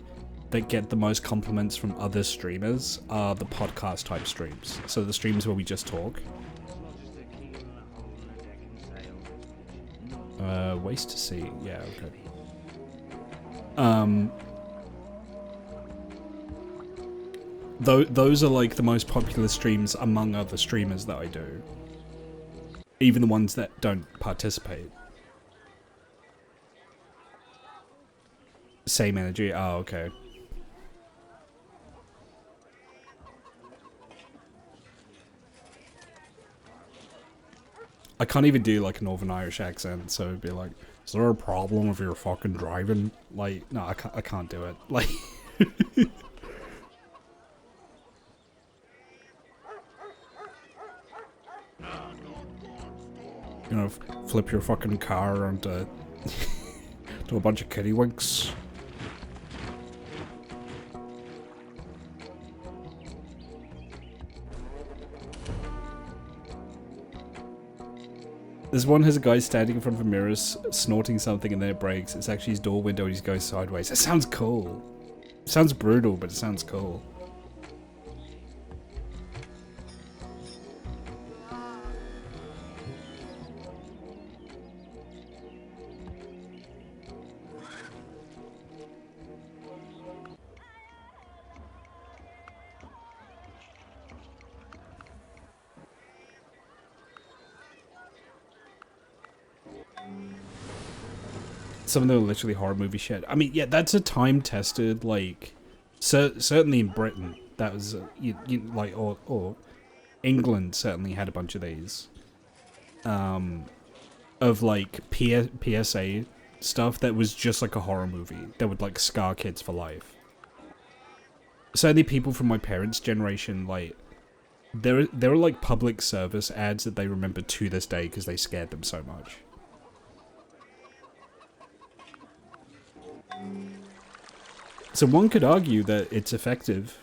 S2: that get the most compliments from other streamers are the podcast type streams. So the streams where we just talk. Waste to see. Yeah, okay. Those are like the most popular streams among other streamers that I do. Even the ones that don't participate. Same energy? Oh, okay. I can't even do like a Northern Irish accent, so it'd be like, is there a problem if you're fucking driving? Like, no, I can't do it. Like... You know, flip your fucking car onto to a bunch of kittywinks. This one has a guy standing in front of a mirror snorting something and then it breaks. It's actually his door window and he's going sideways. It sounds cool. It sounds brutal, but it sounds cool. Some of them are literally horror movie shit. I mean, yeah, that's a time-tested, like, certainly in Britain, that was, like, or England certainly had a bunch of these, of, like, PSA stuff that was just like a horror movie that would, like, scar kids for life. Certainly people from my parents' generation, like, there are, like, public service ads that they remember to this day because they scared them so much. So one could argue that it's effective.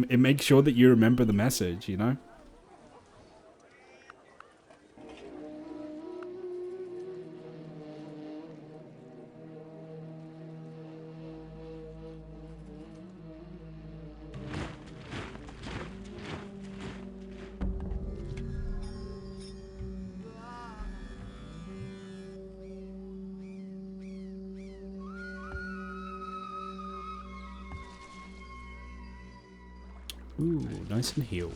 S2: It makes sure that you remember the message, you know? Ooh, nice and healed.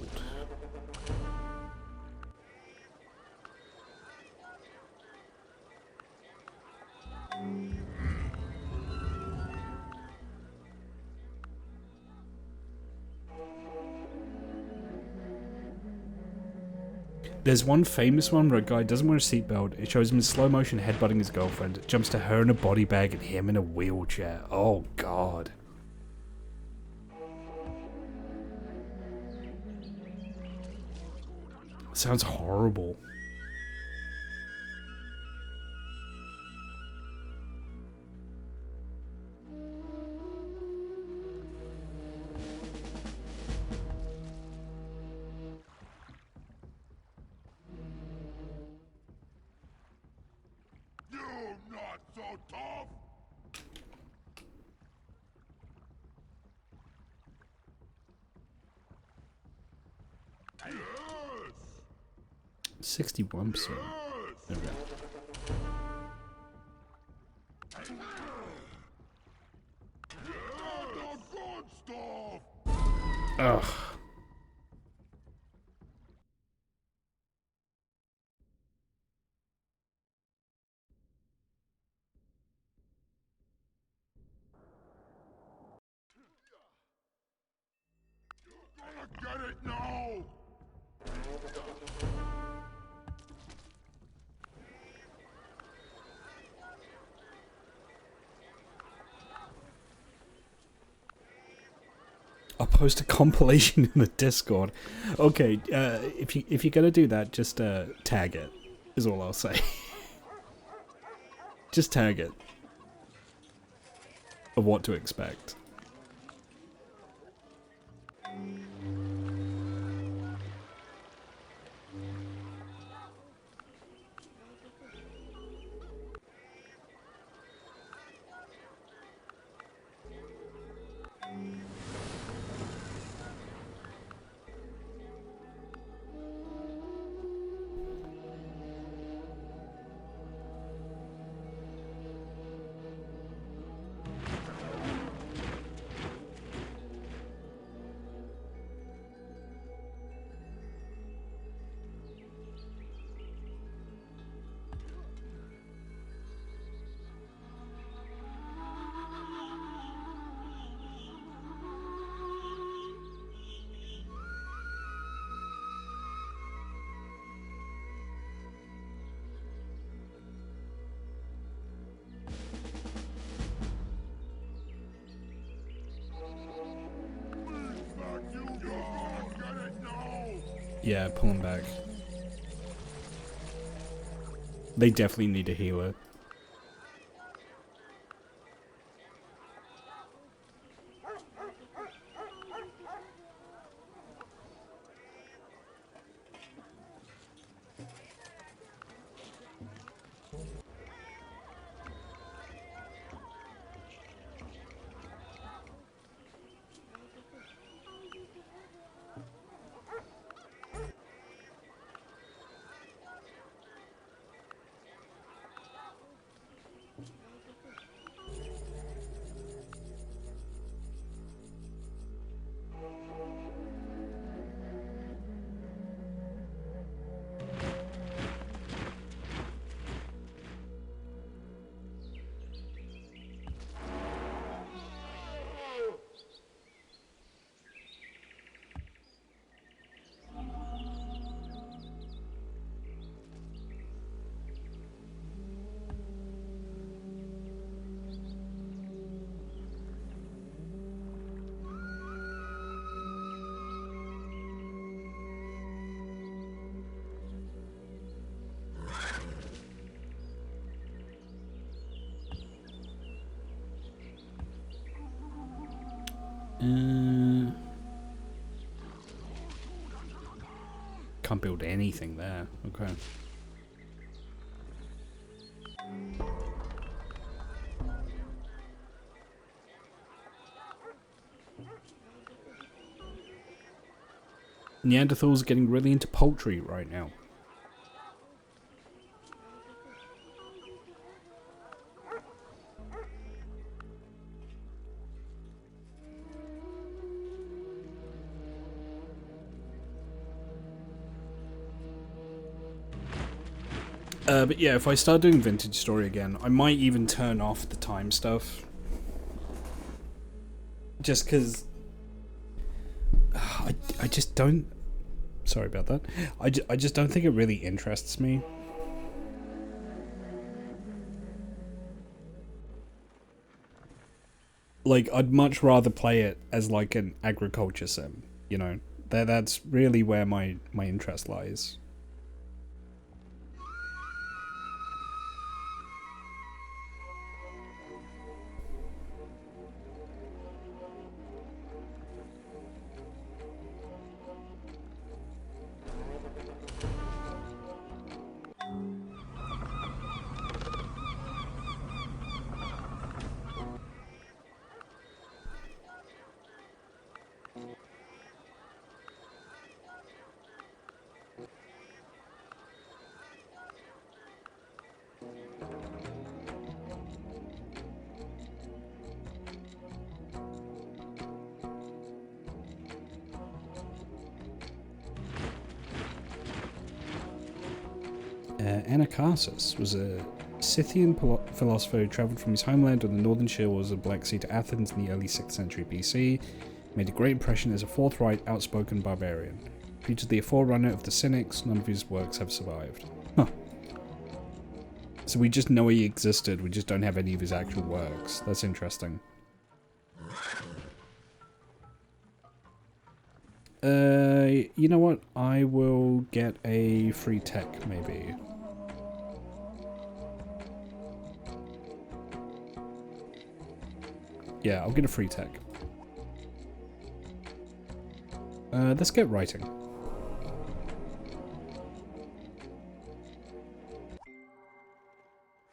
S2: There's one famous one where a guy doesn't wear a seatbelt. It shows him in slow motion headbutting his girlfriend. It jumps to her in a body bag and him in a wheelchair. Oh god. Sounds horrible.
S3: Yes.
S2: 61%. There we go. Ugh.
S3: Get it now!
S2: I'll post a compilation in the Discord. Okay, if you're gonna do that, just tag it. Is all I'll say. Just tag it. Of what to expect. Yeah, pull him back. They definitely need a healer. Can't build anything there. Okay. Neanderthals are getting really into poultry right now. But yeah, if I start doing Vintage Story again, I might even turn off the time stuff. Just because... I just don't... Sorry about that. I just don't think it really interests me. Like, I'd much rather play it as like an agriculture sim, you know? That's really where my interest lies. Anacharsis was a Scythian philosopher who travelled from his homeland on the northern shores of the Black Sea to Athens in the early 6th century BC. Made a great impression as a forthright, outspoken barbarian. Due to the forerunner of the Cynics, none of his works have survived. Huh. So we just know he existed, we just don't have any of his actual works. That's interesting. You know what? I will get a free tech, maybe. Yeah, I'll get a free tech. Let's get writing.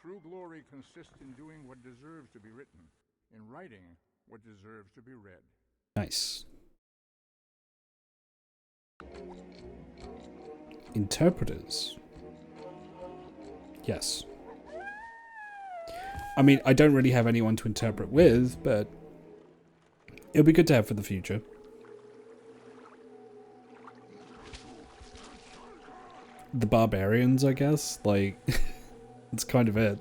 S10: True glory consists in doing what deserves to be written, in writing what deserves to be read.
S2: Nice. Interpreters. Yes. I mean, I don't really have anyone to interpret with, but it'll be good to have for the future. The barbarians, I guess. Like, that's kind of it.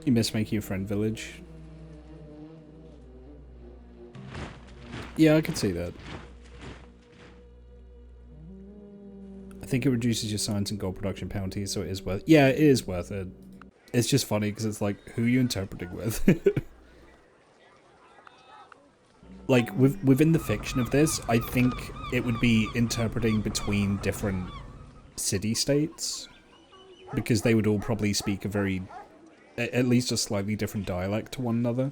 S2: You miss making a friend village. Yeah, I could see that. I think it reduces your science and gold production penalties, so it is worth. Yeah, it is worth it. It's just funny because it's like, who are you interpreting with? Like within the fiction of this, I think it would be interpreting between different city-states, because they would all probably speak a very, at least a slightly different dialect to one another.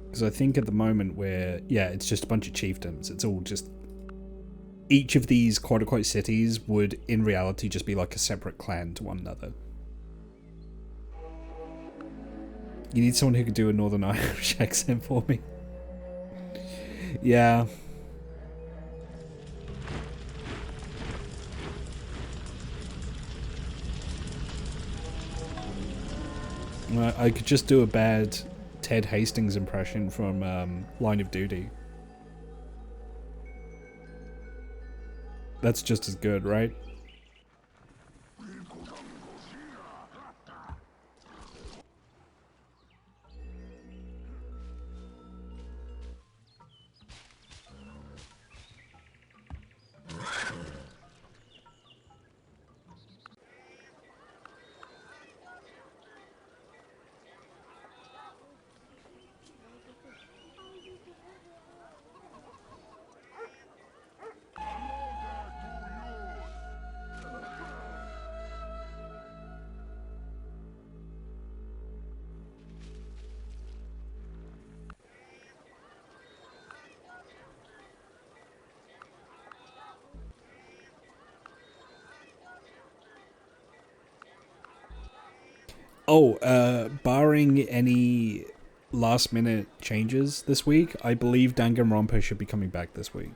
S2: Because I think at the moment where, yeah, it's just a bunch of chiefdoms. It's all just... Each of these quote-unquote cities would, in reality, just be like a separate clan to one another. You need someone who could do a Northern Irish accent for me. Yeah. I could just do a bad Ted Hastings impression from Line of Duty. That's just as good, right? Oh, barring any last-minute changes this week, I believe Danganronpa should be coming back this week.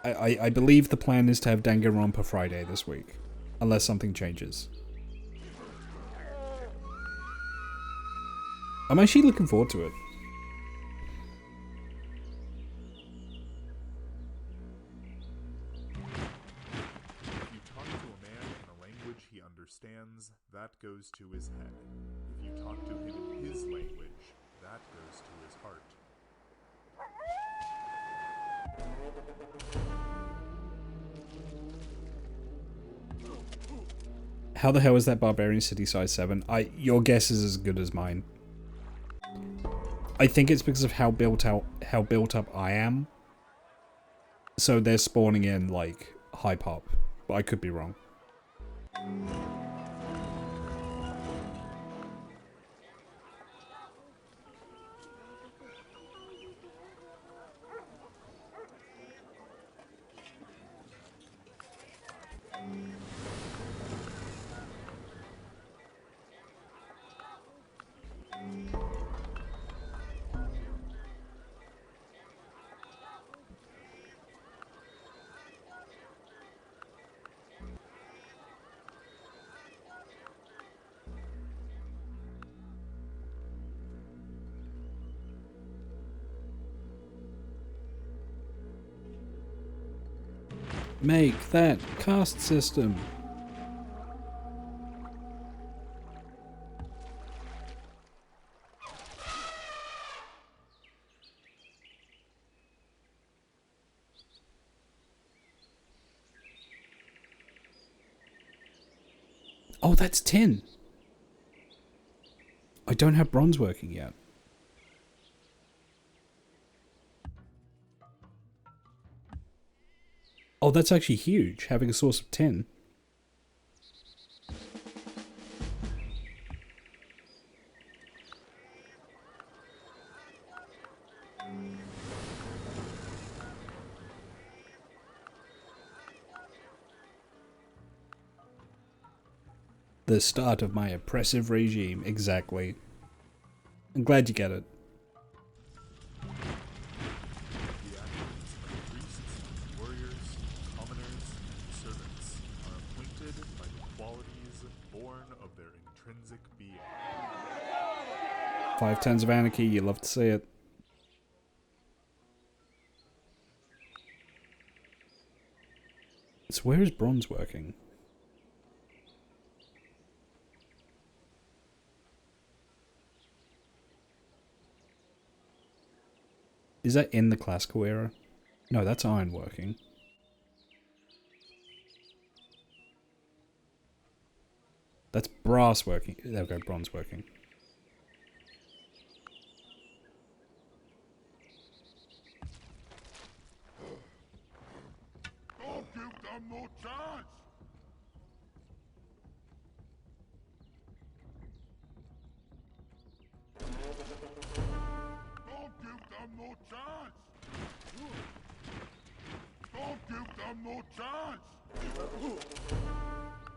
S2: I believe the plan is to have Danganronpa Friday this week, unless something changes. I'm actually looking forward to it.
S4: That goes to his head. If you talk to him in his language, that goes to his heart.
S2: How the hell is that barbarian city size 7? Your guess is as good as mine. I think it's because of how built up I am. So they're spawning in like high pop, but I could be wrong. Make that caste system. Oh, that's tin. I don't have bronze working yet. Oh, that's actually huge, having a source of tin. The start of my oppressive regime, exactly. I'm glad you get it.
S4: The actions of priests, warriors, commoners, and servants are appointed by the qualities born of their intrinsic being.
S2: 5 tons of anarchy, you love to see it. So where is bronze working? Is that in the classical era? No, that's iron working. That's brass working. There we go, bronze working.
S10: Don't give them no chance! Don't give them no chance! Don't give them no chance!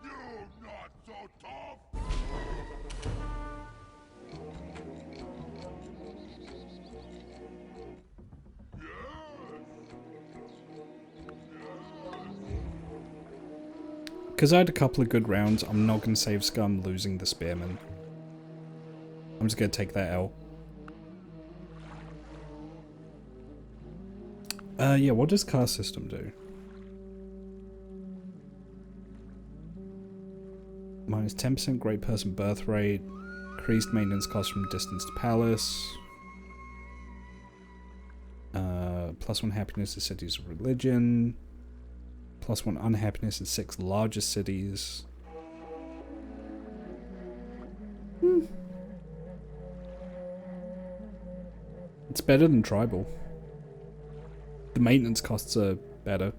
S10: You're not so tough!
S2: Because I had a couple of good rounds, I'm not going to save Scum losing the Spearman. I'm just going to take that L. Yeah, what does caste system do? Minus 10% great person birth rate. Increased maintenance cost from distance to palace. +1 happiness to cities of religion. +1 unhappiness in 6 largest cities. It's better than tribal. The maintenance costs are better.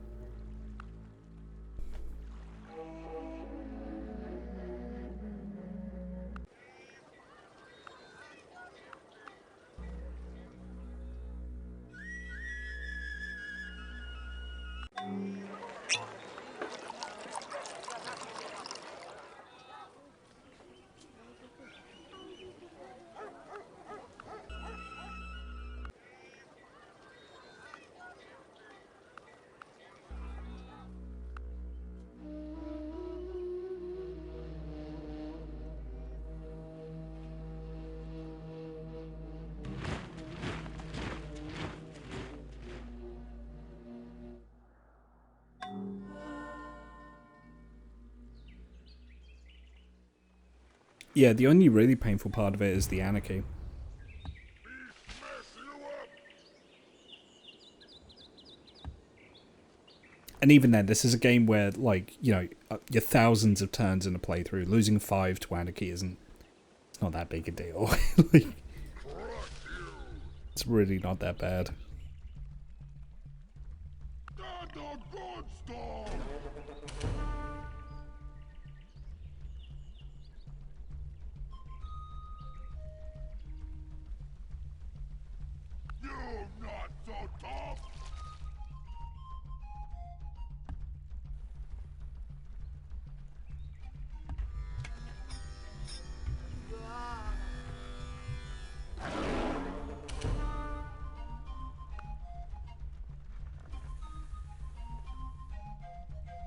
S2: Yeah, the only really painful part of it is the anarchy. And even then, this is a game where, like, you know, you're thousands of turns in a playthrough. Losing 5 to anarchy isn't... It's not that big a deal. Like, It's really not that bad.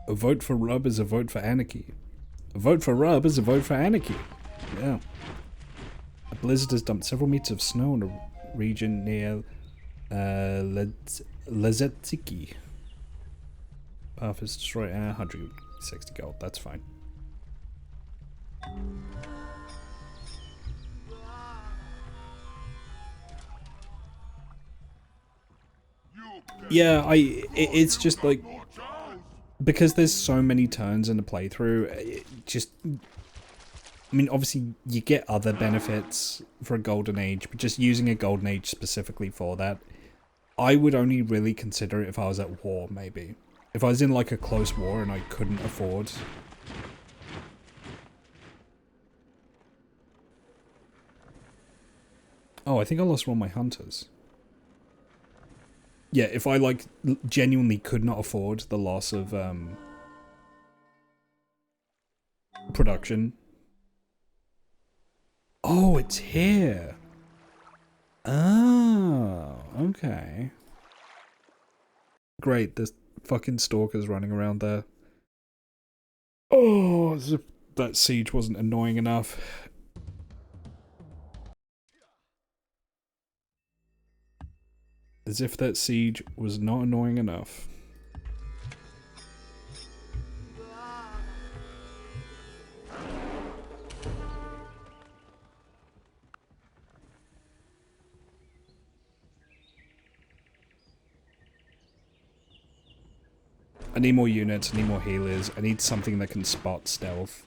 S2: A vote for Rub is a vote for anarchy. A vote for Rub is a vote for anarchy. Yeah. A blizzard has dumped several meters of snow in a region near Lezetsiki. Path is destroyed. 160 gold. That's fine. Yeah, it's just like, because there's so many turns in the playthrough, I mean, obviously you get other benefits for a Golden Age, but just using a Golden Age specifically for that, I would only really consider it if I was at war, maybe. If I was in like a close war and I couldn't afford. Oh, I think I lost one of my hunters. Yeah, if I like genuinely could not afford the loss of production. Oh, it's here. Oh, okay. Great, there's fucking stalkers running around there. Oh, as if that siege wasn't annoying enough. As if that siege was not annoying enough. I need more units, I need more healers, I need something that can spot stealth.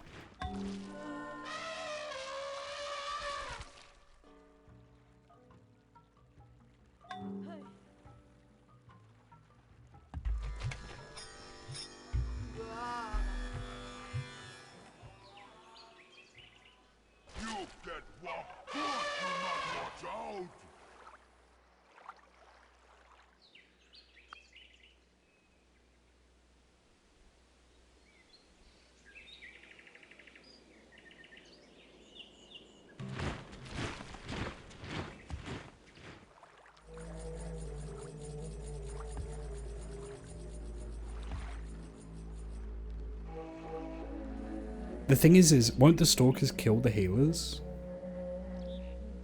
S2: The thing is won't the stalkers kill the healers?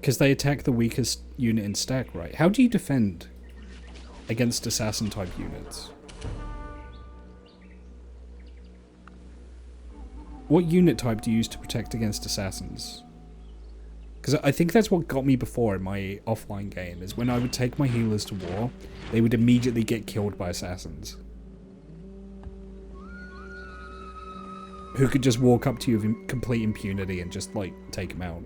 S2: Because they attack the weakest unit in stack, right? How do you defend against assassin type units? What unit type do you use to protect against assassins? Because I think that's what got me before in my offline game, is when I would take my healers to war, they would immediately get killed by assassins. Who could just walk up to you with complete impunity and just, like, take them out.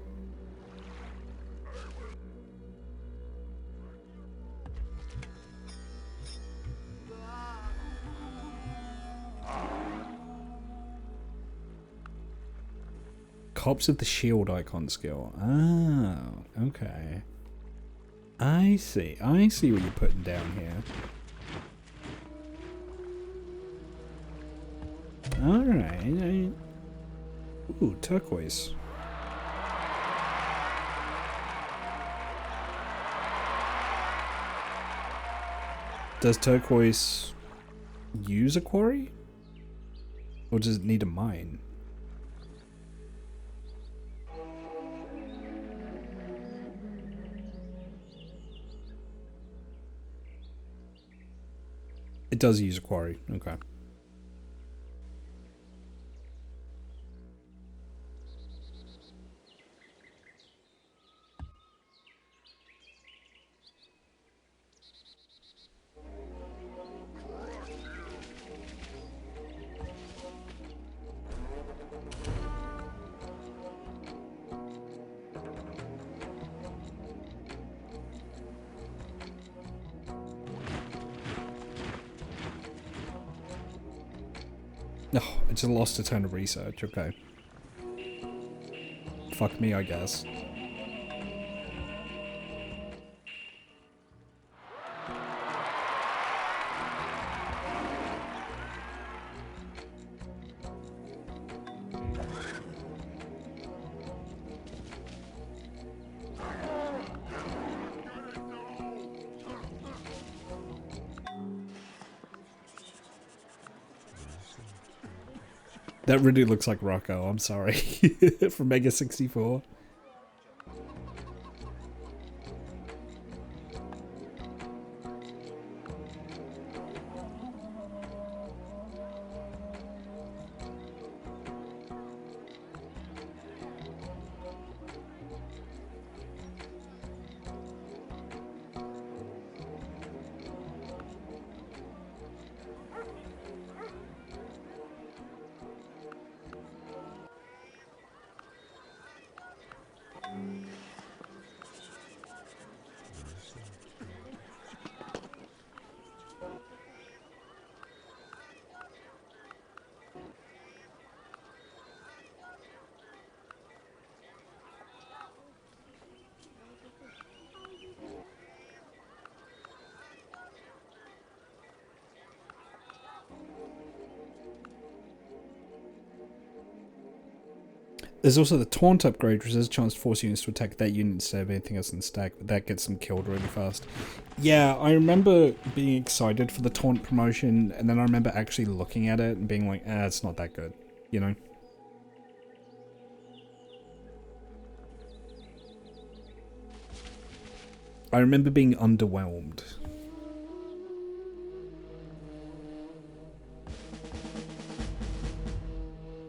S2: Cops of the Shield icon skill. Oh, okay. I see what you're putting down here. Alright. Ooh, turquoise. Does turquoise use a quarry? Or does it need a mine? It does use a quarry, okay. Oh, I just lost a turn of research. Okay. Fuck me, I guess. That really looks like Rocco, I'm sorry. From Mega 64. There's also the Taunt upgrade, which has a chance to force units to attack that unit instead of anything else in the stack, but that gets them killed really fast. Yeah, I remember being excited for the Taunt promotion, and then I remember actually looking at it and being like, it's not that good, you know? I remember being underwhelmed.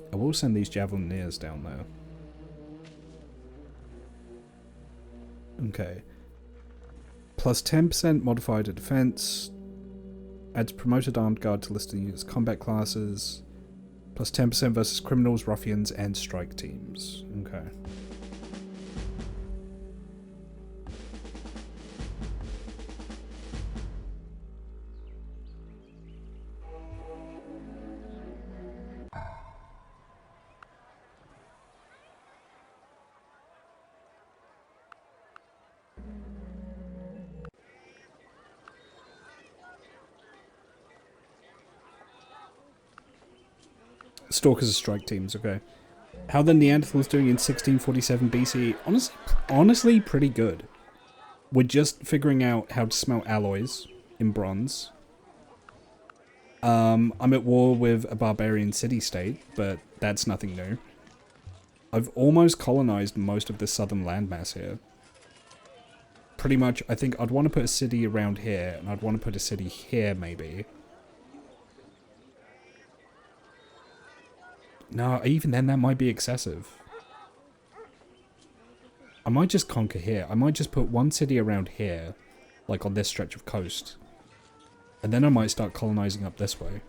S2: I will send these Javelineers down there. Okay. Plus 10% modifier to defense. Adds promoted armed guard to listed units' combat classes. Plus 10% versus criminals, ruffians, and strike teams. Okay. Stalkers are strike teams, okay. How the Neanderthals doing in 1647 BC? Honestly, pretty good. We're just figuring out how to smelt alloys in bronze. I'm at war with a barbarian city-state, but that's nothing new. I've almost colonized most of the southern landmass here. Pretty much, I think I'd want to put a city around here, and I'd want to put a city here, maybe. No, even then that might be excessive. I might just conquer here. I might just put one city around here, like on this stretch of coast. And then I might start colonizing up this way.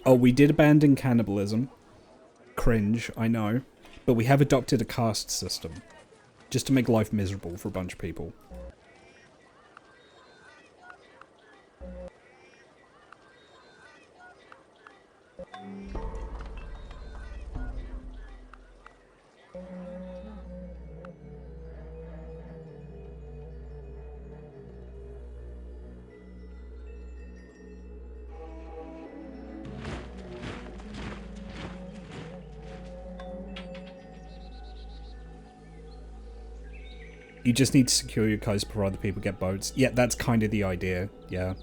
S2: Oh, we did abandon cannibalism. Cringe, I know. But we have adopted a caste system. Just to make life miserable for a bunch of people. You just need to secure your coast before other people get boats. Yeah, that's kind of the idea, yeah.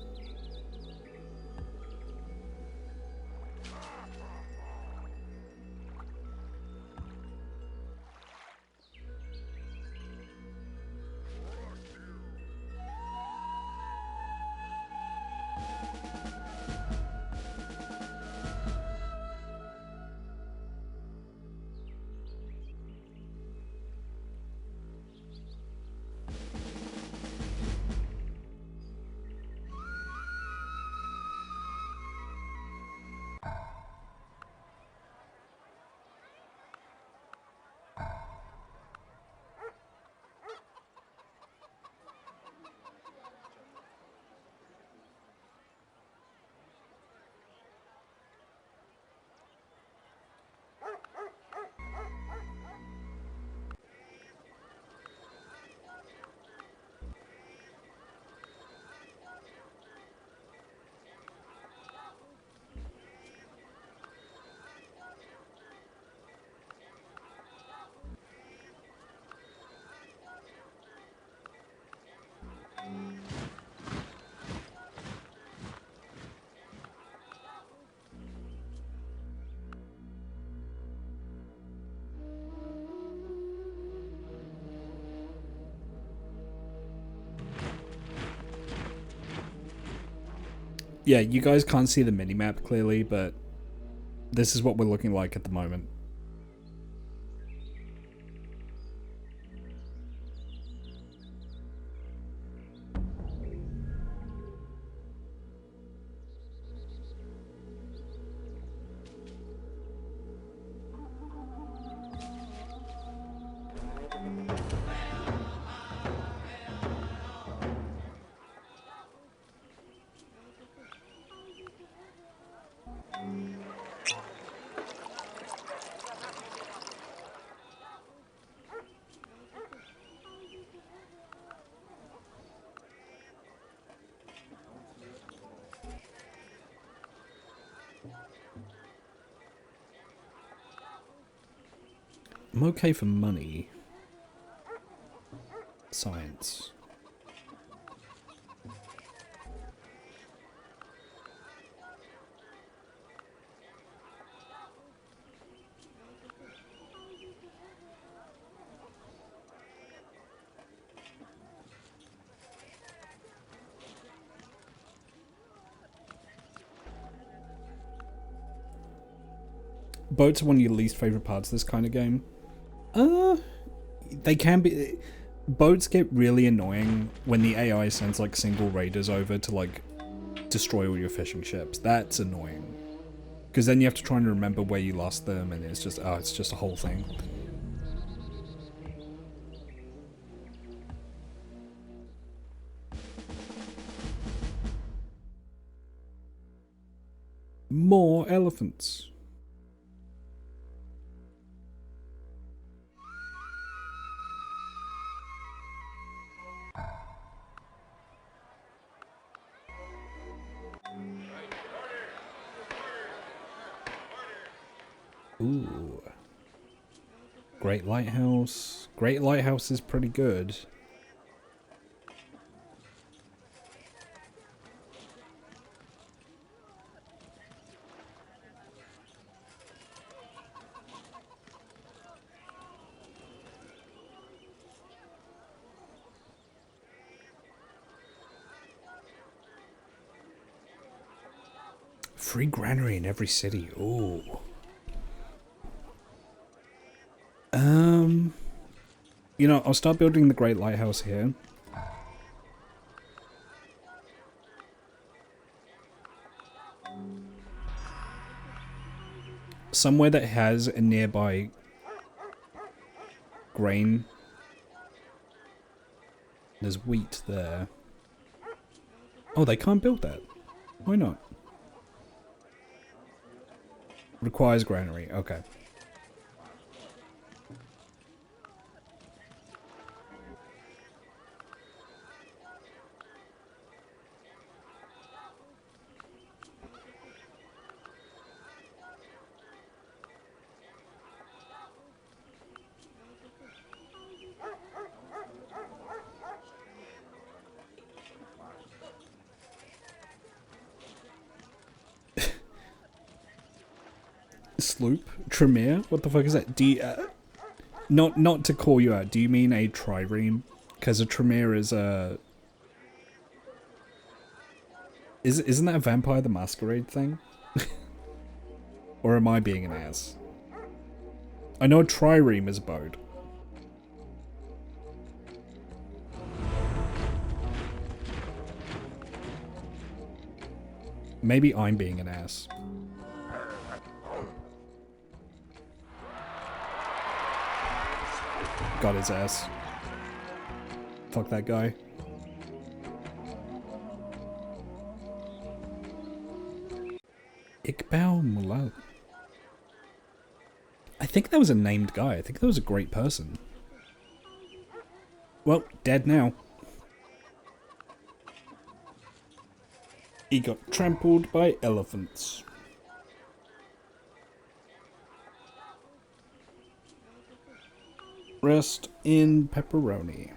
S2: Yeah, you guys can't see the minimap clearly, but this is what we're looking like at the moment. I'm okay for money. Science. Boats are one of your least favorite parts of this kind of game. They can be. Boats get really annoying when the AI sends like single raiders over to like destroy all your fishing ships. That's annoying. Because then you have to try and remember where you lost them, and it's just a whole thing. More elephants. Ooh. Great Lighthouse. Great Lighthouse is pretty good. Free granary in every city. Ooh. You know, I'll start building the Great Lighthouse here. Somewhere that has a nearby grain. There's wheat there. Oh, they can't build that. Why not? Requires granary. Okay. Sloop? Tremere? What the fuck is that? Do you, not to call you out, do you mean a trireme? Because a Tremere is a... Isn't that a Vampire the Masquerade thing? Or am I being an ass? I know a trireme is a boat. Maybe I'm being an ass. Got his ass. Fuck that guy. Iqbal Mulal. I think that was a named guy. I think that was a great person. Well, dead now. He got trampled by elephants. Rest in pepperoni.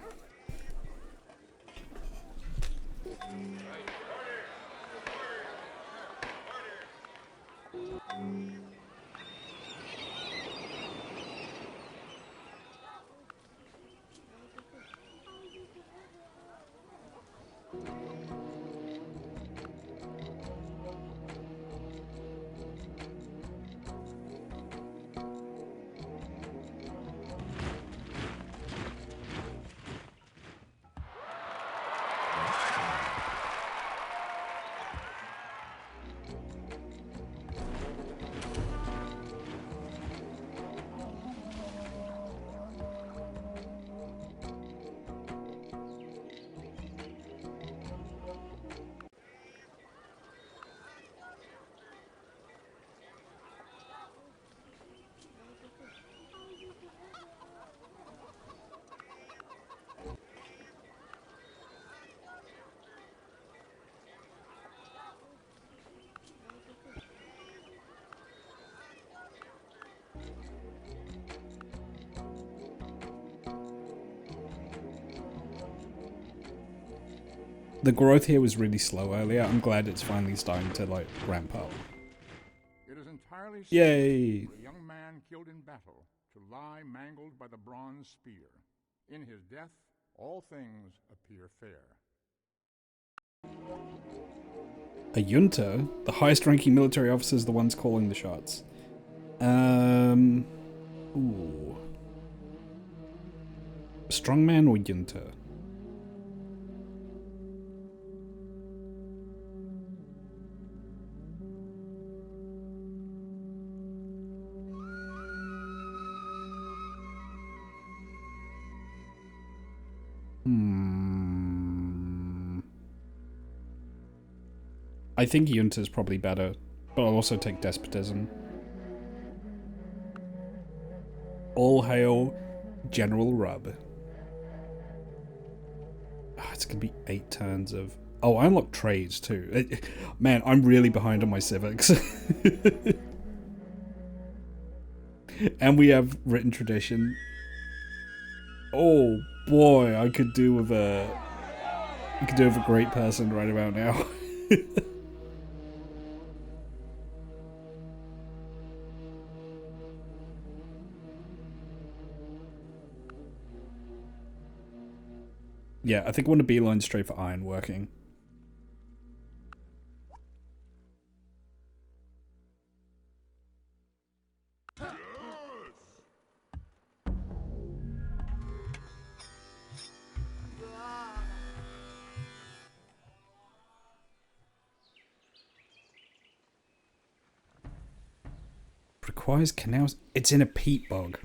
S2: The growth here was really slow earlier. I'm glad it's finally starting to, like, ramp up.
S10: It is entirely safe
S2: Yay!
S10: for a young man killed in battle to lie mangled by the bronze spear. In his death, all things appear fair.
S2: A junta? The highest ranking military officers are the ones calling the shots. Ooh. Strongman or junta? I think junta is probably better, but I'll also take despotism. All hail General Rub. It's gonna be 8 turns of... Oh, I unlocked trades too. Man, I'm really behind on my civics. And we have written tradition. Oh boy, I could do with a great person right about now. Yeah, I think I want to beeline straight for ironworking. Requires canals. It's in a peat bog.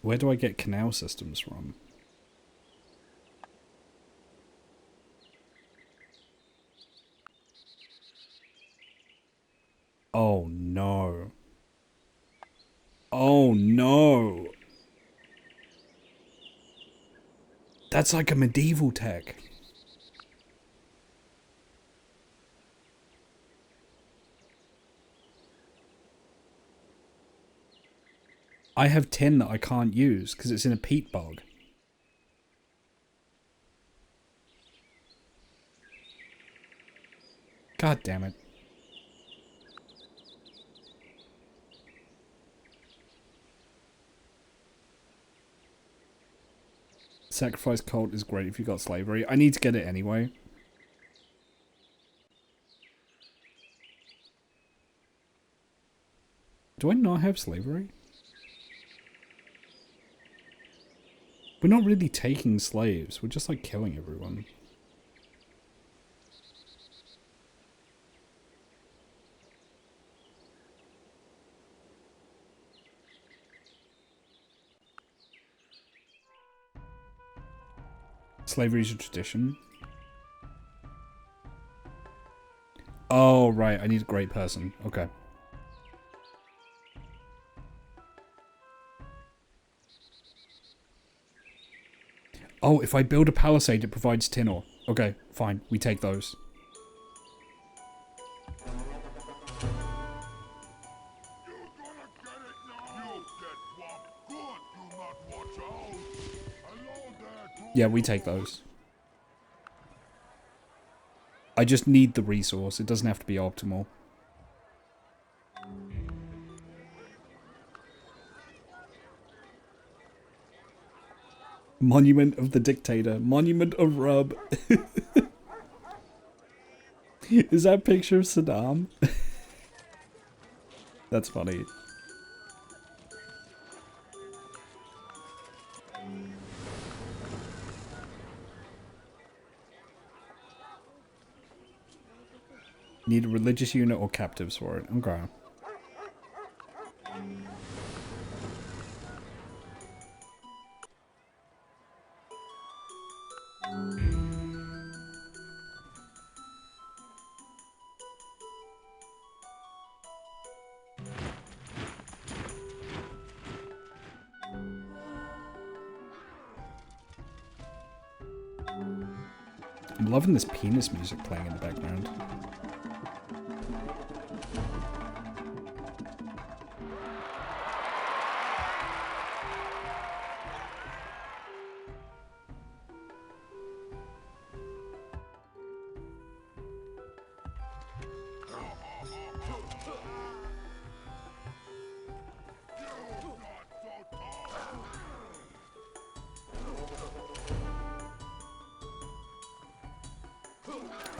S2: Where do I get canal systems from? Oh no. Oh no. That's like a medieval tech. I have 10 that I can't use because it's in a peat bog. God damn it. Sacrifice cult is great if you got slavery. I need to get it anyway. Do I not have slavery? We're not really taking slaves. We're just like killing everyone. Slavery is a tradition. Oh, right. I need a great person. Okay. Oh, if I build a palisade, it provides tin ore. Okay, fine. We take those. Yeah, we take those. I just need the resource. It doesn't have to be optimal. Monument of the Dictator. Monument of Rub. Is that a picture of Saddam? That's funny. Need a religious unit or captives for it. Okay. I'm loving this penis music playing in the background.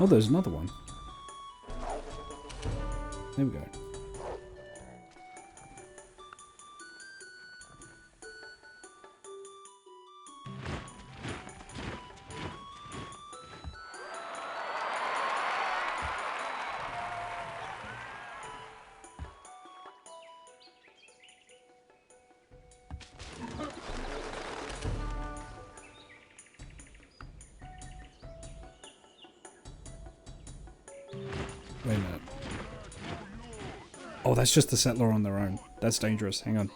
S2: Oh, there's another one. There we go. Wait a minute. Oh, that's just the settler on their own. That's dangerous. Hang on.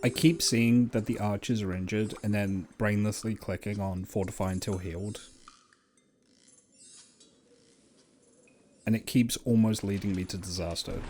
S2: I keep seeing that the archers are injured and then brainlessly clicking on fortify until healed. And it keeps almost leading me to disaster.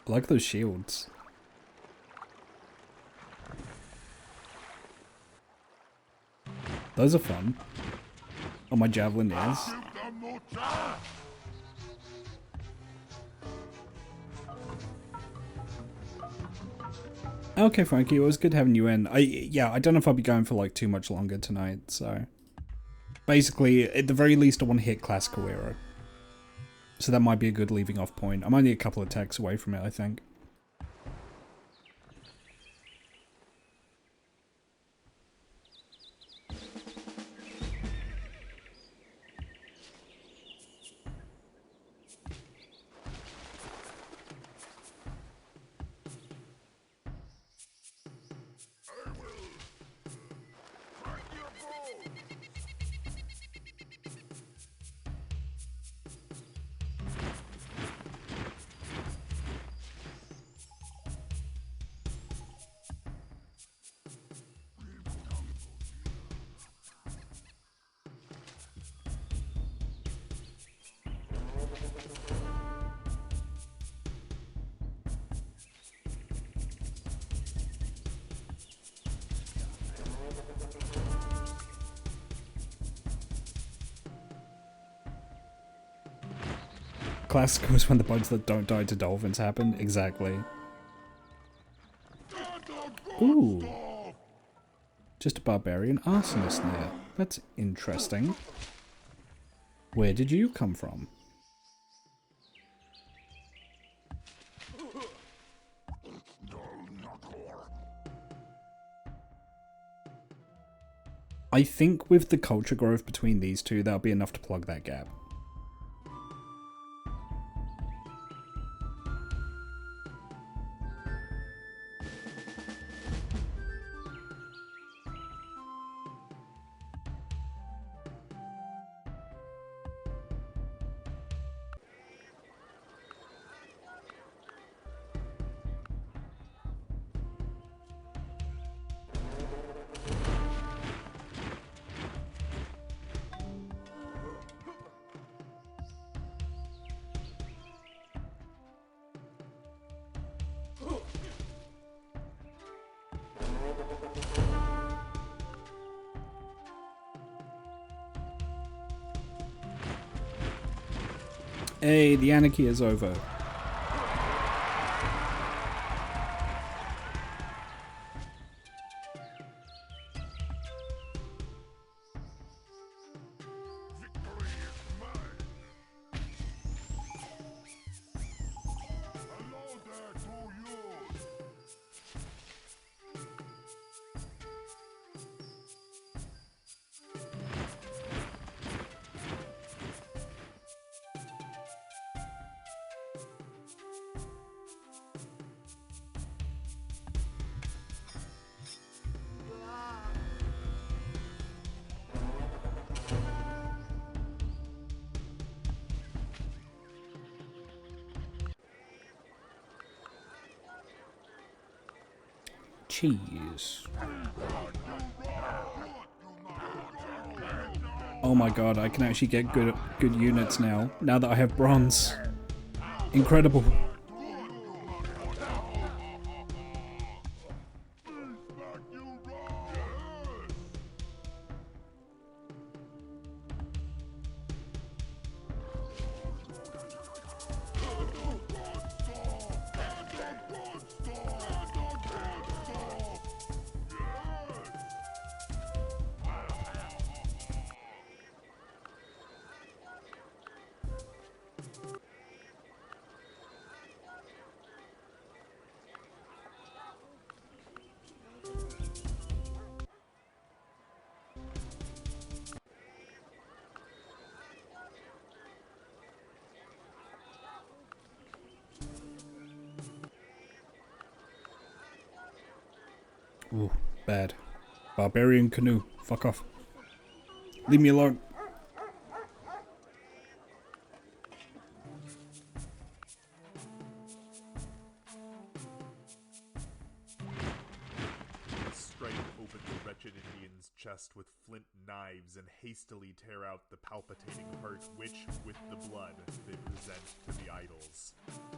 S2: I like those shields. Those are fun. Oh, my javelin is. Okay, Frankie, it was good having you in. I don't know if I'll be going for like too much longer tonight, so... Basically, at the very least, I want to hit Classical Era. So that might be a good leaving off point. I'm only a couple of attacks away from it, I think. Classical is when the bugs that don't die to dolphins happen. Exactly. Ooh. Just a barbarian arsonist there. That's interesting. Where did you come from? I think with the culture growth between these two, that'll be enough to plug that gap. Hey, the anarchy is over. Cheese. Oh my god, I can actually get good units now. Now that I have bronze. Incredible. Ooh, bad. Barbarian canoe. Fuck off. Leave me alone.
S4: Strike open the wretched Indian's chest with flint knives and hastily tear out the palpitating heart which, with the blood, they present to the idols.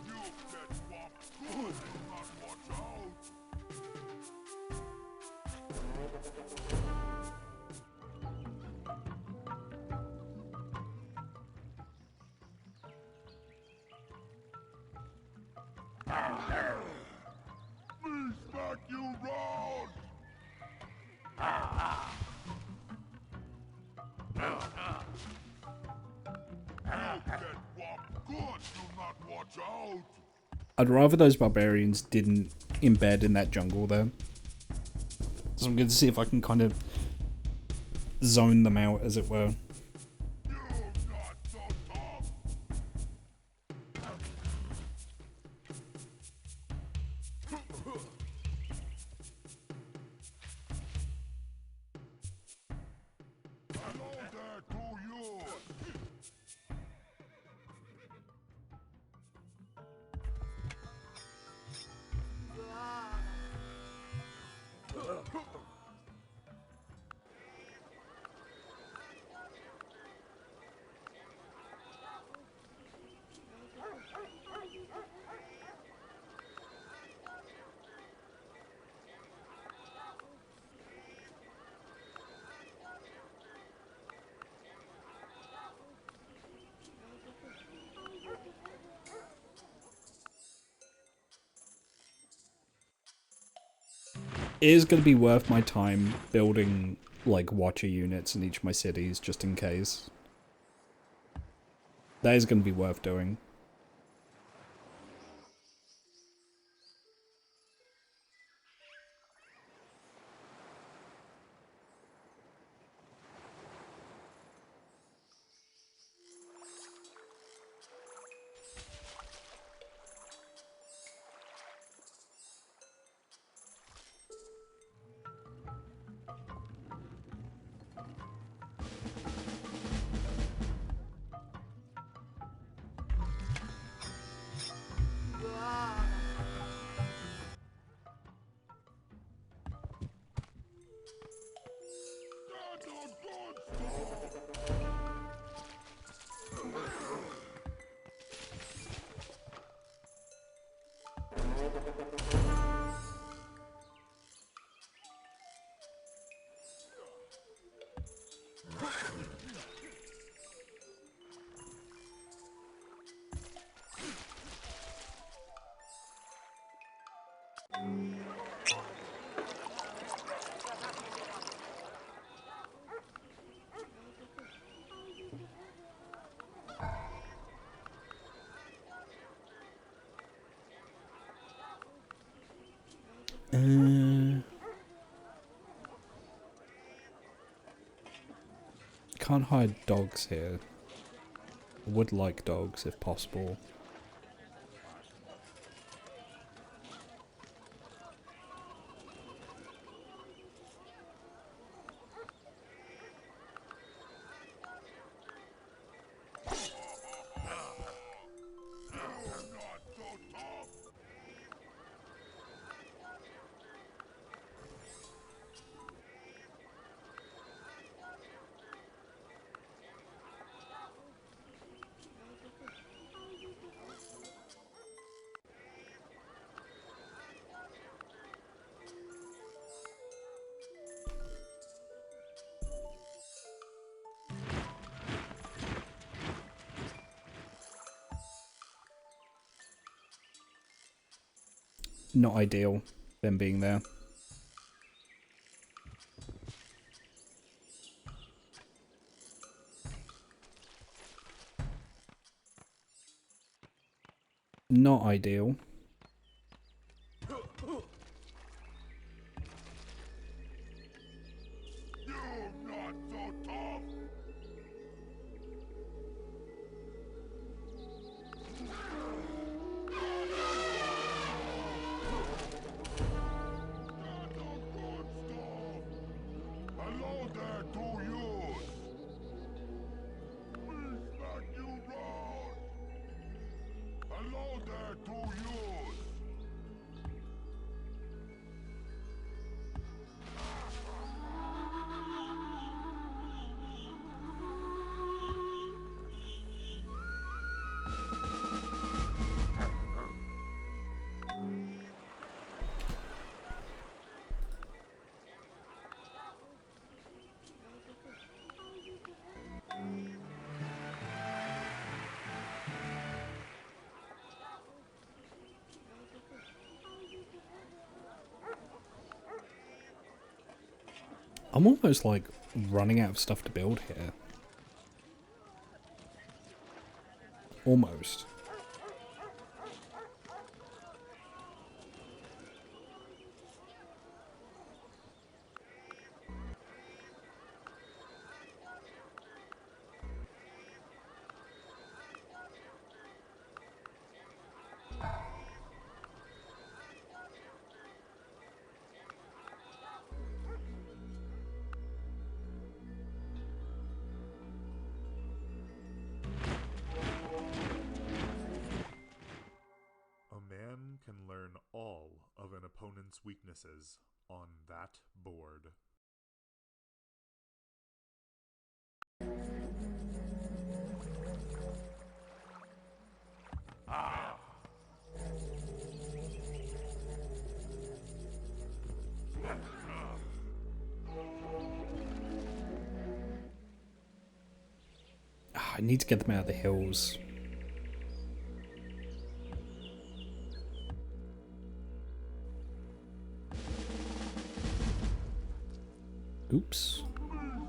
S4: You get what good, not watch out! Me smack you round!
S2: I'd rather those barbarians didn't embed in that jungle there. So I'm going to see if I can kind of zone them out, as it were. It is going to be worth my time building, like, watcher units in each of my cities, just in case. That is going to be worth doing. can't hide dogs here. I would like dogs if possible. Not ideal, them being there. Not ideal. I'm almost like running out of stuff to build here. Almost.
S4: A man can learn all of an opponent's weaknesses on that board.
S2: I need to get them out of the hills. Oops.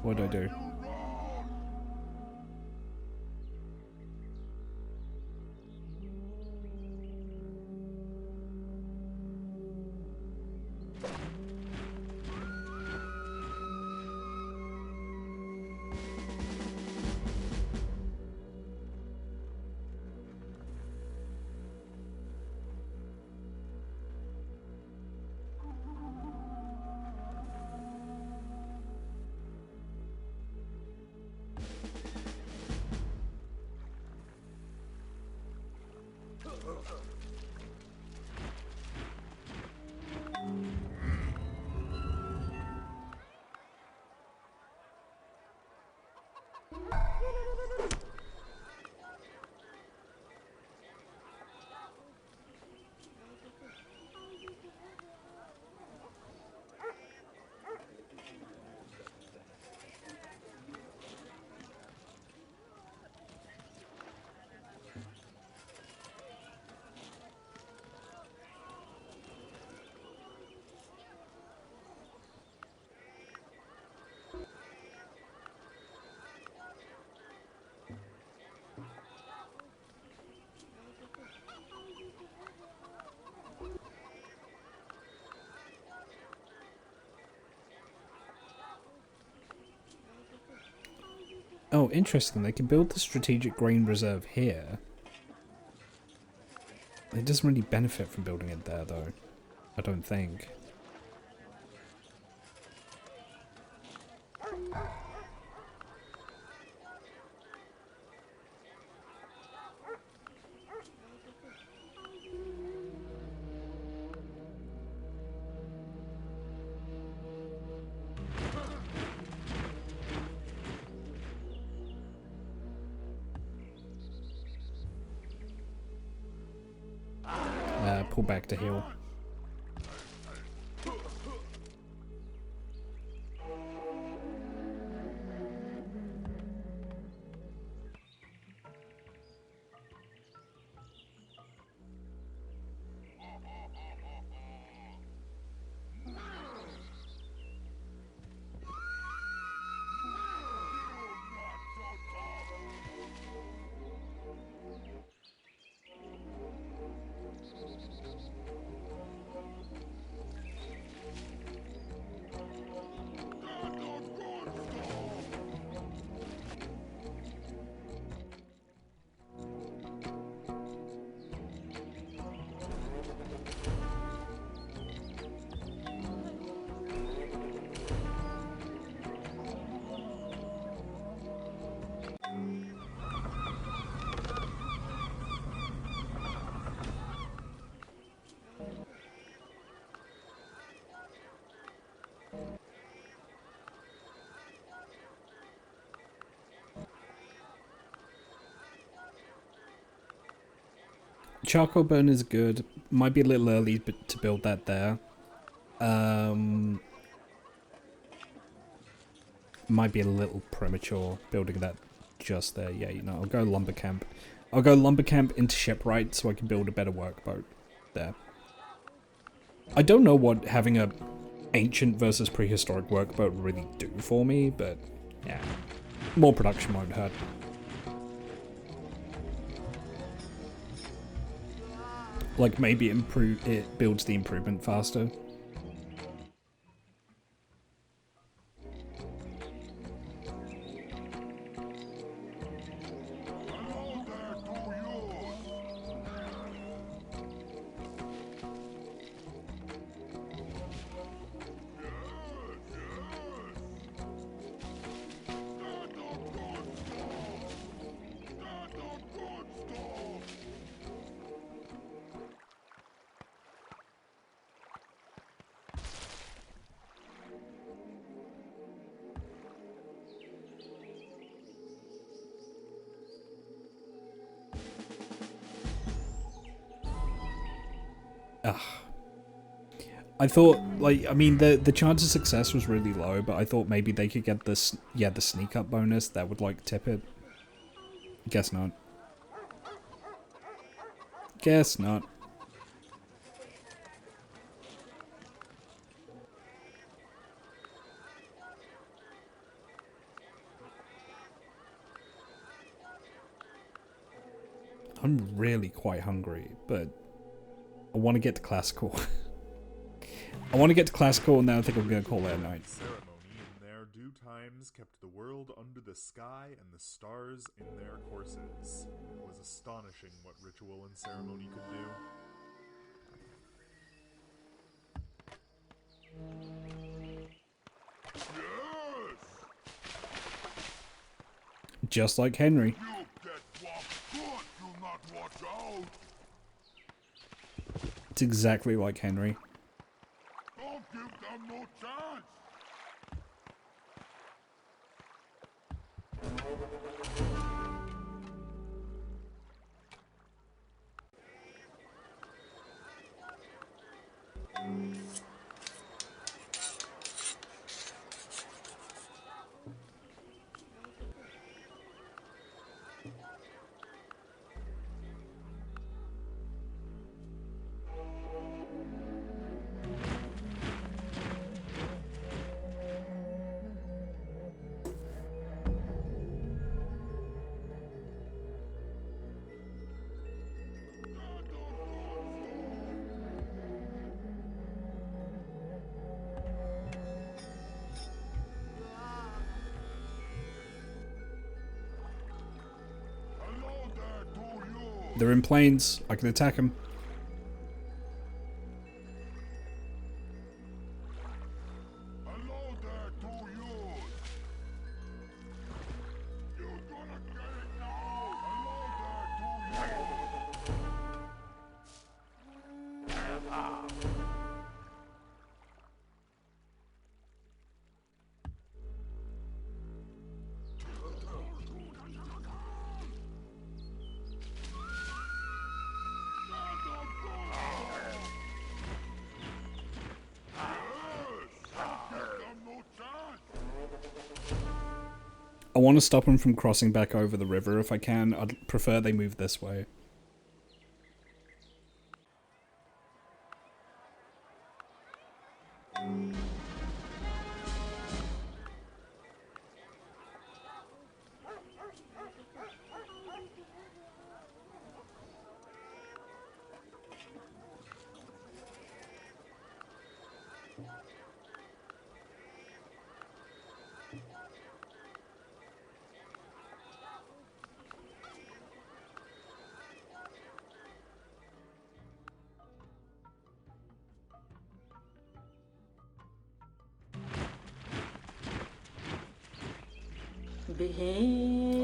S2: What did I do? Oh, interesting. They can build the strategic grain reserve here. It doesn't really benefit from building it there, though. I don't think. Pull back to heal. Charcoal burn is good. Might be a little early to build that there. Might be a little premature building that just there. Yeah, you know, I'll go lumber camp. I'll go lumber camp into shipwright so I can build a better workboat there. I don't know what having a ancient versus prehistoric workboat really do for me, but yeah, more production won't hurt. Like maybe it builds the improvement faster. I thought, like, I mean, the chance of success was really low, but I thought maybe they could get this, yeah, the sneak up bonus that would, like, tip it. Guess not. Guess not. I'm really quite hungry, but I want to get to classical. I want to get to classical, and then I think I'm going to call it a night.
S4: Ceremony in their due times kept the world under the sky and the stars in their courses. It was astonishing what ritual and ceremony could do.
S2: Just like Henry. It's exactly like Henry.
S10: Don't give them no chance!
S2: They're in planes. I can attack them.
S3: Hello there to you. You're gonna get it now. Hello there to you.
S2: I want to stop them from crossing back over the river if I can. I'd prefer they move this way.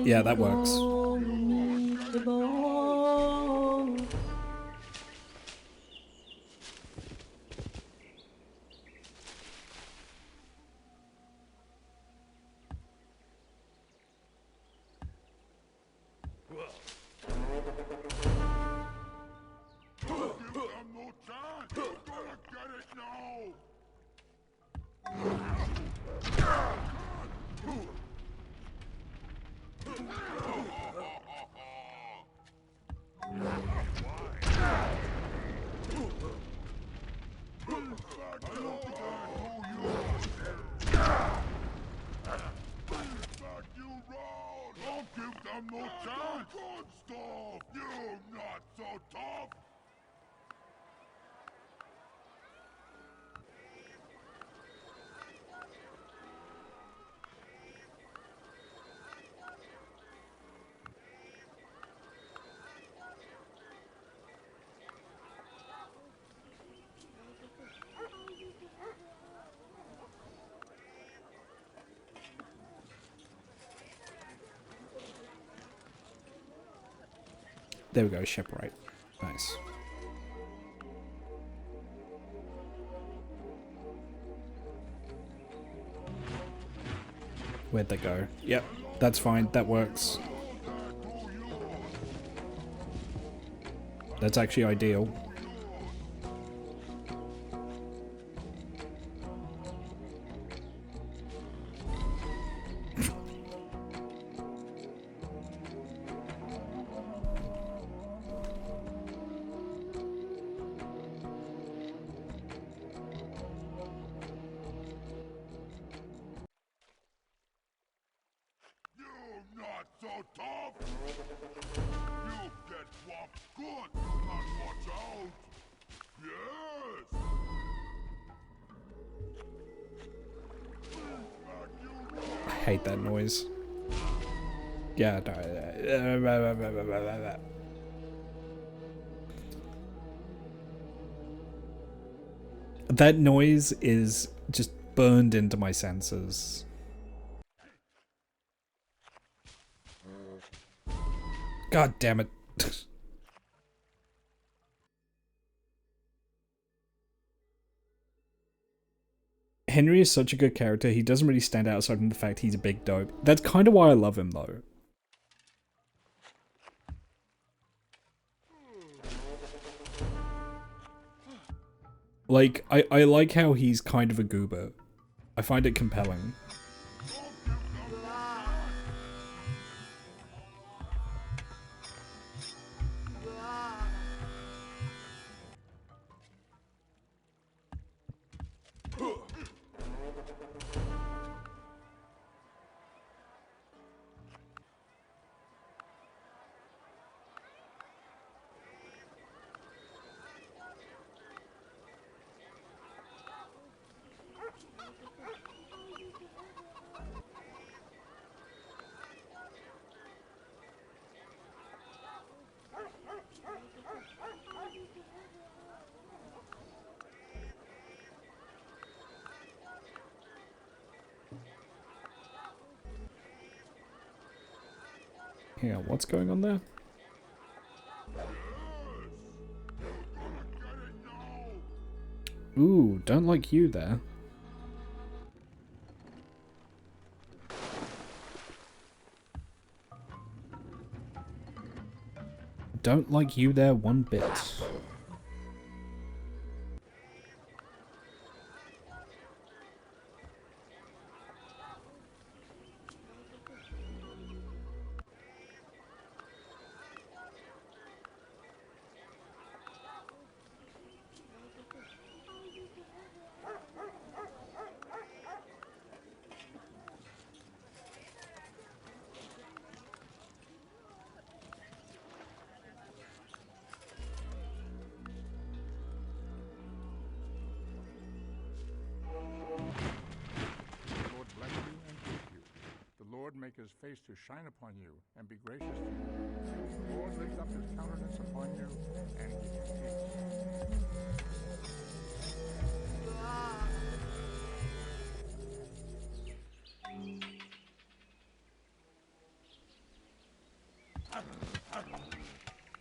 S2: Yeah, that works. There we go, ship right. Nice. Where'd they go? Yep, that's fine, that works. That's actually ideal. I hate that noise. Yeah, no. That noise is just burned into my senses. God damn it. Henry is such a good character, he doesn't really stand out aside from the fact he's a big dope. That's kind of why I love him, though. Like, I like how he's kind of a goober. I find it compelling. Yeah, what's going on there? Ooh, don't like you there. Don't like you there one bit.
S10: The Lord bless you and keep you. The Lord make his face to shine upon you and be gracious to you. The Lord lift up his countenance upon you and give you peace.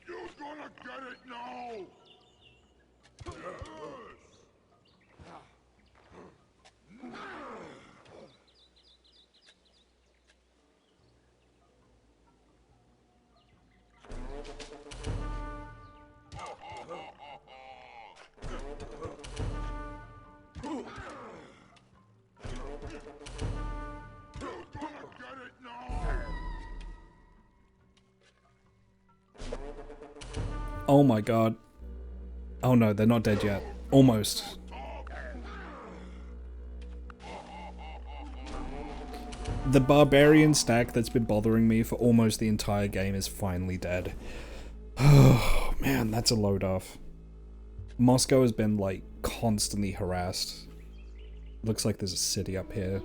S4: You're gonna get it now!
S2: Oh my god. Oh no, they're not dead yet. Almost. The barbarian stack that's been bothering me for almost the entire game is finally dead. Oh man, that's a load off. Moscow has been like constantly harassed. Looks like there's a city up here.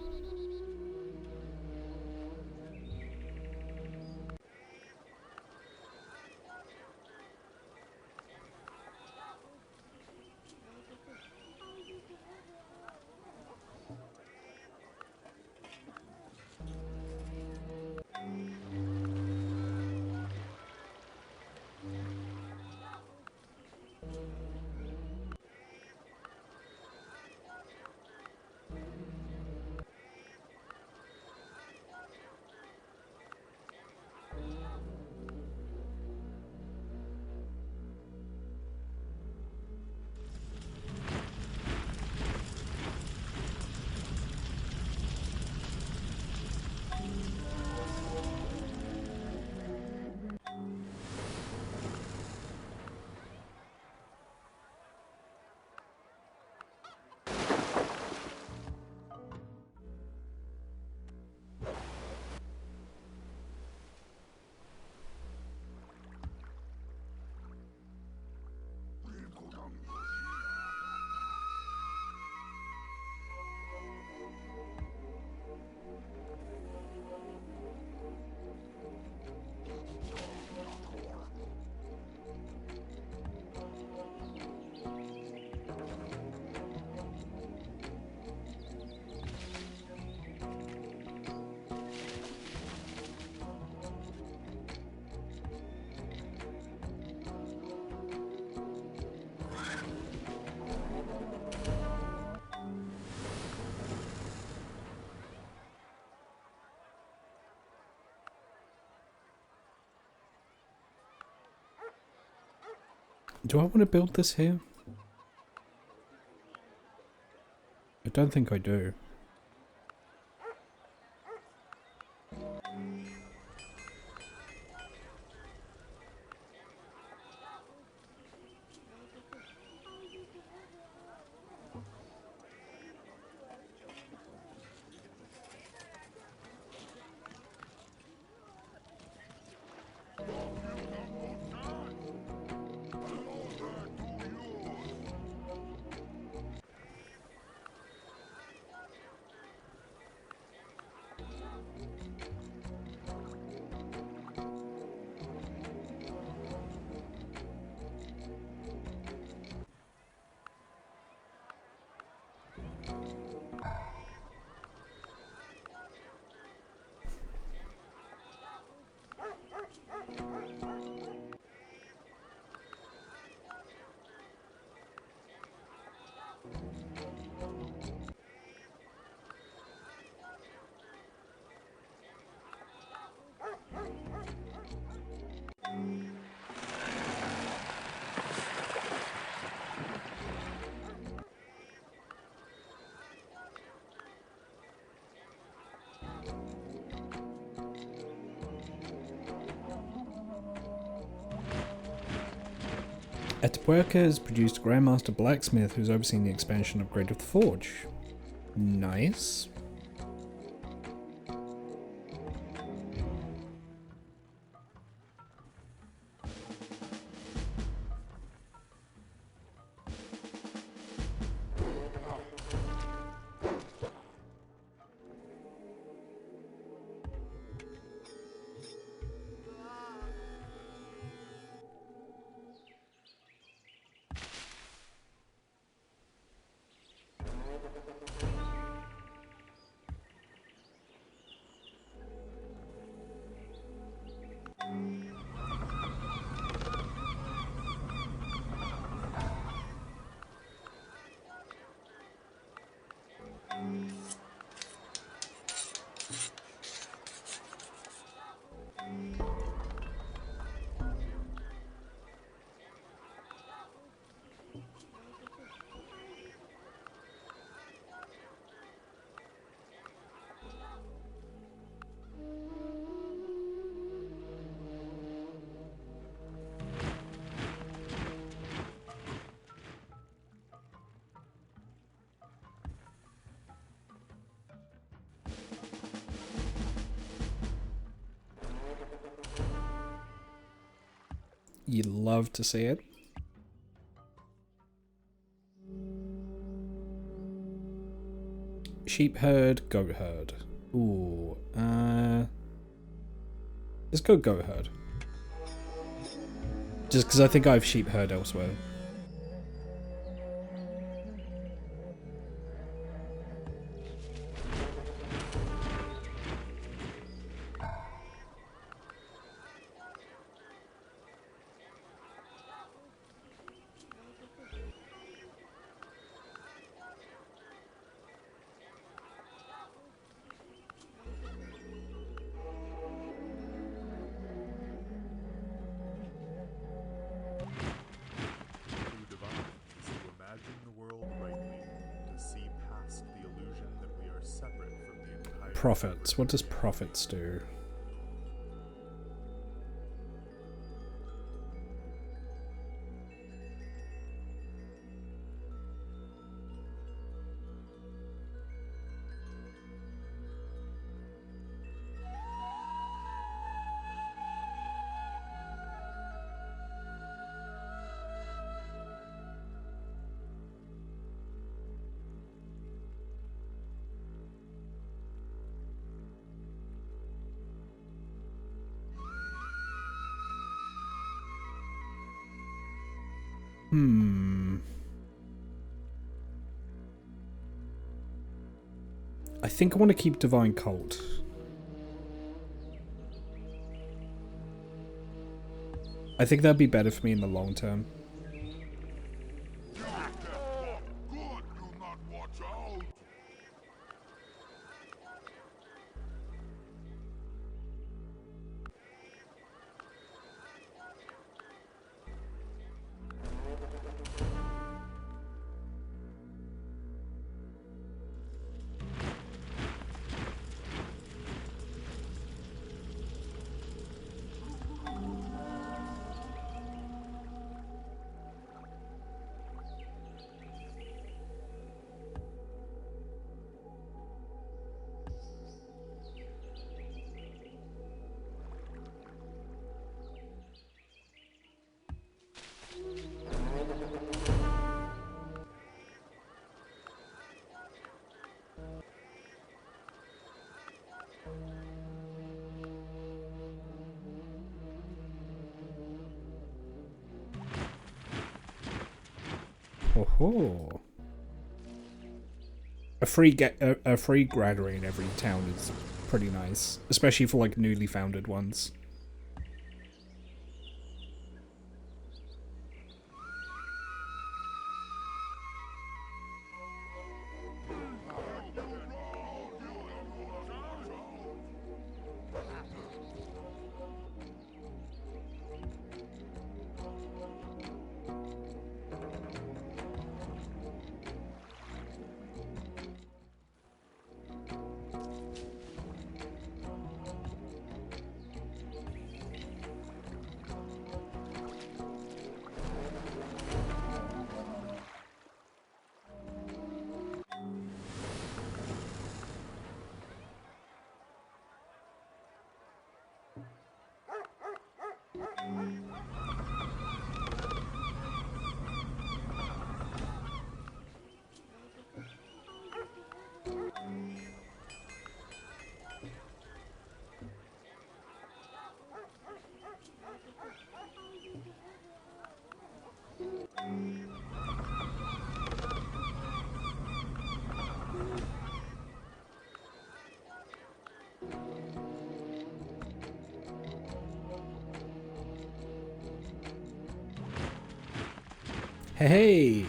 S2: Do I want to build this here? I don't think I do. Atapuerca has produced a Grandmaster Blacksmith who's overseen the expansion and upgrade of the Forge. Nice. You love to see it. Sheep herd, goat herd. Ooh, let's go goat herd. Just because I think I have sheep herd elsewhere.
S4: True divine is to imagine the world rightly, to see past the illusion that we are separate from the entire
S2: Prophets. What does prophets do? I think I want to keep Divine Cult. I think that'd be better for me in the long term. Oh, a free granary in every town is pretty nice, especially for like newly founded ones. Hey!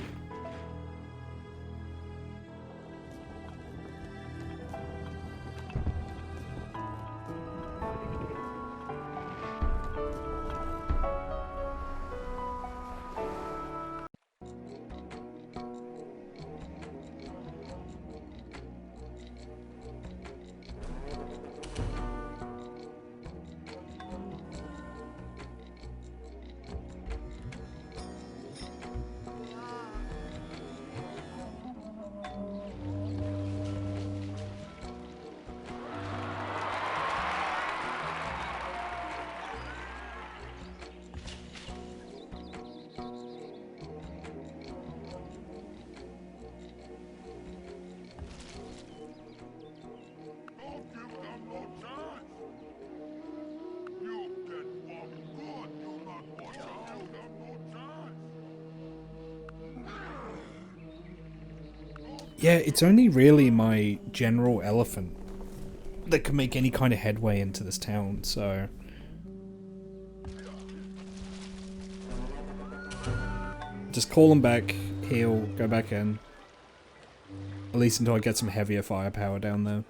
S2: Yeah, it's only really my general elephant that can make any kind of headway into this town, so... Just call him back, heal, go back in. At least until I get some heavier firepower down there.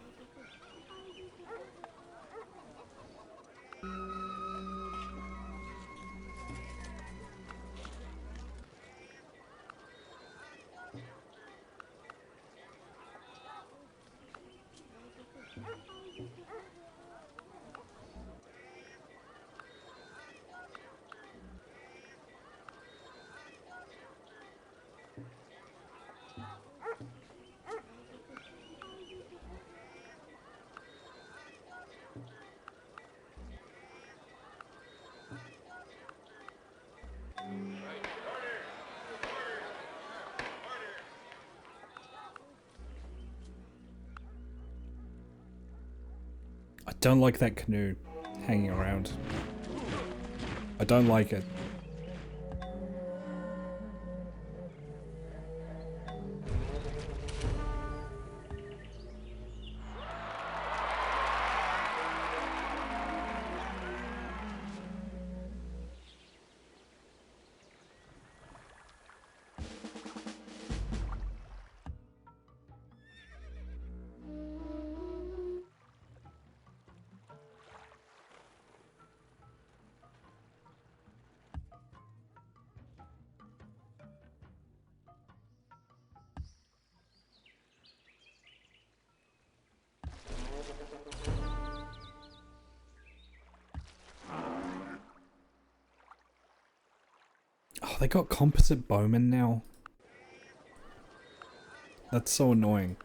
S2: I don't like that canoe hanging around. I don't like it. Oh, they got composite bowmen now. That's so annoying.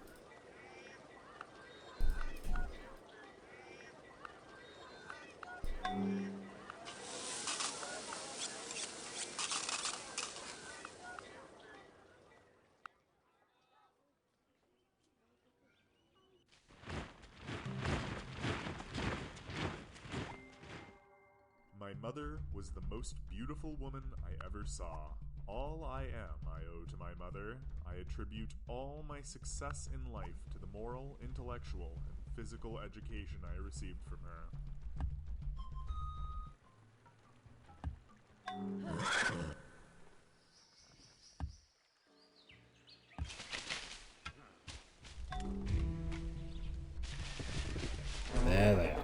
S4: My mother was the most beautiful woman I ever saw. All I am I owe to my mother. I attribute all my success in life to the moral, intellectual, and physical education I received from her.
S2: There they are.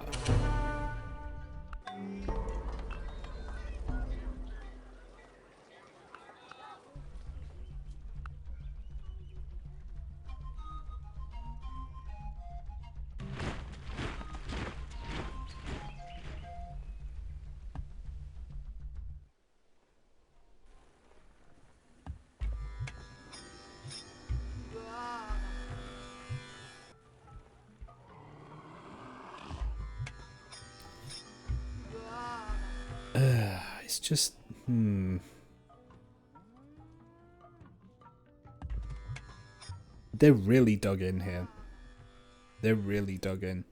S2: It's just, They're really dug in here. They're really dug in.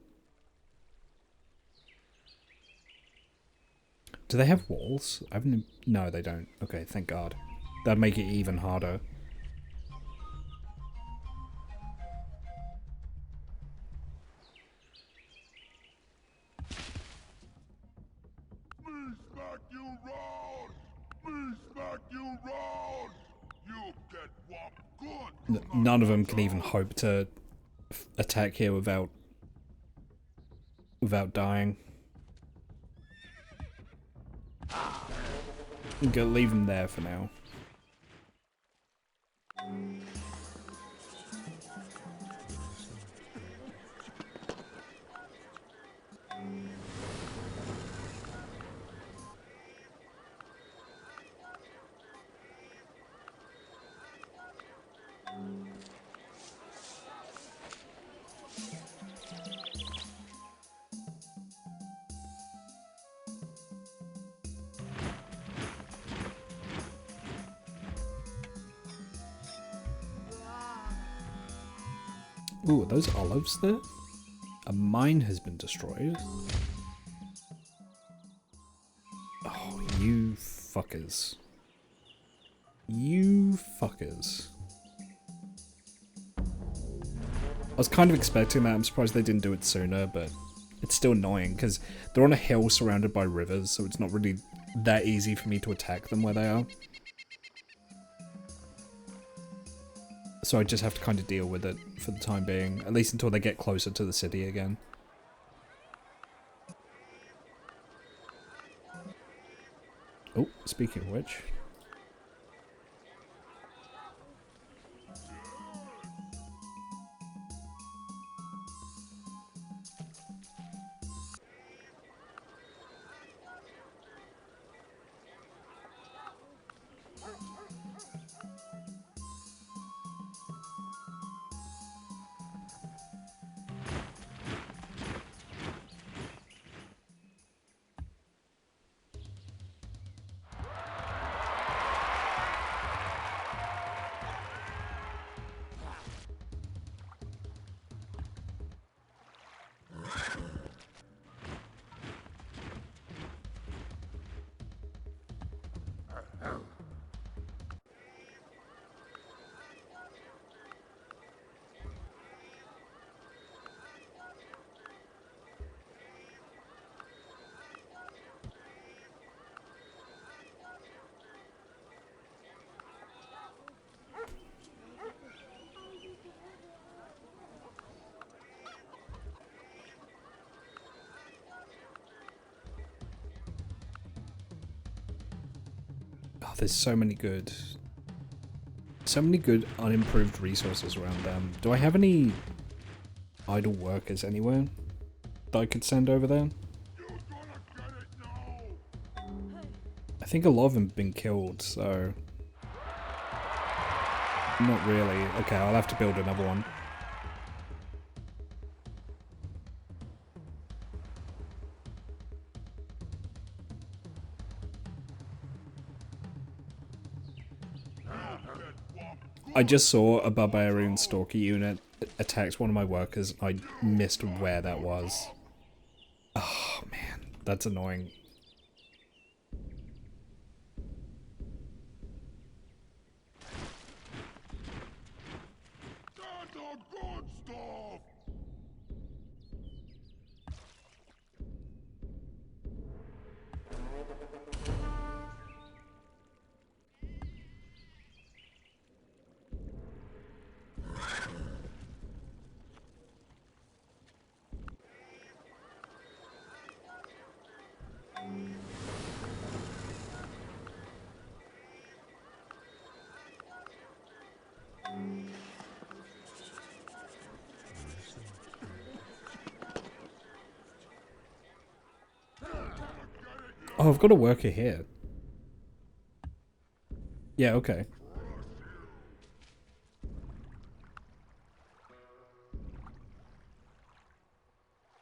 S2: Do they have walls? I haven't... No, they don't. Okay, thank God. That'd make it even harder. None of them can even hope to attack here without dying. I'm gonna leave them there for now. Ooh, are those olives there? A mine has been destroyed. Oh, you fuckers. You fuckers. I was kind of expecting that. I'm surprised they didn't do it sooner, but it's still annoying because they're on a hill surrounded by rivers, so it's not really that easy for me to attack them where they are. So I just have to kind of deal with it for the time being, at least until they get closer to the city again. Oh, speaking of which... Oh, there's so many good unimproved resources around them. Do I have any idle workers anywhere that I could send over there? I think a lot of them have been killed, so... Not really. Okay, I'll have to build another one. I just saw a barbarian stalker unit attacked one of my workers. I missed where that was. Oh man, that's annoying. Oh, I've got a worker here. Yeah, okay.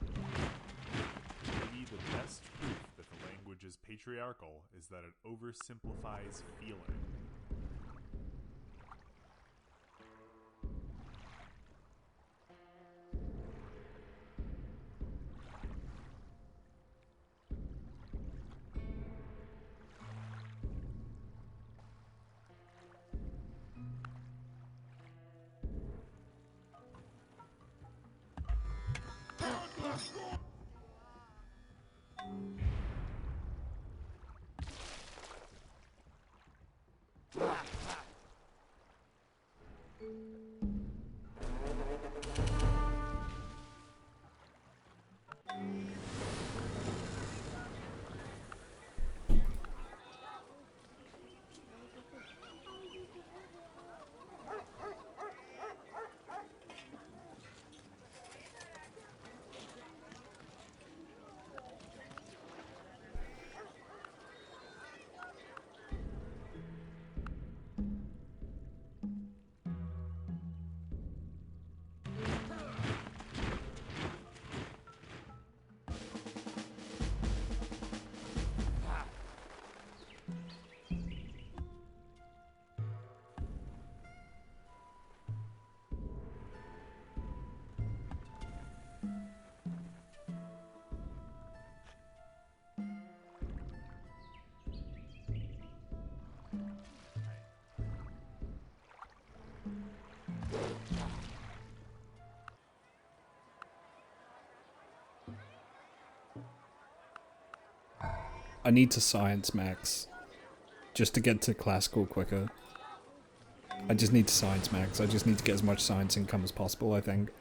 S4: Maybe the best proof that the language is patriarchal is that it oversimplifies feeling.
S2: I need to science max just to get to classical quicker. I just need to science max. I just need to get as much science income as possible, I think.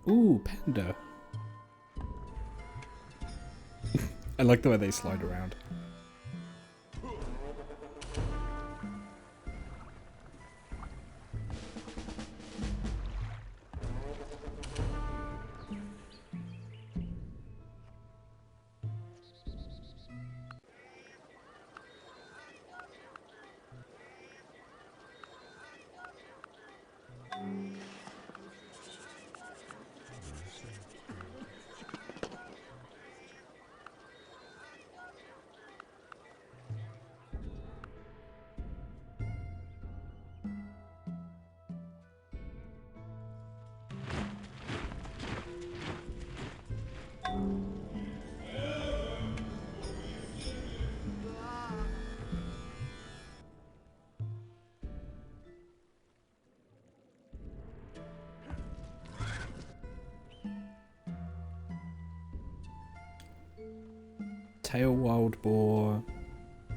S2: Ooh, panda. I like the way they slide around. Tail wild boar,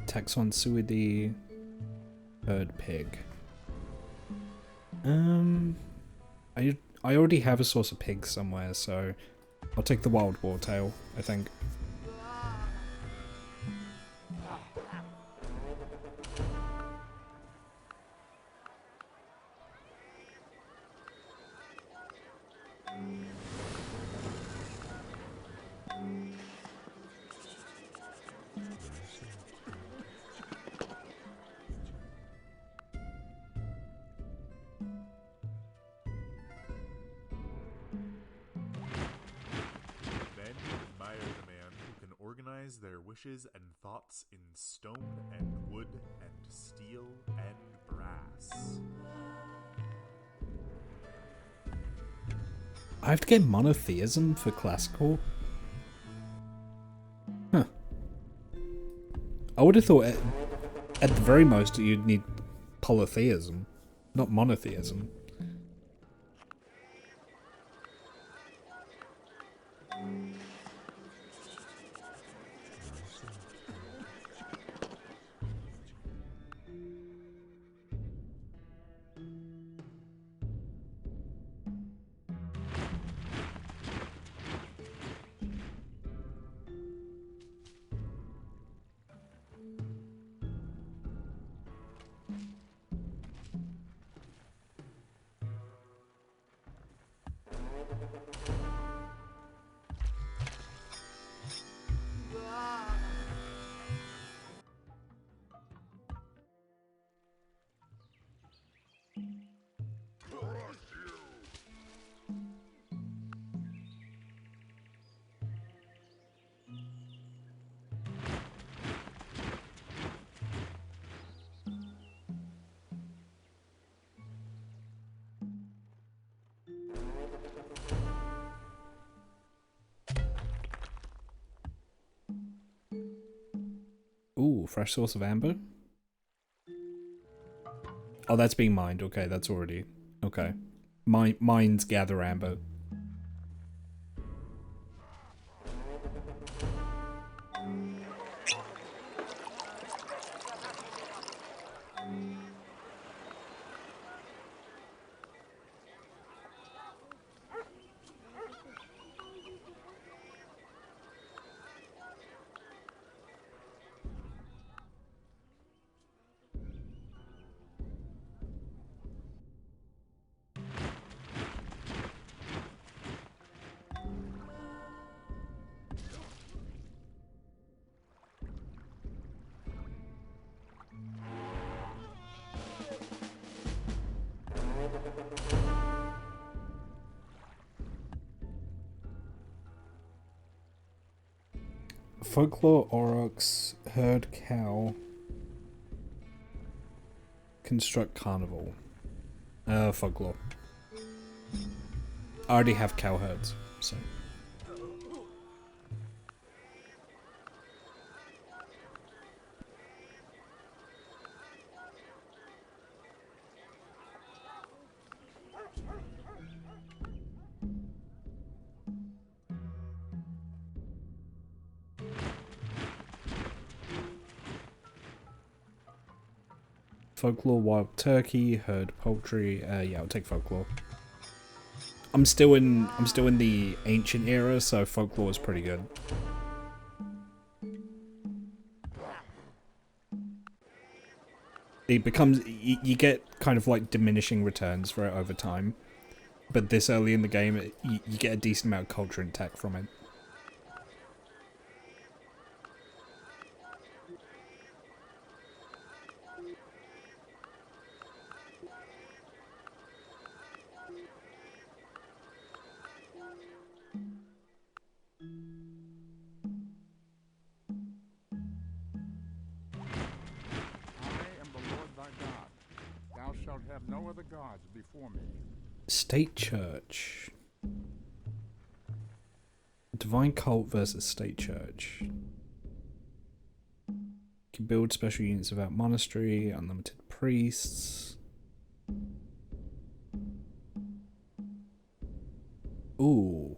S2: taxon suidy, bird pig. I already have a source of pigs somewhere, so I'll take the wild boar tail, I think.
S4: Their wishes and thoughts in stone and wood and steel and brass.
S2: I have to get monotheism for classical? Huh. I would have thought at the very most you'd need polytheism, not monotheism. fresh source of amber. Oh, that's being mined. Okay, that's already okay. Mines gather amber. Folklore, aurochs, herd cow, construct carnival. Folklore. I already have cow herds, so. Folklore, wild turkey, herd poultry. Yeah, I'll take folklore. I'm still in the ancient era, so folklore is pretty good. It becomes you get kind of like diminishing returns for it over time, but this early in the game, you get a decent amount of culture and tech from it.
S10: Have no other gods before me.
S2: State Church. Divine cult versus state church. Can build special units without monastery, unlimited priests. Ooh.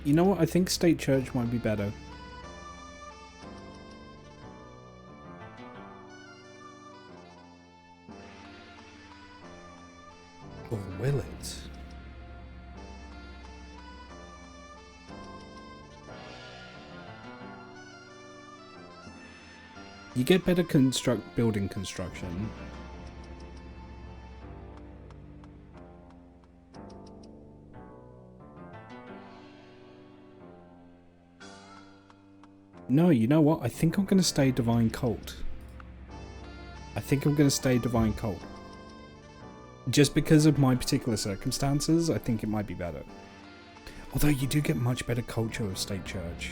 S2: You know what? I think state church might be better. Or will it? You get better building construction. No, you know what? I think I'm going to stay Divine Cult. Just because of my particular circumstances, I think it might be better. Although you do get much better culture of State Church.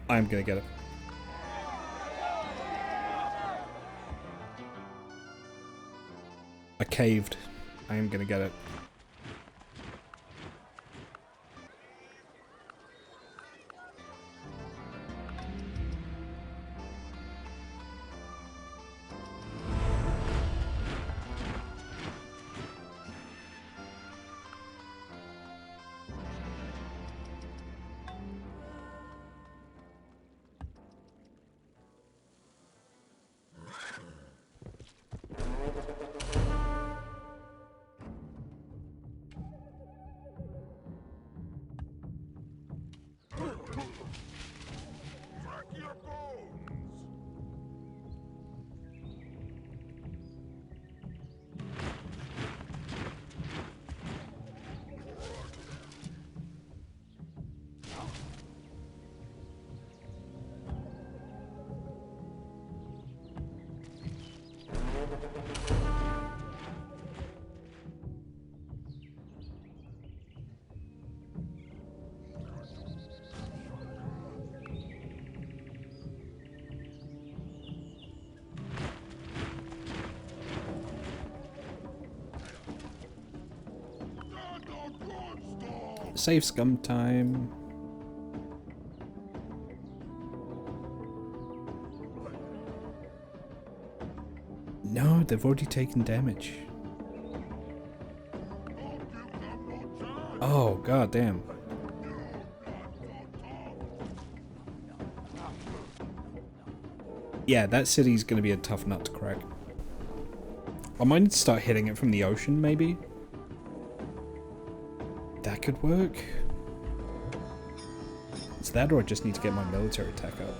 S2: I'm gonna get it. I caved. I am gonna get it.
S10: Crack your bones!
S2: Save scum time. No, they've already taken damage. Oh, god damn. Yeah, that city's gonna be a tough nut to crack. I might need to start hitting it from the ocean, maybe? That could work. It's that, or I just need to get my military tech up.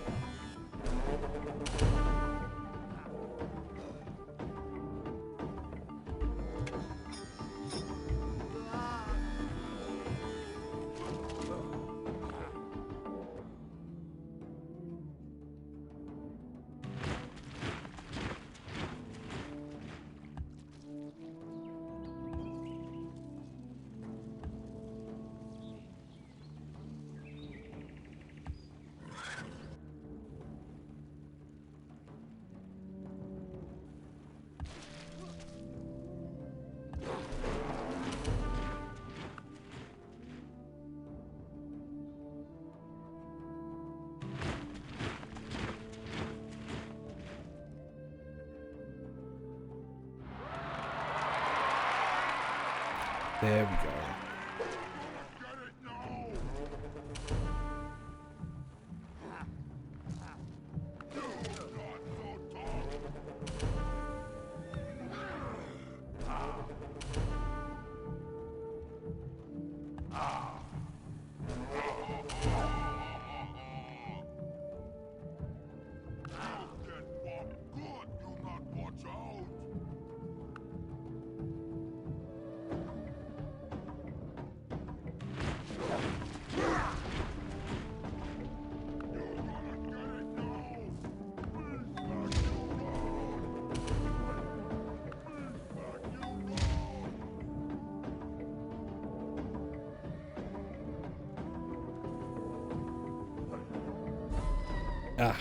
S2: There we go. Ah.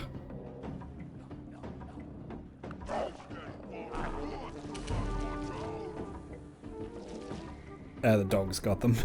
S2: The dog's got them.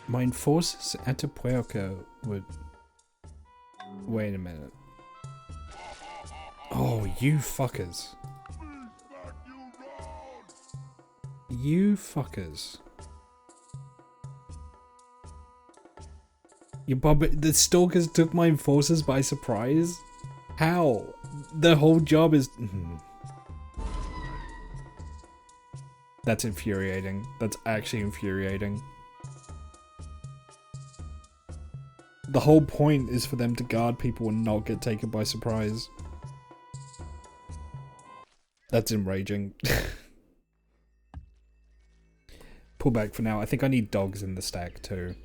S2: My enforcers at Puerco would... Wait a minute. Oh, you fuckers. You fuckers. The stalkers took my enforcers by surprise? How? The whole job is... That's infuriating. That's actually infuriating. The whole point is for them to guard people and not get taken by surprise. That's enraging. Pull back for now. I think I need dogs in the stack too.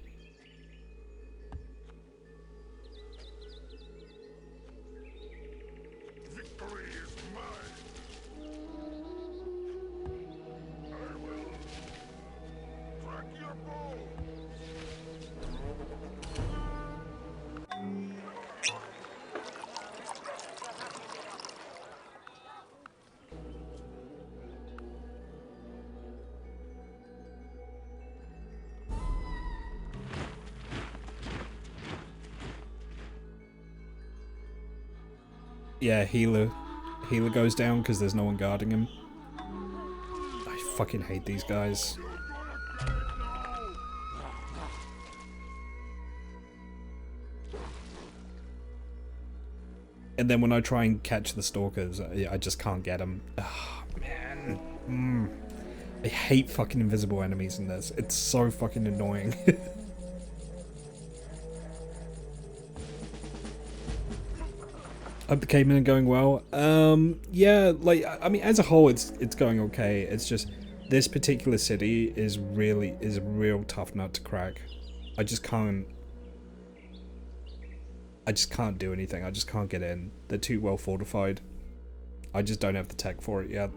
S10: Victory is mine. I will crack your bow.
S2: Yeah, healer goes down because there's no one guarding him. I fucking hate these guys. And then when I try and catch the stalkers, I just can't get them. Oh, man. I hate fucking invisible enemies in this. It's so fucking annoying. Hope the Caveman are going well. Yeah, like, I mean, as a whole, it's going okay. It's just this particular city is a real tough nut to crack. I just can't do anything. I just can't get in. They're too well fortified. I just don't have the tech for it yet.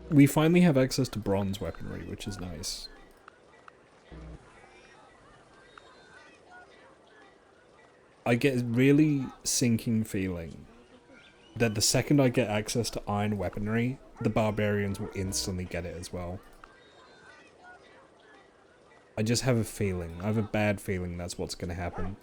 S2: We finally have access to bronze weaponry, which is nice. I get a really sinking feeling that the second I get access to iron weaponry, the barbarians will instantly get it as well. I just have a feeling. I have a bad feeling that's what's going to happen.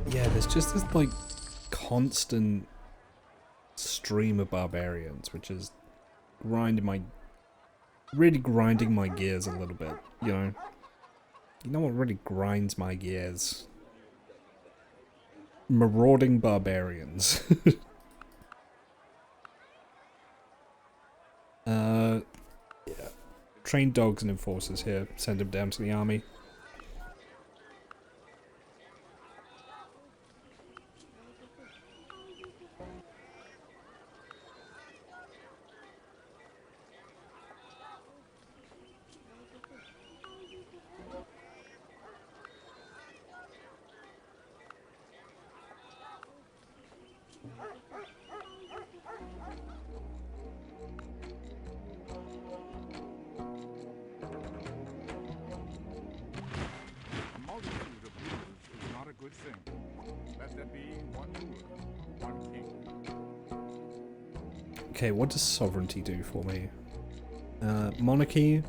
S2: Yeah, there's just this, like, constant stream of barbarians, which is really grinding my gears a little bit, you know? You know what really grinds my gears? Marauding barbarians. Yeah. Train dogs and enforcers here. Send them down to the army.
S10: think? Let there be one ruler, one king.
S2: Okay, what does sovereignty do for me? Monarchy.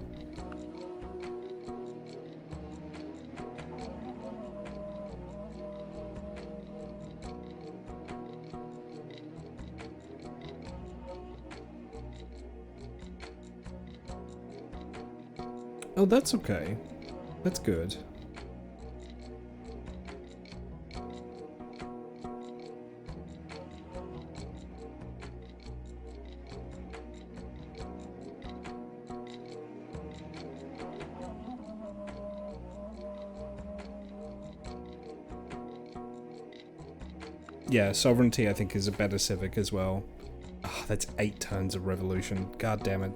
S2: Oh, that's okay. That's good. Yeah, sovereignty I think is a better civic as well. Ah, that's 8 turns of revolution. God damn it.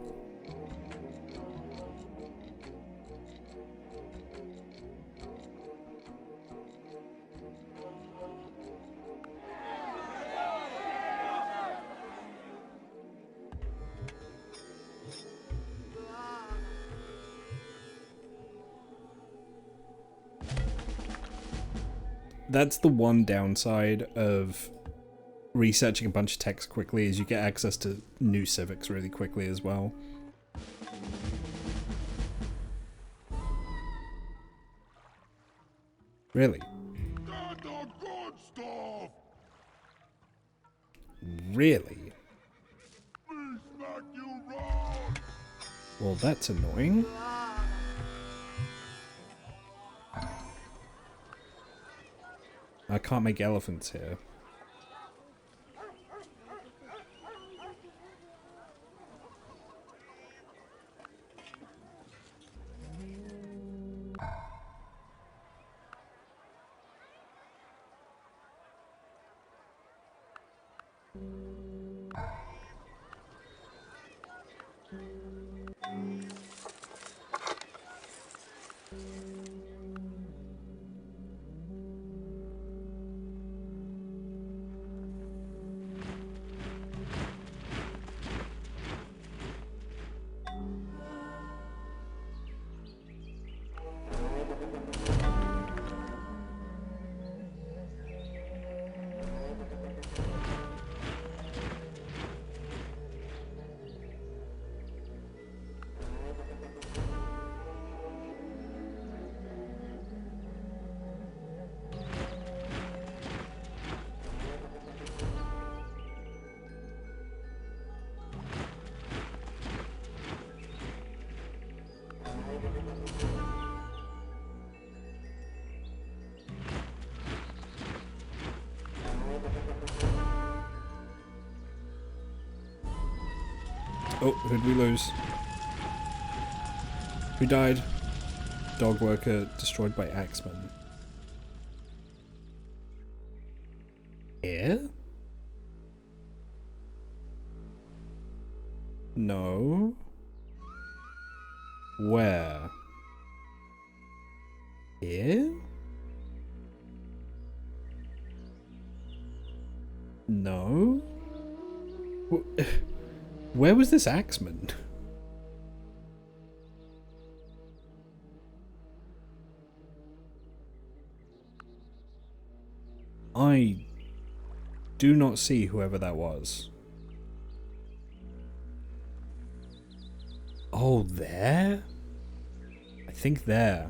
S2: That's the one downside of researching a bunch of text quickly, is you get access to new civics really quickly as well. Really?
S3: That's the good stuff!
S2: Really?
S3: We smack you wrong!
S2: Well, that's annoying. I can't make elephants here. Oh, who'd we lose? Who died? Dog worker destroyed by axeman. Here? No. Where? Here? No. Where was this axeman? I do not see whoever that was. Oh, there? I think there.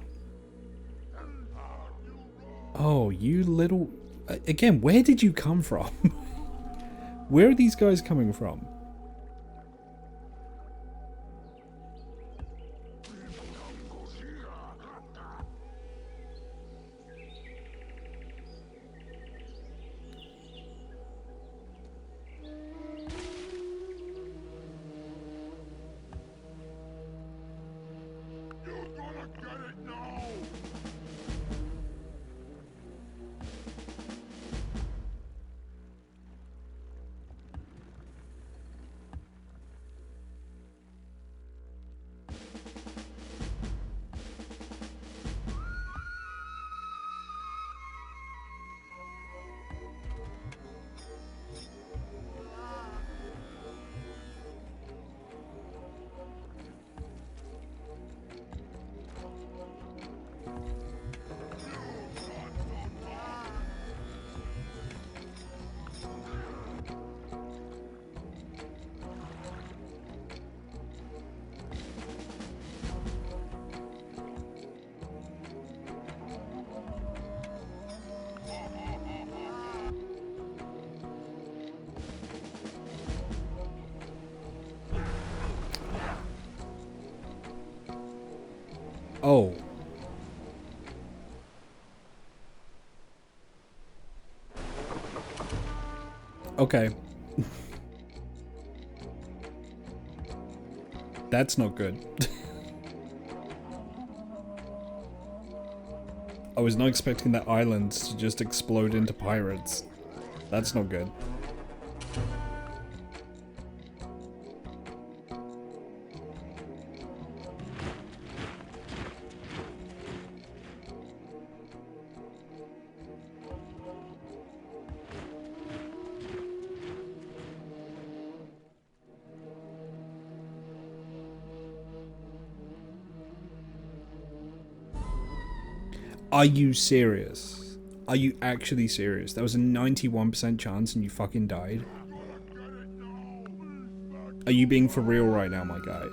S2: Oh, you little... Again, where did you come from? Where are these guys coming from? Okay. That's not good. I was not expecting that island to just explode into pirates. That's not good. Are you serious? Are you actually serious? That was a 91% chance and you fucking died? Are you being for real right now, my guy?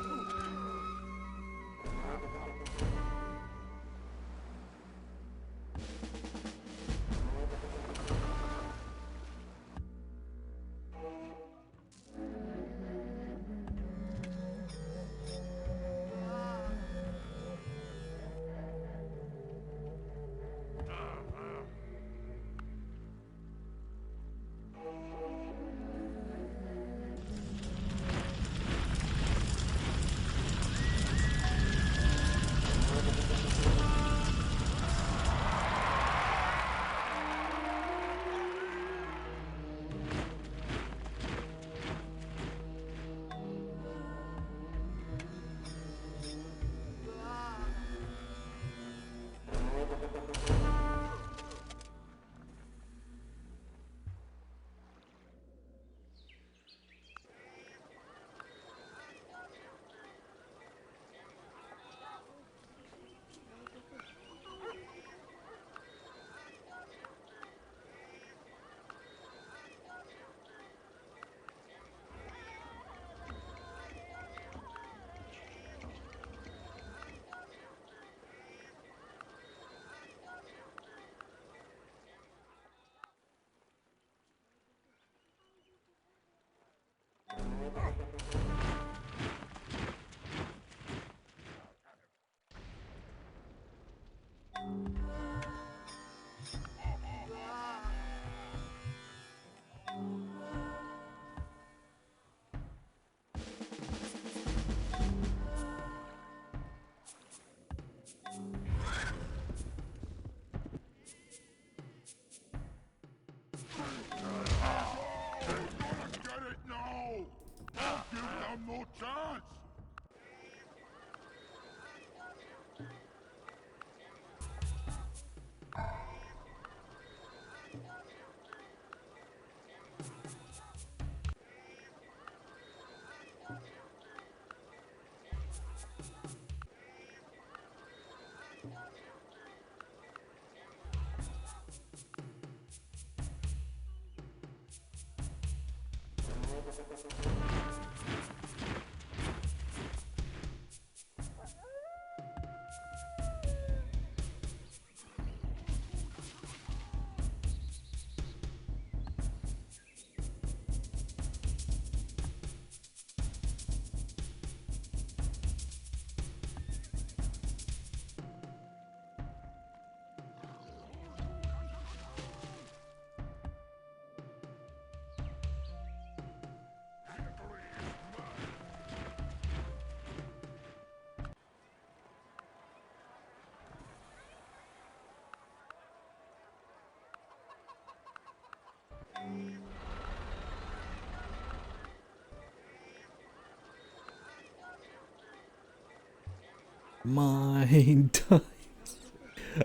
S2: Mine times.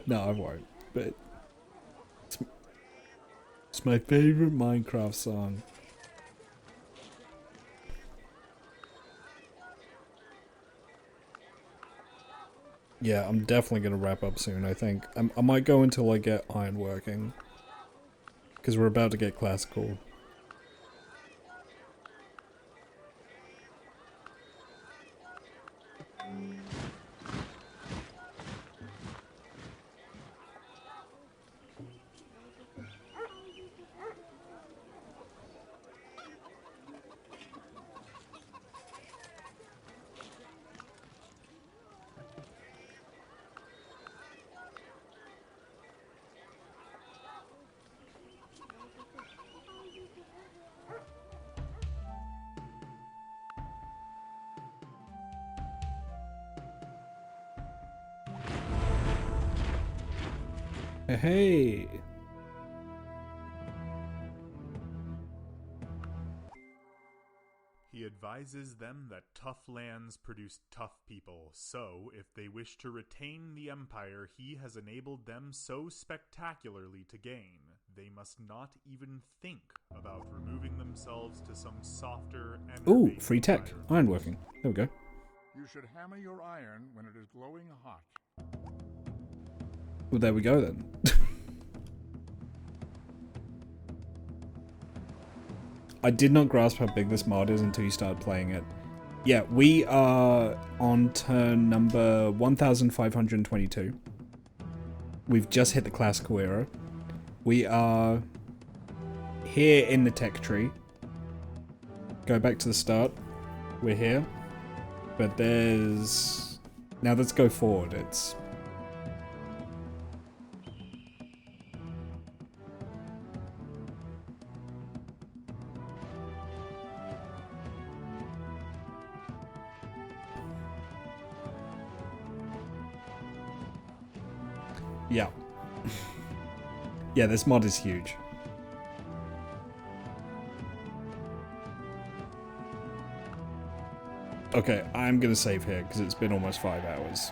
S2: No, I won't. But it's my favorite Minecraft song. Yeah, I'm definitely gonna wrap up soon, I think. I might go until I get iron working. Because we're about to get classical. Hey.
S4: He advises them that tough lands produce tough people, so if they wish to retain the empire he has enabled them so spectacularly to gain, they must not even think about removing themselves to some softer and
S2: Ooh, free tech. Ironworking. There we go.
S10: You should hammer your iron when it is glowing hot.
S2: Well, there we go then. I did not grasp how big this mod is until you started playing it. Yeah, we are on turn number 1522. We've just hit the classical era. We are here in the tech tree. Go back to the start. We're here. But there's... Now let's go forward. It's... Yeah. Yeah, this mod is huge. Okay, I'm gonna save here because it's been almost 5 hours.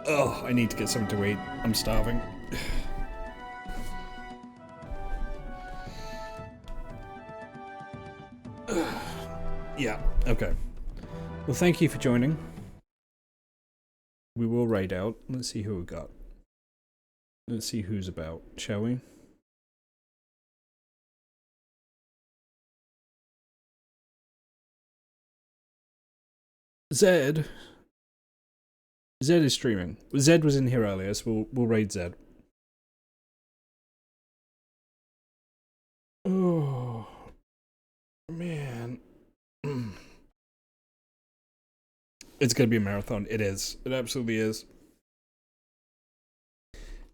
S2: Oh, I need to get something to eat. I'm starving. Yeah, okay. Well, thank you for joining. We will raid out. Let's see who we got. Let's see who's about, shall we? Zed. Zed is streaming. Zed was in here earlier, so we'll raid Zed. Oh, man. It's going to be a marathon. It is. It absolutely is.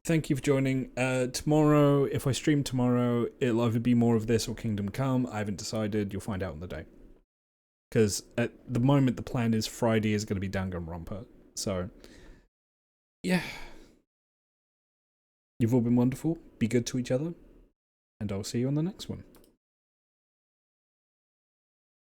S2: Thank you for joining. Tomorrow, if I stream tomorrow, it'll either be more of this or Kingdom Come. I haven't decided. You'll find out on the day. Because at the moment, the plan is Friday is going to be Danganronpa. So, yeah. You've all been wonderful. Be good to each other. And I'll see you on the next one.